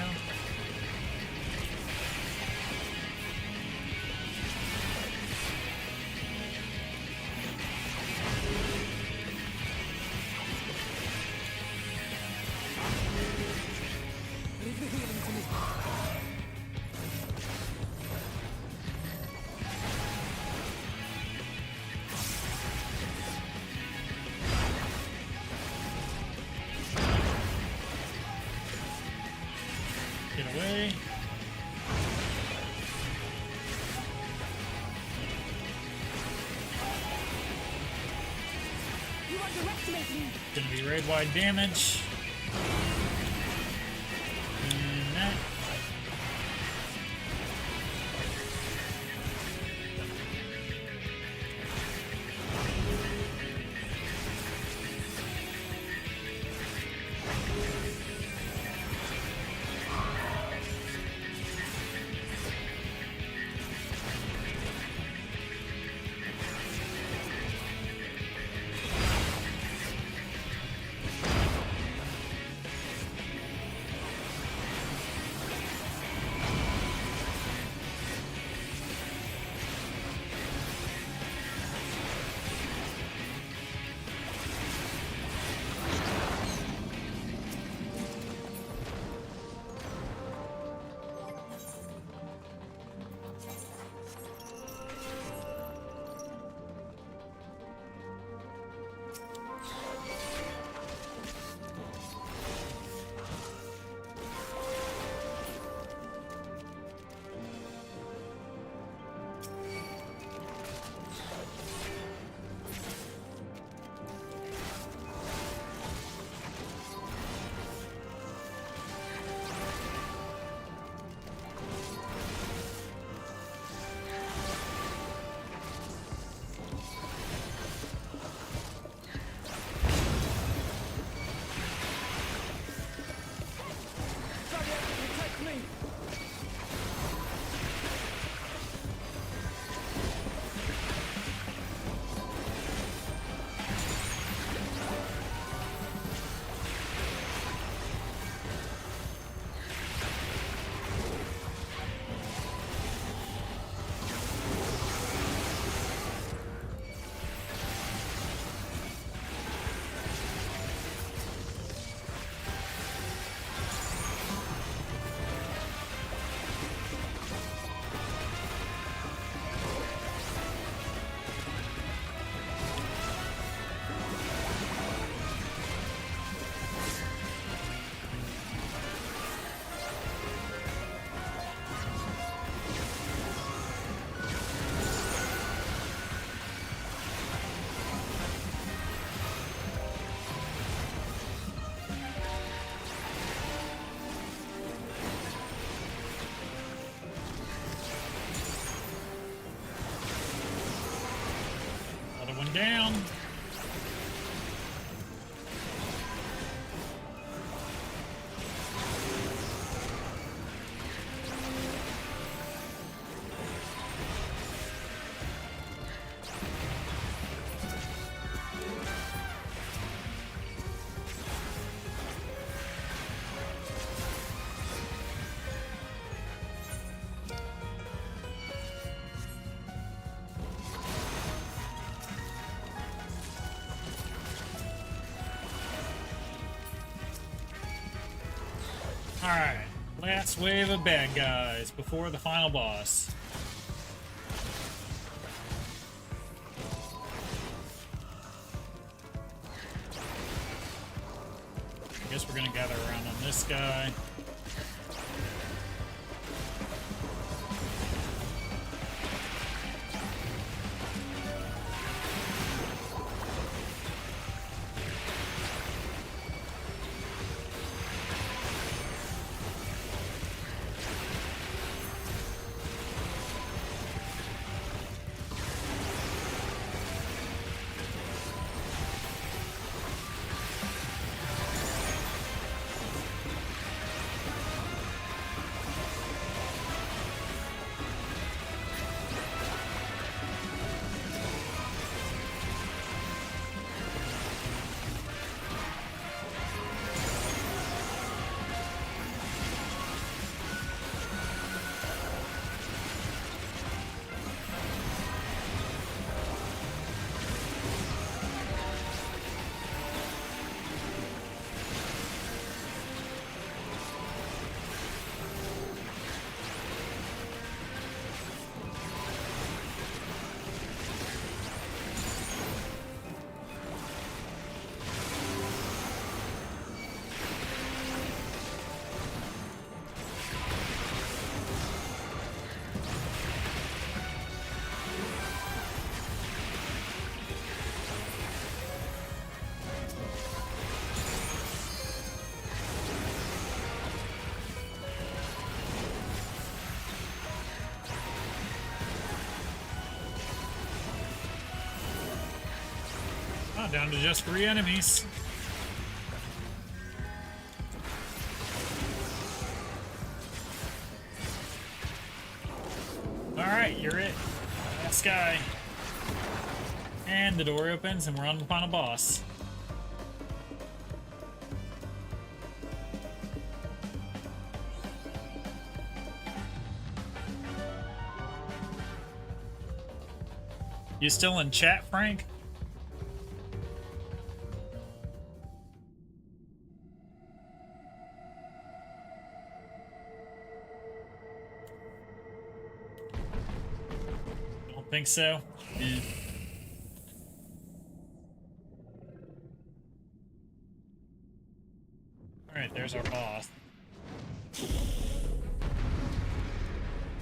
Leave the healing to me. Get away. You underestimate me. Gonna be raid wide damage. And that. Alright, last wave of bad guys before the final boss. I guess we're gonna gather around on this guy. Down to just 3 enemies. Alright, you're it. Last guy. And the door opens and we're on the final boss. You still in chat, Frank? Think so? Yeah. Alright, there's our boss.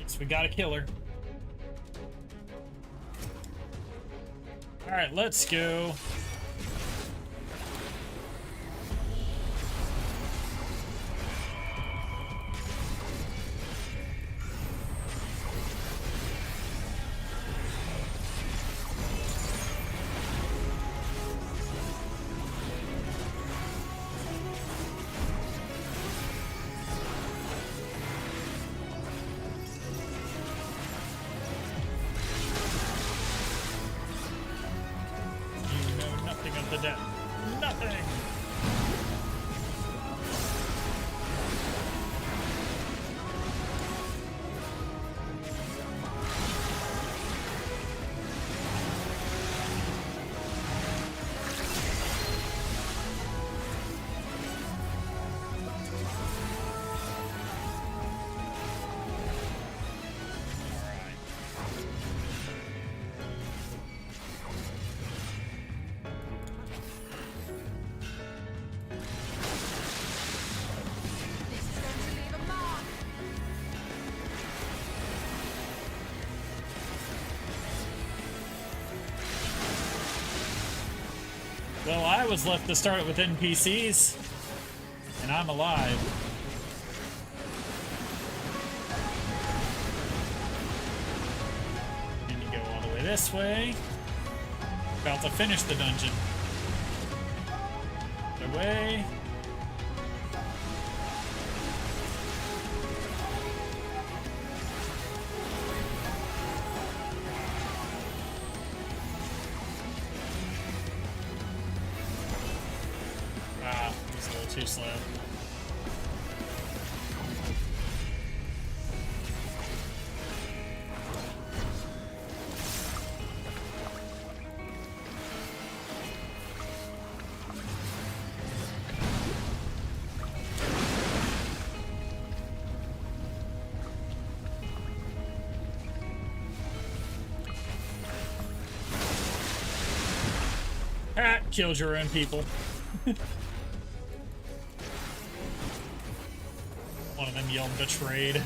Guess we got a killer. Alright, let's go. Nothing. Well, I was left to start it with NPCs, and I'm alive. And you go all the way this way. About to finish the dungeon. The way. Too slow. Ah, killed your own people. One of them yelled betrayed.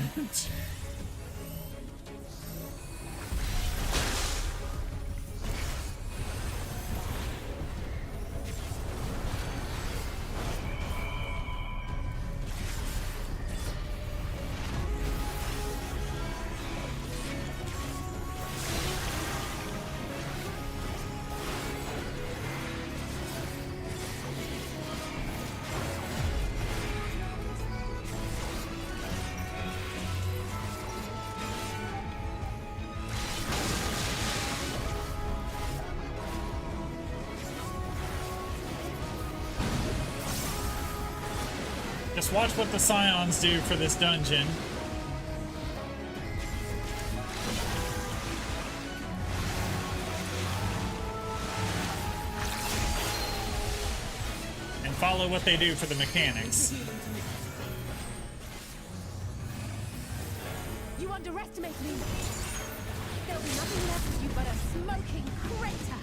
Just watch what the Scions do for this dungeon. And follow what they do for the mechanics. You underestimate me. There'll be nothing left of you but a smoking crater.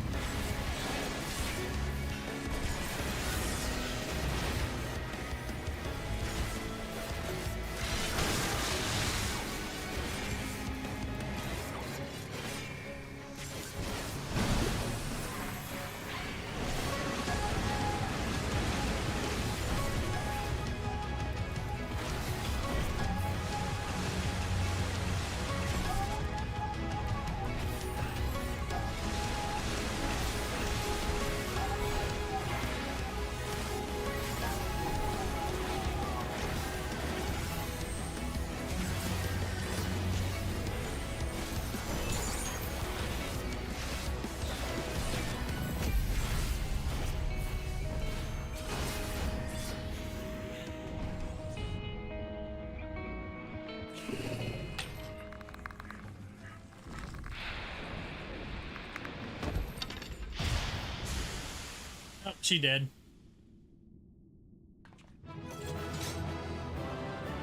Oh, she did.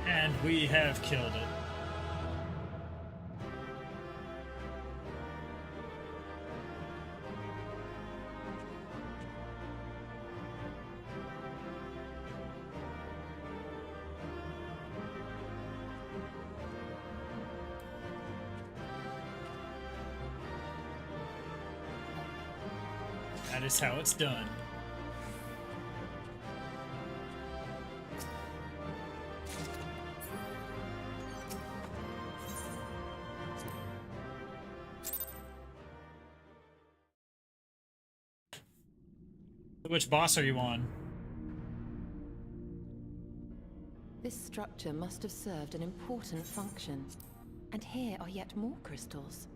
And we have killed it. That is how it's done. Which boss are you on? This structure must have served an important function. And here are yet more crystals.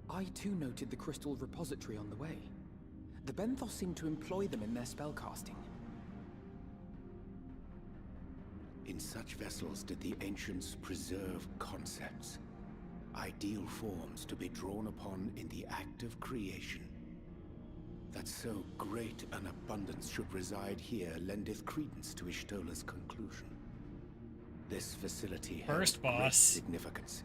I too noted the crystal repository on the way. The Benthos seem to employ them in their spellcasting. In such vessels did the ancients preserve concepts, ideal forms to be drawn upon in the act of creation. That so great an abundance should reside here lendeth credence to Ishtola's conclusion. This facility held great significance.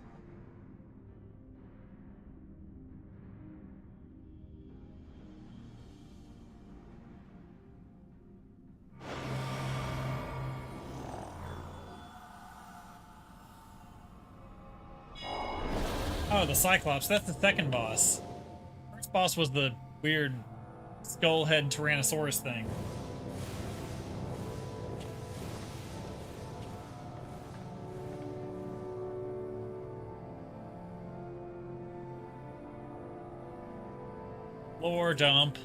Oh, the Cyclops. That's the second boss. First boss was the weird skull-head Tyrannosaurus thing. Lore dump.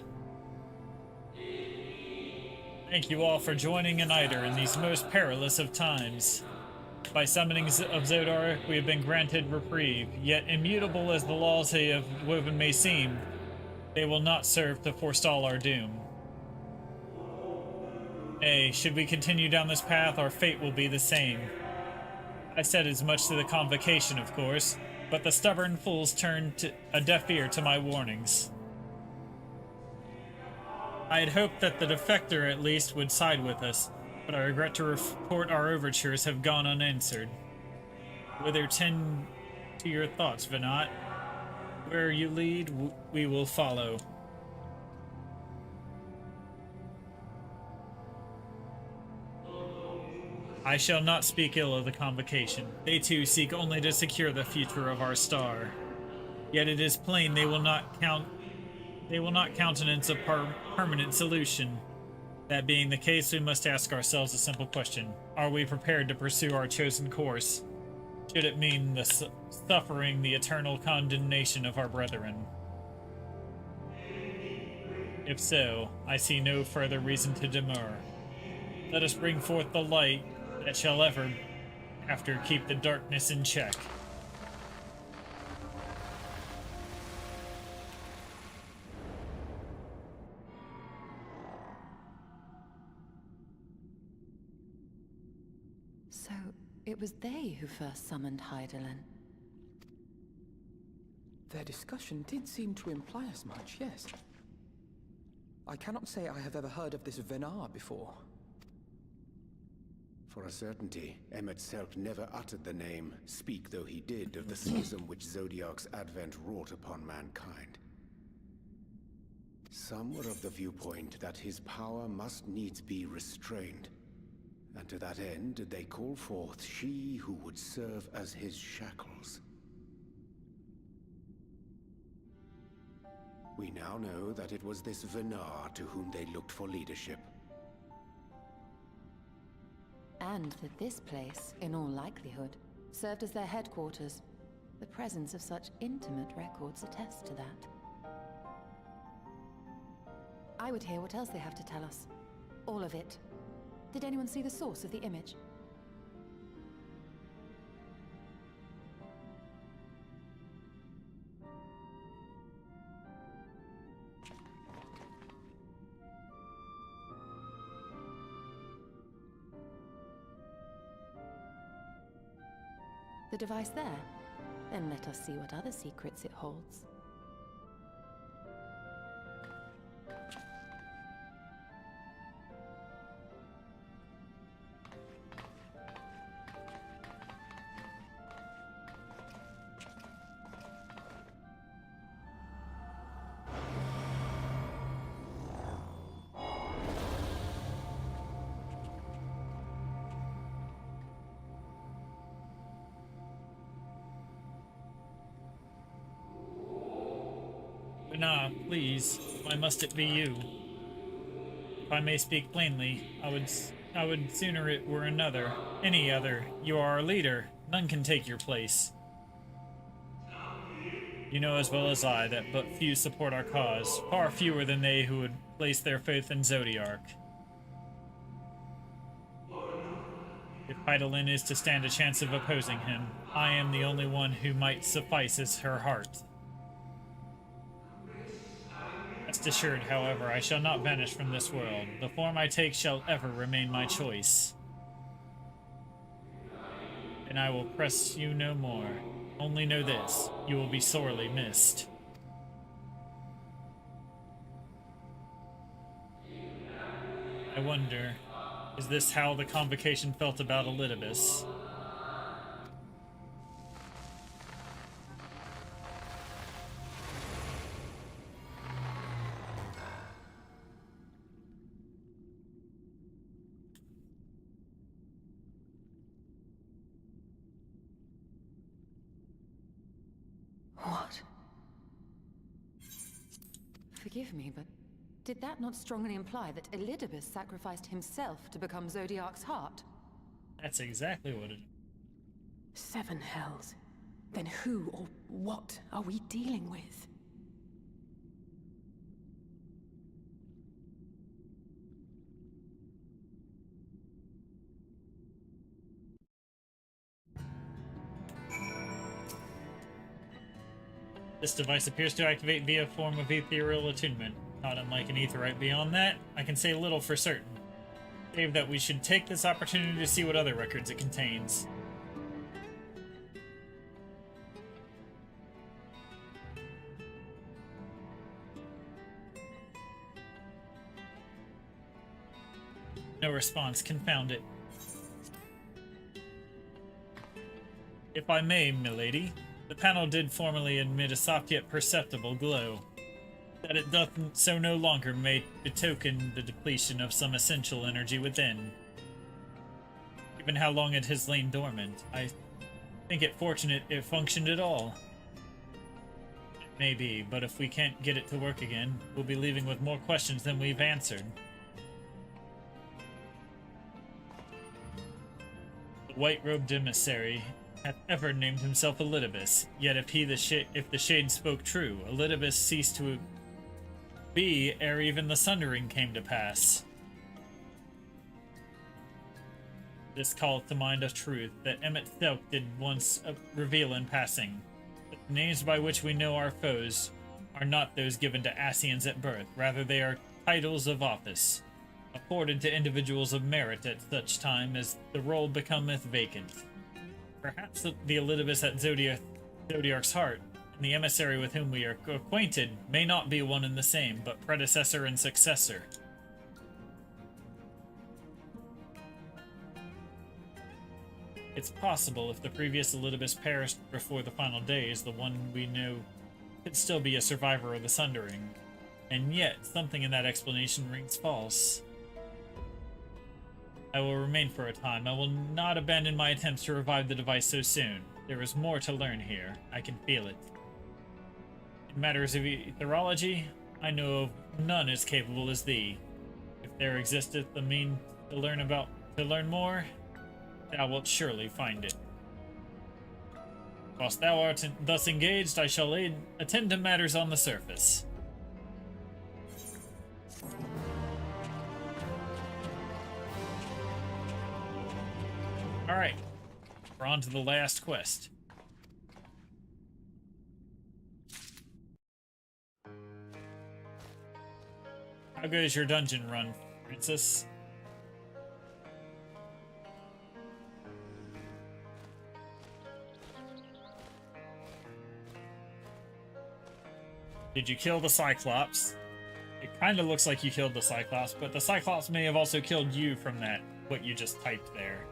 Thank you all for joining Aniter in these most perilous of times. By summonings of Zodar, we have been granted reprieve, yet immutable as the laws they have woven may seem, they will not serve to forestall our doom. Nay, should we continue down this path, our fate will be the same. I said as much to the Convocation, of course, but the stubborn fools turned a deaf ear to my warnings. I had hoped that the Defector, at least, would side with us, but I regret to report our overtures have gone unanswered. Whether tend to your thoughts, Venat. Where you lead, we will follow. I shall not speak ill of the Convocation. They too seek only to secure the future of our star. Yet it is plain they will not countenance a permanent solution. That being the case, we must ask ourselves a simple question. Are we prepared to pursue our chosen course? Should it mean suffering the eternal condemnation of our brethren? If so, I see no further reason to demur. Let us bring forth the light that shall ever after keep the darkness in check. So, it was they who first summoned Hydaelyn. Their discussion did seem to imply as much, yes. I cannot say I have ever heard of this Venar before. For a certainty, Emet-Selch never uttered the name, speak though he did, of the schism which Zodiark's advent wrought upon mankind. Some were of the viewpoint that his power must needs be restrained, and to that end did they call forth she who would serve as his shackles. We now know that it was this Venar to whom they looked for leadership. And that this place, in all likelihood, served as their headquarters. The presence of such intimate records attests to that. I would hear what else they have to tell us. All of it. Did anyone see the source of the image? The device there? Then let us see what other secrets it holds. Nah, please. Why must it be you? If I may speak plainly, I would sooner it were another. Any other. You are our leader. None can take your place. You know as well as I that but few support our cause. Far fewer than they who would place their faith in Zodiark. If Hydaelyn is to stand a chance of opposing him, I am the only one who might suffice as her heart. Rest assured, however, I shall not vanish from this world. The form I take shall ever remain my choice. And I will press you no more. Only know this, you will be sorely missed. I wonder, is this how the Convocation felt about Elidibus? What? Forgive me, but did that not strongly imply that Elidibus sacrificed himself to become Zodiark's heart? That's exactly what it is. 7 hells. Then who or what are we dealing with? This device appears to activate via form of ethereal attunement. Not unlike an aetherite. Beyond that, I can say little for certain, save that we should take this opportunity to see what other records it contains. No response. Confound it. If I may, milady, The panel did formerly emit a soft yet perceptible glow. That it doth so no longer may betoken the depletion of some essential energy within. Given how long it has lain dormant, I think it fortunate it functioned at all. It may be, but if we can't get it to work again, we'll be leaving with more questions than we've answered. The white-robed emissary hath ever named himself Elidibus, yet if the shade spoke true, Elidibus ceased to be ere even the sundering came to pass. This calleth to mind a truth that Emmett Selk did once reveal in passing. That the names by which we know our foes are not those given to Ascians at birth, rather they are titles of office, afforded to individuals of merit at such time as the role becometh vacant. Perhaps the Elidibus at Zodiark's heart, and the emissary with whom we are acquainted, may not be one and the same, but predecessor and successor. It's possible if the previous Elidibus perished before the final days, the one we know could still be a survivor of the Sundering. And yet, something in that explanation rings false. I will remain for a time. I will not abandon my attempts to revive the device so soon. There is more to learn here. I can feel it. In matters of etherology, I know of none as capable as thee. If there existeth a mean to learn more, thou wilt surely find it. Whilst thou art thus engaged, I shall attend to matters on the surface. Alright, we're on to the last quest. How good is your dungeon run, Princess? Did you kill the Cyclops? It kind of looks like you killed the Cyclops, but the Cyclops may have also killed you from that, what you just typed there.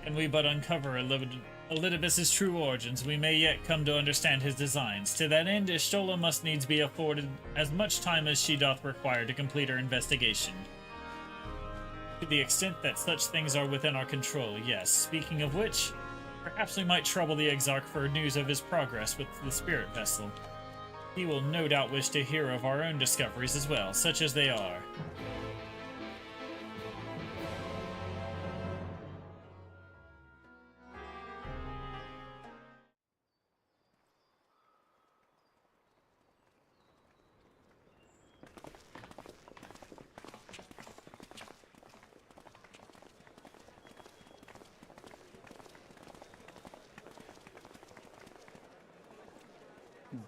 Can we but uncover Elidibus's true origins, we may yet come to understand his designs. To that end, Ishtola must needs be afforded as much time as she doth require to complete her investigation. To the extent that such things are within our control, yes. Speaking of which, perhaps we might trouble the Exarch for news of his progress with the spirit vessel. He will no doubt wish to hear of our own discoveries as well, such as they are.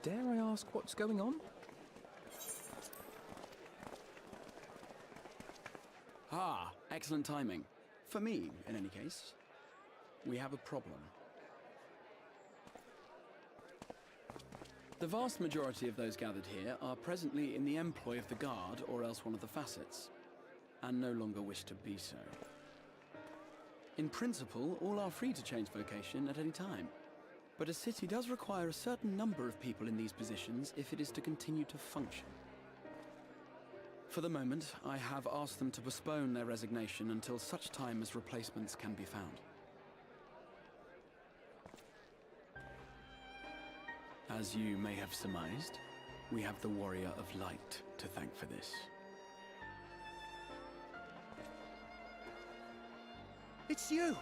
Dare I ask what's going on? Ah, excellent timing. For me, in any case. We have a problem. The vast majority of those gathered here are presently in the employ of the Guard or else one of the facets, and no longer wish to be so. In principle, all are free to change vocation at any time. But a city does require a certain number of people in these positions if it is to continue to function. For the moment, I have asked them to postpone their resignation until such time as replacements can be found. As you may have surmised, we have the Warrior of Light to thank for this. It's you!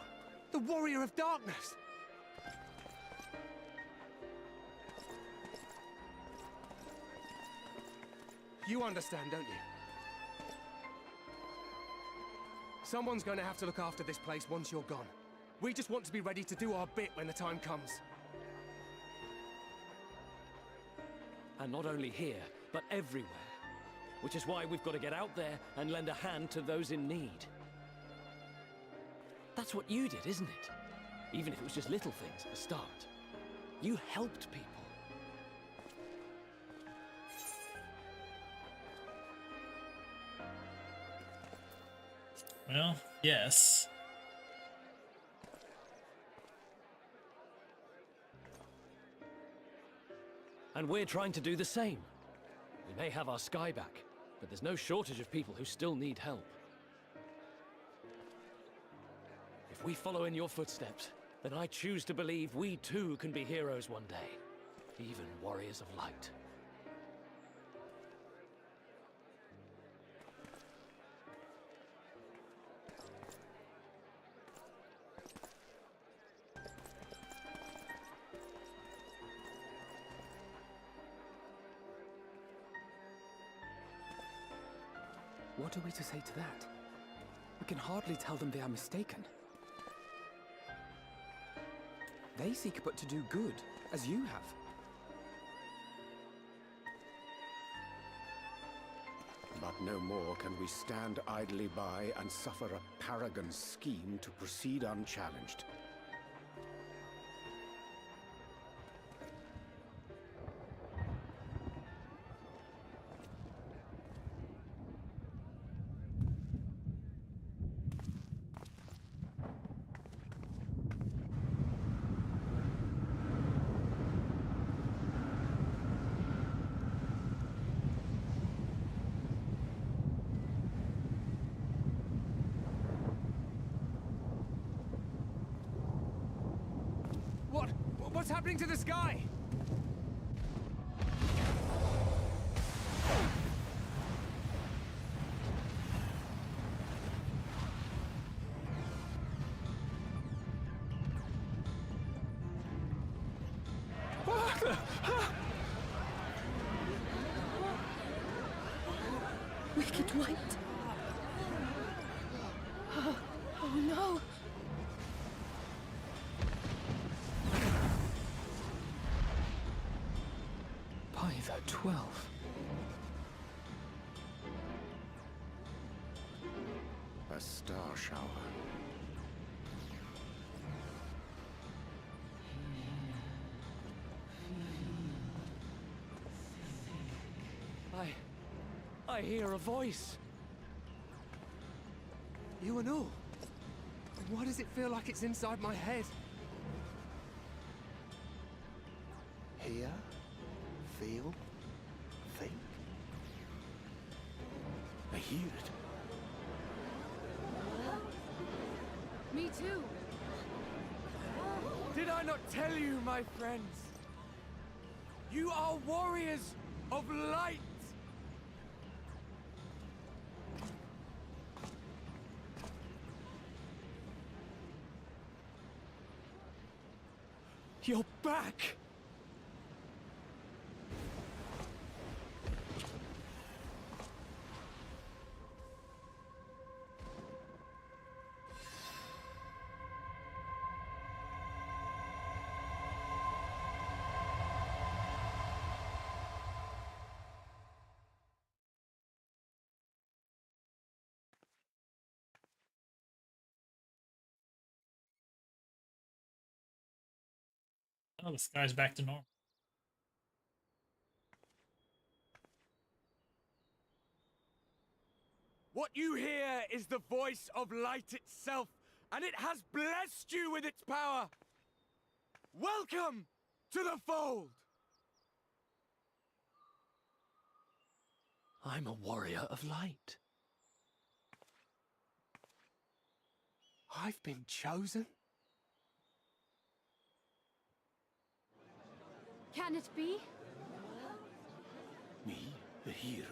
The Warrior of Darkness! You understand, don't you? Someone's going to have to look after this place once you're gone. We just want to be ready to do our bit when the time comes. And not only here, but everywhere. Which is why we've got to get out there and lend a hand to those in need. That's what you did, isn't it? Even if it was just little things at the start. You helped people. Well, yes. And we're trying to do the same. We may have our sky back, but there's no shortage of people who still need help. If we follow in your footsteps, then I choose to believe we too can be heroes one day. Even warriors of light. What are we to say to that? We can hardly tell them they are mistaken. They seek but to do good, as you have. But no more can we stand idly by and suffer a paragon's scheme to proceed unchallenged. What's happening to the sky? Wicked White. Oh no. By the 12. A star shower. I hear a voice. You and all. Why does it feel like it's inside my head? Hear, feel, think. I hear it. Me too. Did I not tell you, my friends? You are warriors of light! You're back! Oh, the sky's back to normal. What you hear is the voice of light itself, and it has blessed you with its power. Welcome to the fold! I'm a warrior of light. I've been chosen? Can it be? Me, a hero.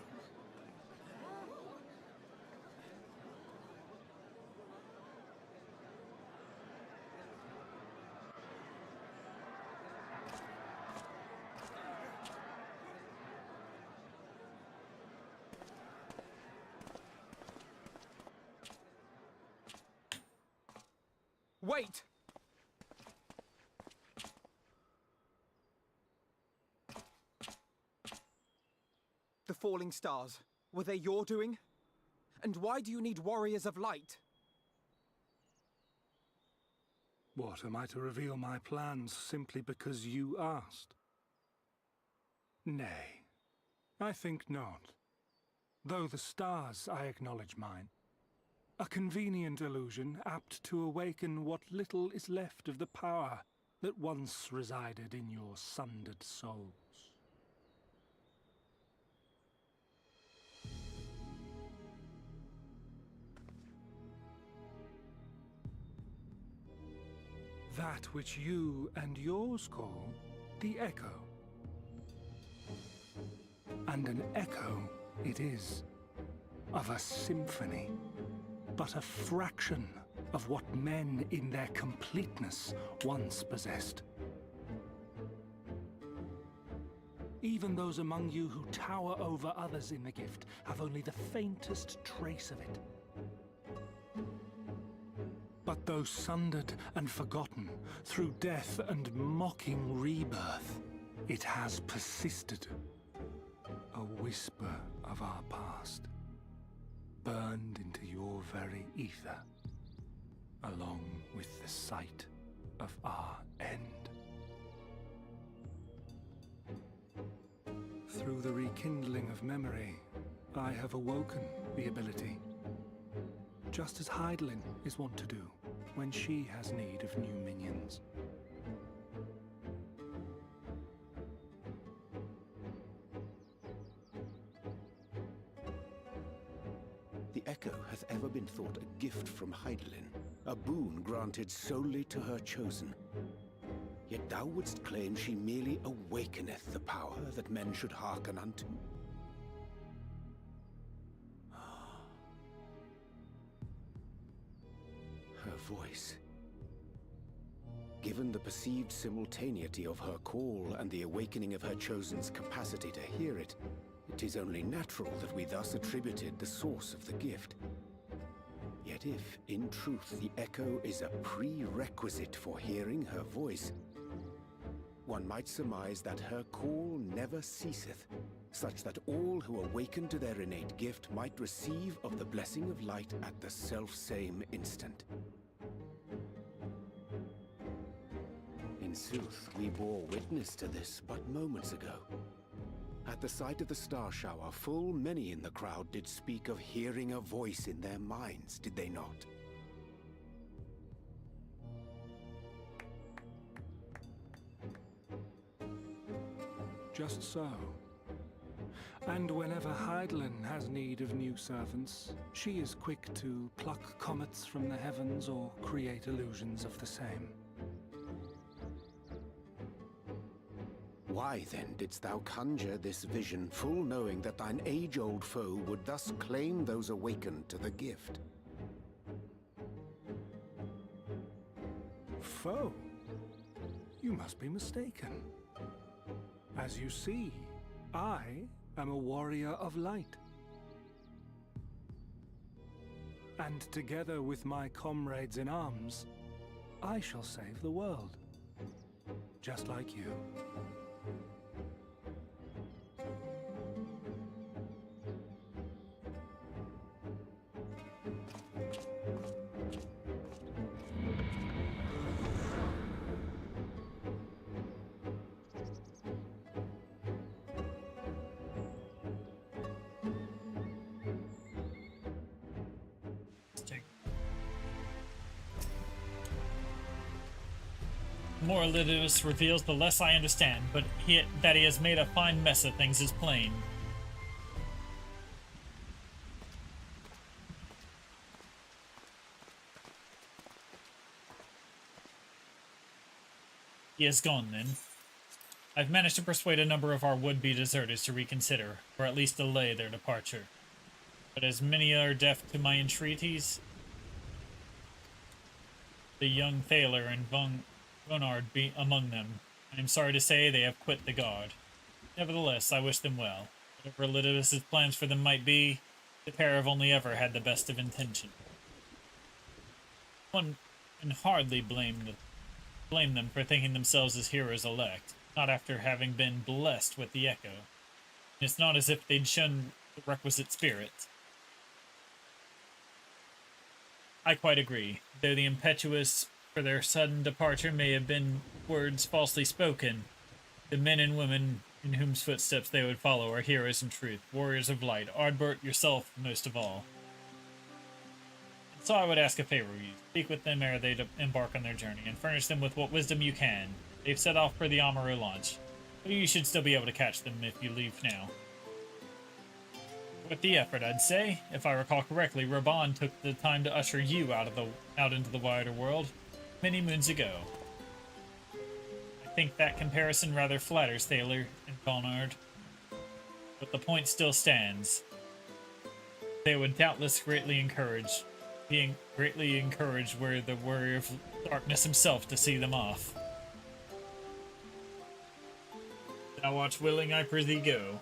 Wait! The falling stars, were they your doing? And why do you need warriors of light? What, am I to reveal my plans simply because you asked? Nay, I think not. Though the stars, I acknowledge mine. A convenient illusion, apt to awaken what little is left of the power that once resided in your sundered souls. That which you and yours call the echo. And an echo it is, of a symphony, but a fraction of what men in their completeness once possessed. Even those among you who tower over others in the gift have only the faintest trace of it. But though sundered and forgotten through death and mocking rebirth, it has persisted. A whisper of our past, burned into your very ether, along with the sight of our end. Through the rekindling of memory, I have awoken the ability, just as Hydaelyn is wont to do when she has need of new minions. The echo hath ever been thought a gift from Hydaelyn, a boon granted solely to her chosen. Yet thou wouldst claim she merely awakeneth the power that men should hearken unto. Her voice. Given the perceived simultaneity of her call and the awakening of her chosen's capacity to hear it, it is only natural that we thus attributed the source of the gift. Yet if, in truth, the echo is a prerequisite for hearing her voice, one might surmise that her call never ceaseth, such that all who awaken to their innate gift might receive of the blessing of light at the self-same instant. In sooth, we bore witness to this but moments ago. At the sight of the star shower, full many in the crowd did speak of hearing a voice in their minds, did they not? Just so. And whenever Hydaelyn has need of new servants, she is quick to pluck comets from the heavens or create illusions of the same. Why then didst thou conjure this vision, full knowing that thine age-old foe would thus claim those awakened to the gift? Foe? You must be mistaken. As you see, I am a warrior of light. And together with my comrades in arms, I shall save the world. Just like you. The more Elidibus reveals, the less I understand, but that he has made a fine mess of things is plain. He is gone, then. I've managed to persuade a number of our would-be deserters to reconsider, or at least delay their departure. But as many are deaf to my entreaties, the young Thaler and Vonard be among them. I am sorry to say they have quit the guard. Nevertheless, I wish them well. Whatever Elidibus' plans for them might be, the pair have only ever had the best of intention. And can hardly blame them for thinking themselves as heroes elect, not after having been blessed with the Echo. And it's not as if they'd shown the requisite spirit. I quite agree, though the impetuous for their sudden departure may have been words falsely spoken. The men and women in whose footsteps they would follow are heroes in truth, warriors of light, Ardbert, yourself most of all. So I would ask a favor of you. Speak with them ere they embark on their journey, and furnish them with what wisdom you can. They've set off for the Amaru launch, but you should still be able to catch them if you leave now. With the effort, I'd say. If I recall correctly, Raban took the time to usher you out into the wider world many moons ago. I think that comparison rather flatters Thaler and Bonnard, but the point still stands. They would doubtless being greatly encouraged were the warrior of darkness himself to see them off. Thou art willing, I prithee go.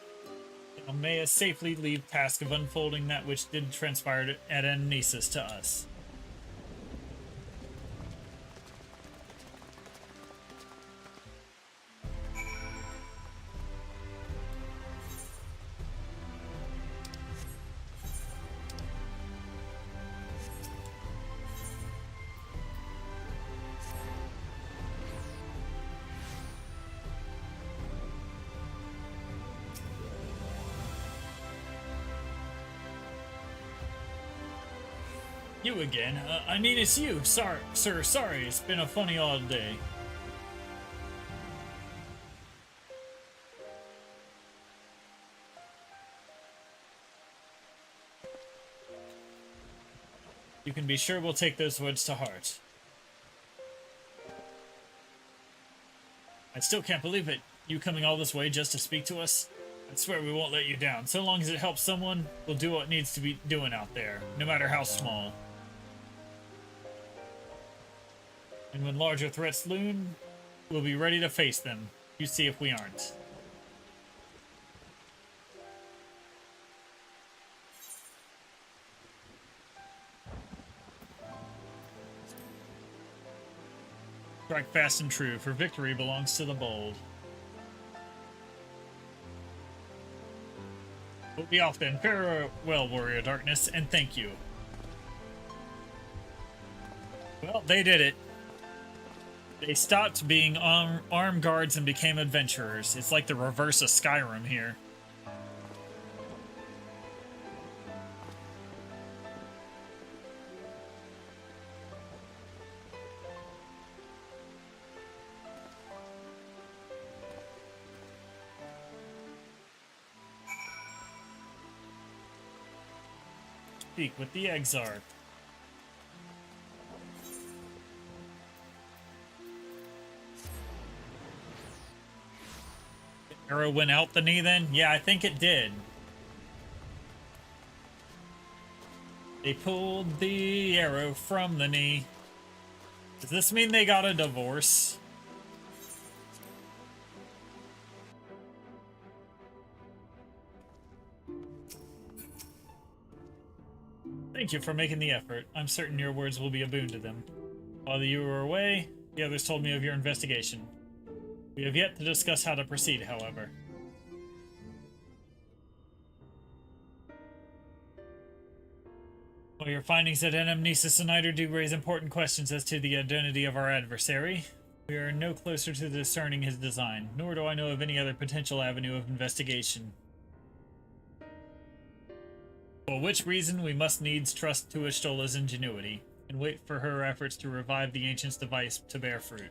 Thou mayest safely leave task of unfolding that which did transpire at Amnesis to us. You again? I mean, it's you. Sorry, sir, sorry. It's been a funny odd day. You can be sure we'll take those words to heart. I still can't believe it. You coming all this way just to speak to us? I swear we won't let you down. So long as it helps someone, we'll do what needs to be doing out there, no matter how small. And when larger threats loom, we'll be ready to face them. You see if we aren't. Strike fast and true, for victory belongs to the bold. We'll be off then. Farewell, Warrior Darkness, and thank you. Well, they did it. They stopped being armed guards and became adventurers. It's like the reverse of Skyrim here. Speak with the Exarch. The arrow went out the knee then? Yeah, I think it did. They pulled the arrow from the knee. Does this mean they got a divorce? Thank you for making the effort. I'm certain your words will be a boon to them. While you were away, the others told me of your investigation. We have yet to discuss how to proceed, however. While your findings at Amnesis and Nider do raise important questions as to the identity of our adversary, we are no closer to discerning his design, nor do I know of any other potential avenue of investigation. For which reason we must needs trust to Ashtola's ingenuity, and wait for her efforts to revive the Ancient's device to bear fruit.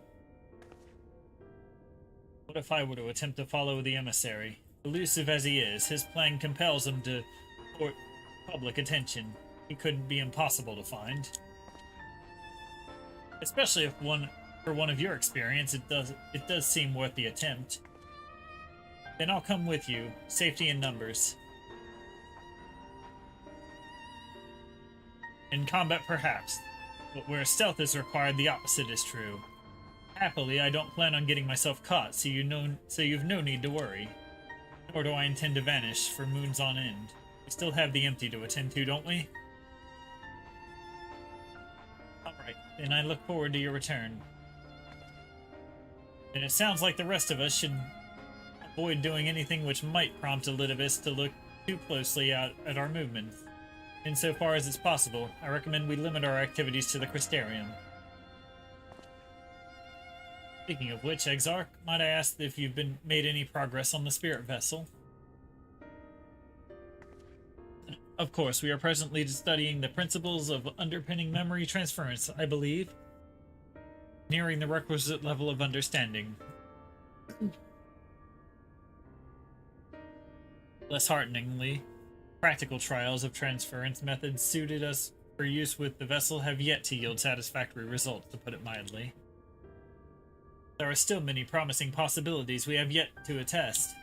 What if I were to attempt to follow the emissary? Elusive as he is, his plan compels him to court public attention. He couldn't be impossible to find. Especially if for one of your experience, it does seem worth the attempt. Then I'll come with you. Safety in numbers. In combat, perhaps, but where stealth is required, the opposite is true. Happily, I don't plan on getting myself caught, so you've no need to worry. Nor do I intend to vanish for moons on end. We still have the empty to attend to, don't we? Alright. and I look forward to your return. And it sounds like the rest of us should avoid doing anything which might prompt Elidibus to look too closely at our movements. Insofar as it's possible, I recommend we limit our activities to the Crystarium. Speaking of which, Exarch, might I ask if you've made any progress on the spirit vessel? Of course, we are presently studying the principles of underpinning memory transference, I believe, nearing the requisite level of understanding. Less hearteningly, practical trials of transference methods suited us for use with the vessel have yet to yield satisfactory results, to put it mildly. There are still many promising possibilities we have yet to attest.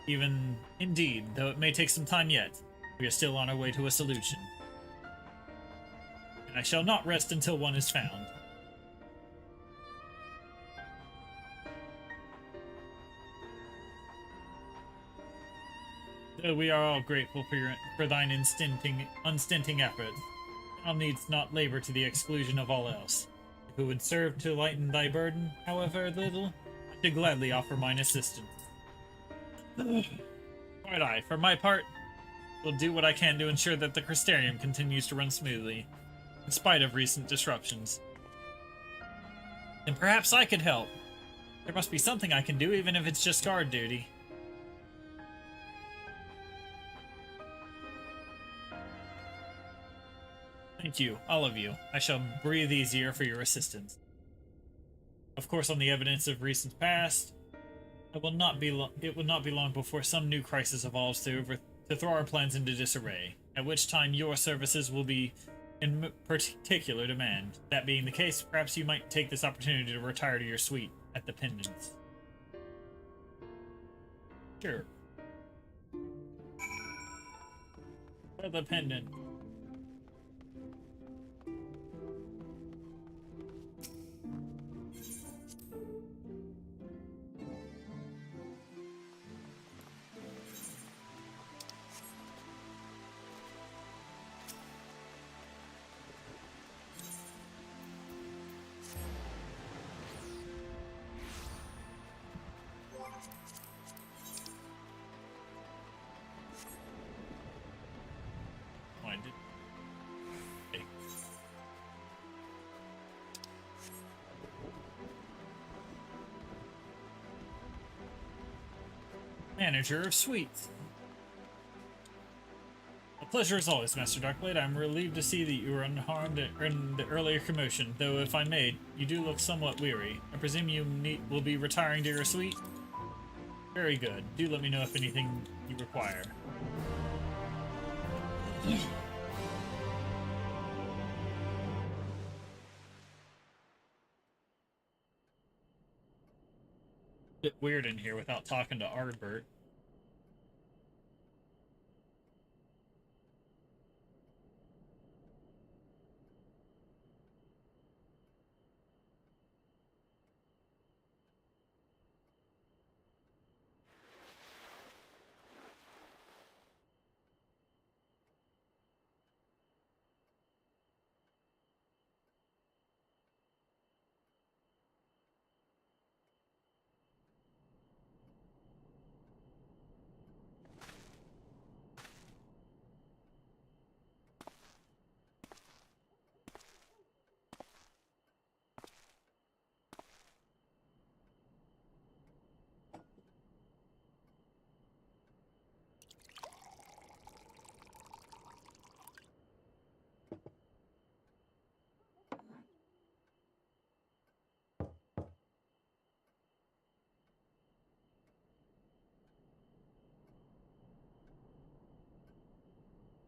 Even, indeed, though it may take some time yet, we are still on our way to a solution. And I shall not rest until one is found. Though we are all grateful for thine unstinting efforts, thou needst not labor to the exclusion of all else. If it would serve to lighten thy burden, however little, I should gladly offer mine assistance. Quite I, for my part, will do what I can to ensure that the Crystarium continues to run smoothly, in spite of recent disruptions. And perhaps I could help. There must be something I can do, even if it's just guard duty. Thank you, all of you. I shall breathe easier for your assistance. Of course, on the evidence of recent past, it will not be long before some new crisis evolves to throw our plans into disarray, at which time your services will be in particular demand. That being the case, perhaps you might take this opportunity to retire to your suite at the Pendants. Sure. For the Pendant. Manager of Suites. A pleasure as always, Master Darkblade. I'm relieved to see that you were unharmed in the earlier commotion, though if I may, you do look somewhat weary. I presume you will be retiring to your suite? Very good. Do let me know if anything you require. Bit weird in here without talking to Ardbert.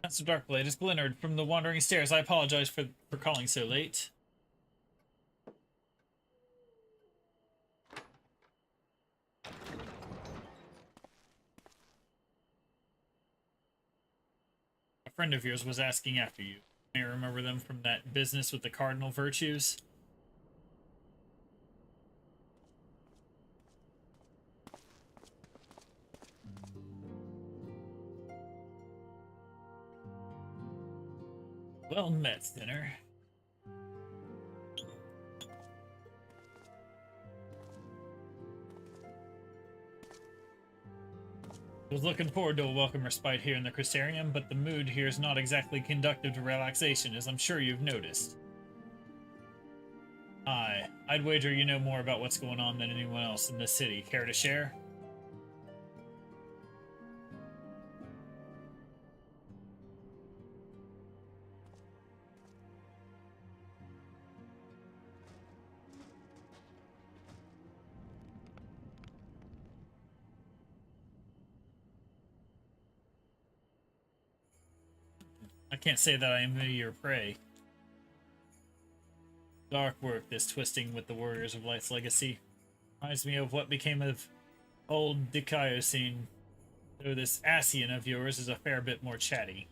Master Darkblade is Glenard from the Wandering Stairs. I apologize for calling so late. A friend of yours was asking after you. May you remember them from that business with the cardinal virtues? Well met, Dinner. I was looking forward to a welcome respite here in the Crystarium, but the mood here is not exactly conducive to relaxation, as I'm sure you've noticed. Aye, I'd wager you know more about what's going on than anyone else in this city. Care to share? I can't say that I envy your prey. Dark work, this twisting with the Warriors of Light's legacy. Reminds me of what became of old Dikaiosine, though this Asian of yours is a fair bit more chatty.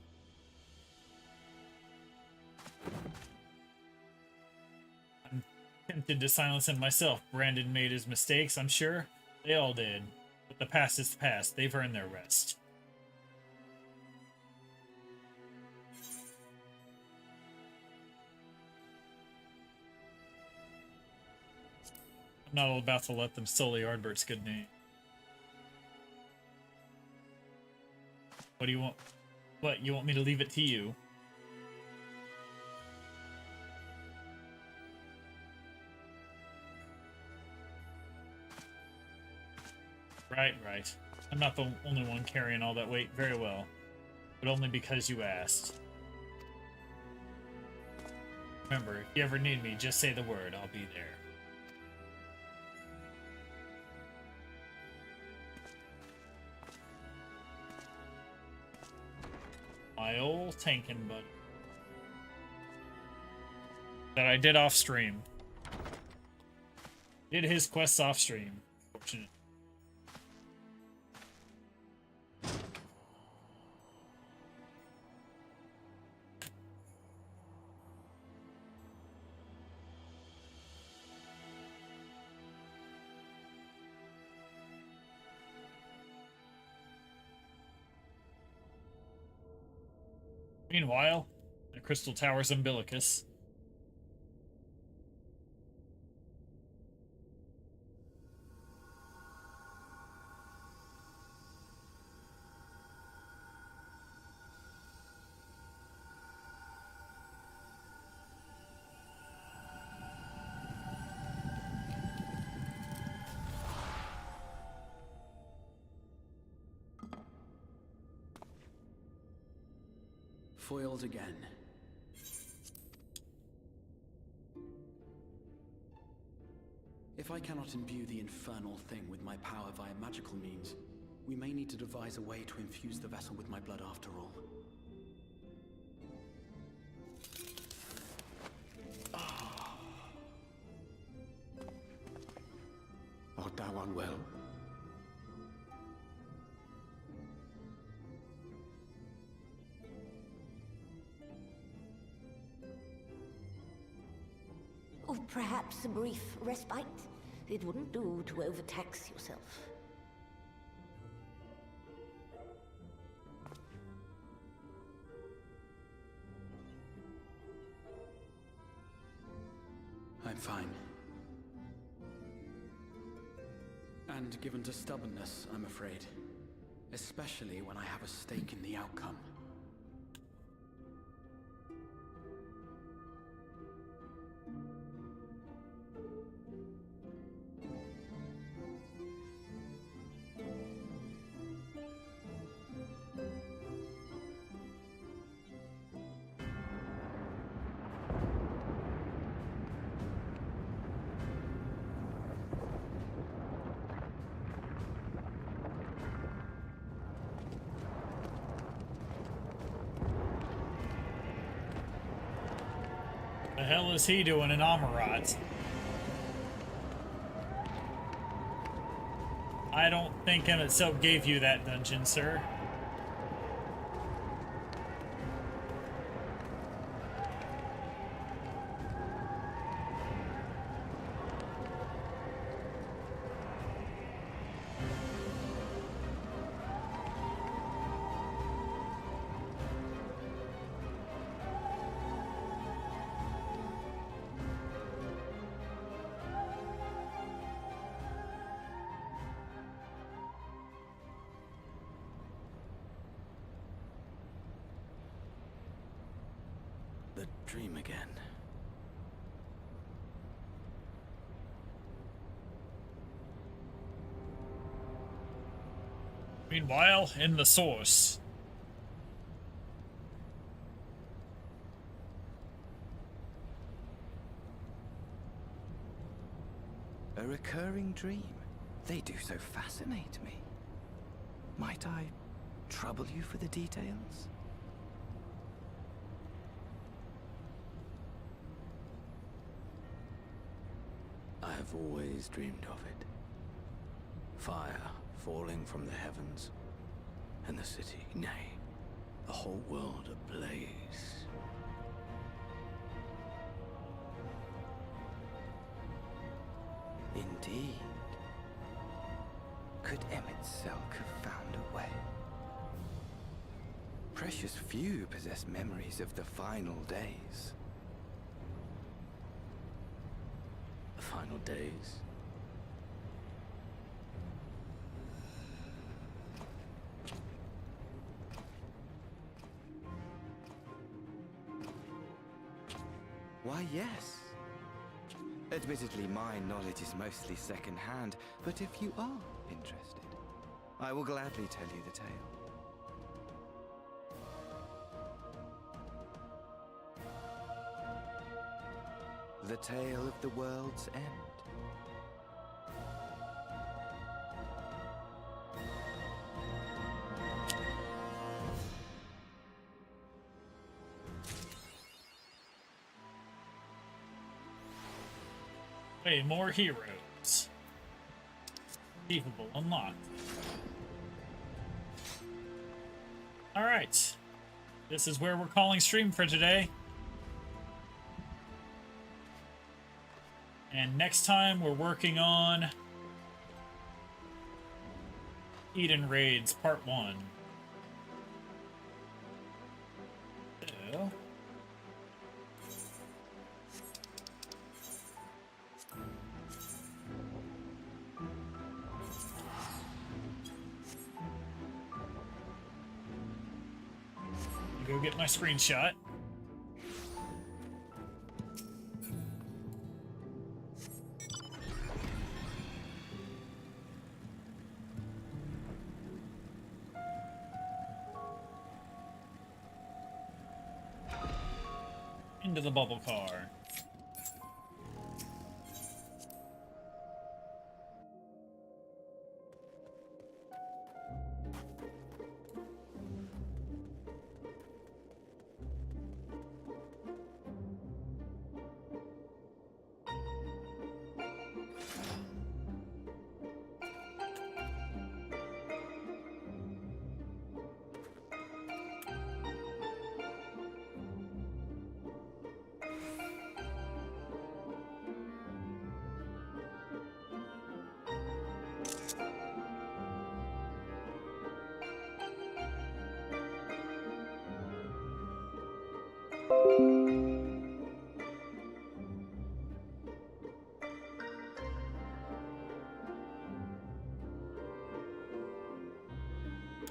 I'm tempted to silence him myself. Brandon made his mistakes, I'm sure. They all did. But the past is the past. They've earned their rest. I'm not about to let them sully Ardbert's good name. What do you want? What, you want me to leave it to you? Right. I'm not the only one carrying all that weight. Very well. But only because you asked. Remember, if you ever need me, just say the word. I'll be there. My old tankin' buddy. That I did off stream. Did his quests off stream. Fortunate. Meanwhile, the Crystal Tower's umbilicus. Foiled again. If I cannot imbue the infernal thing with my power via magical means, we may need to devise a way to infuse the vessel with my blood after all. Art thou unwell? Or perhaps a brief respite? It wouldn't do to overtax yourself. I'm fine. And given to stubbornness, I'm afraid. Especially when I have a stake in the outcome. The hell is he doing in Amarat? I don't think him itself gave you that dungeon, sir. dream again. Meanwhile, in the source. A recurring dream. They do so fascinate me. Might I trouble you for the details? I have always dreamed of it. Fire falling from the heavens, and the city, nay, the whole world ablaze. Indeed. Could Emmett Selk have found a way? Precious few possess memories of the final days. The final days? Why, yes. Admittedly, my knowledge is mostly second-hand, but if you are interested, I will gladly tell you the tale. The tale of the world's end. Hey, more heroes. Achievable unlocked. Alright. This is where we're calling stream for today. And next time we're working on Eden Raids Part 1. So... go get my screenshot. Into the bubble car.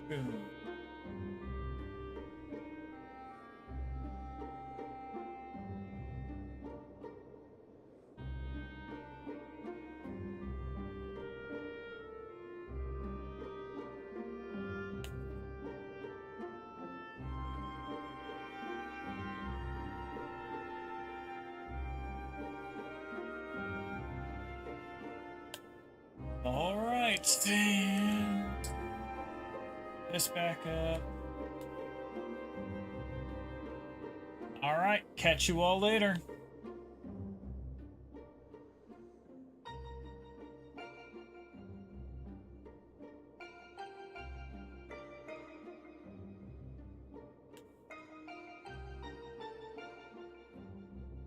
Boom. All right, stand. This back up. All right, catch you all later.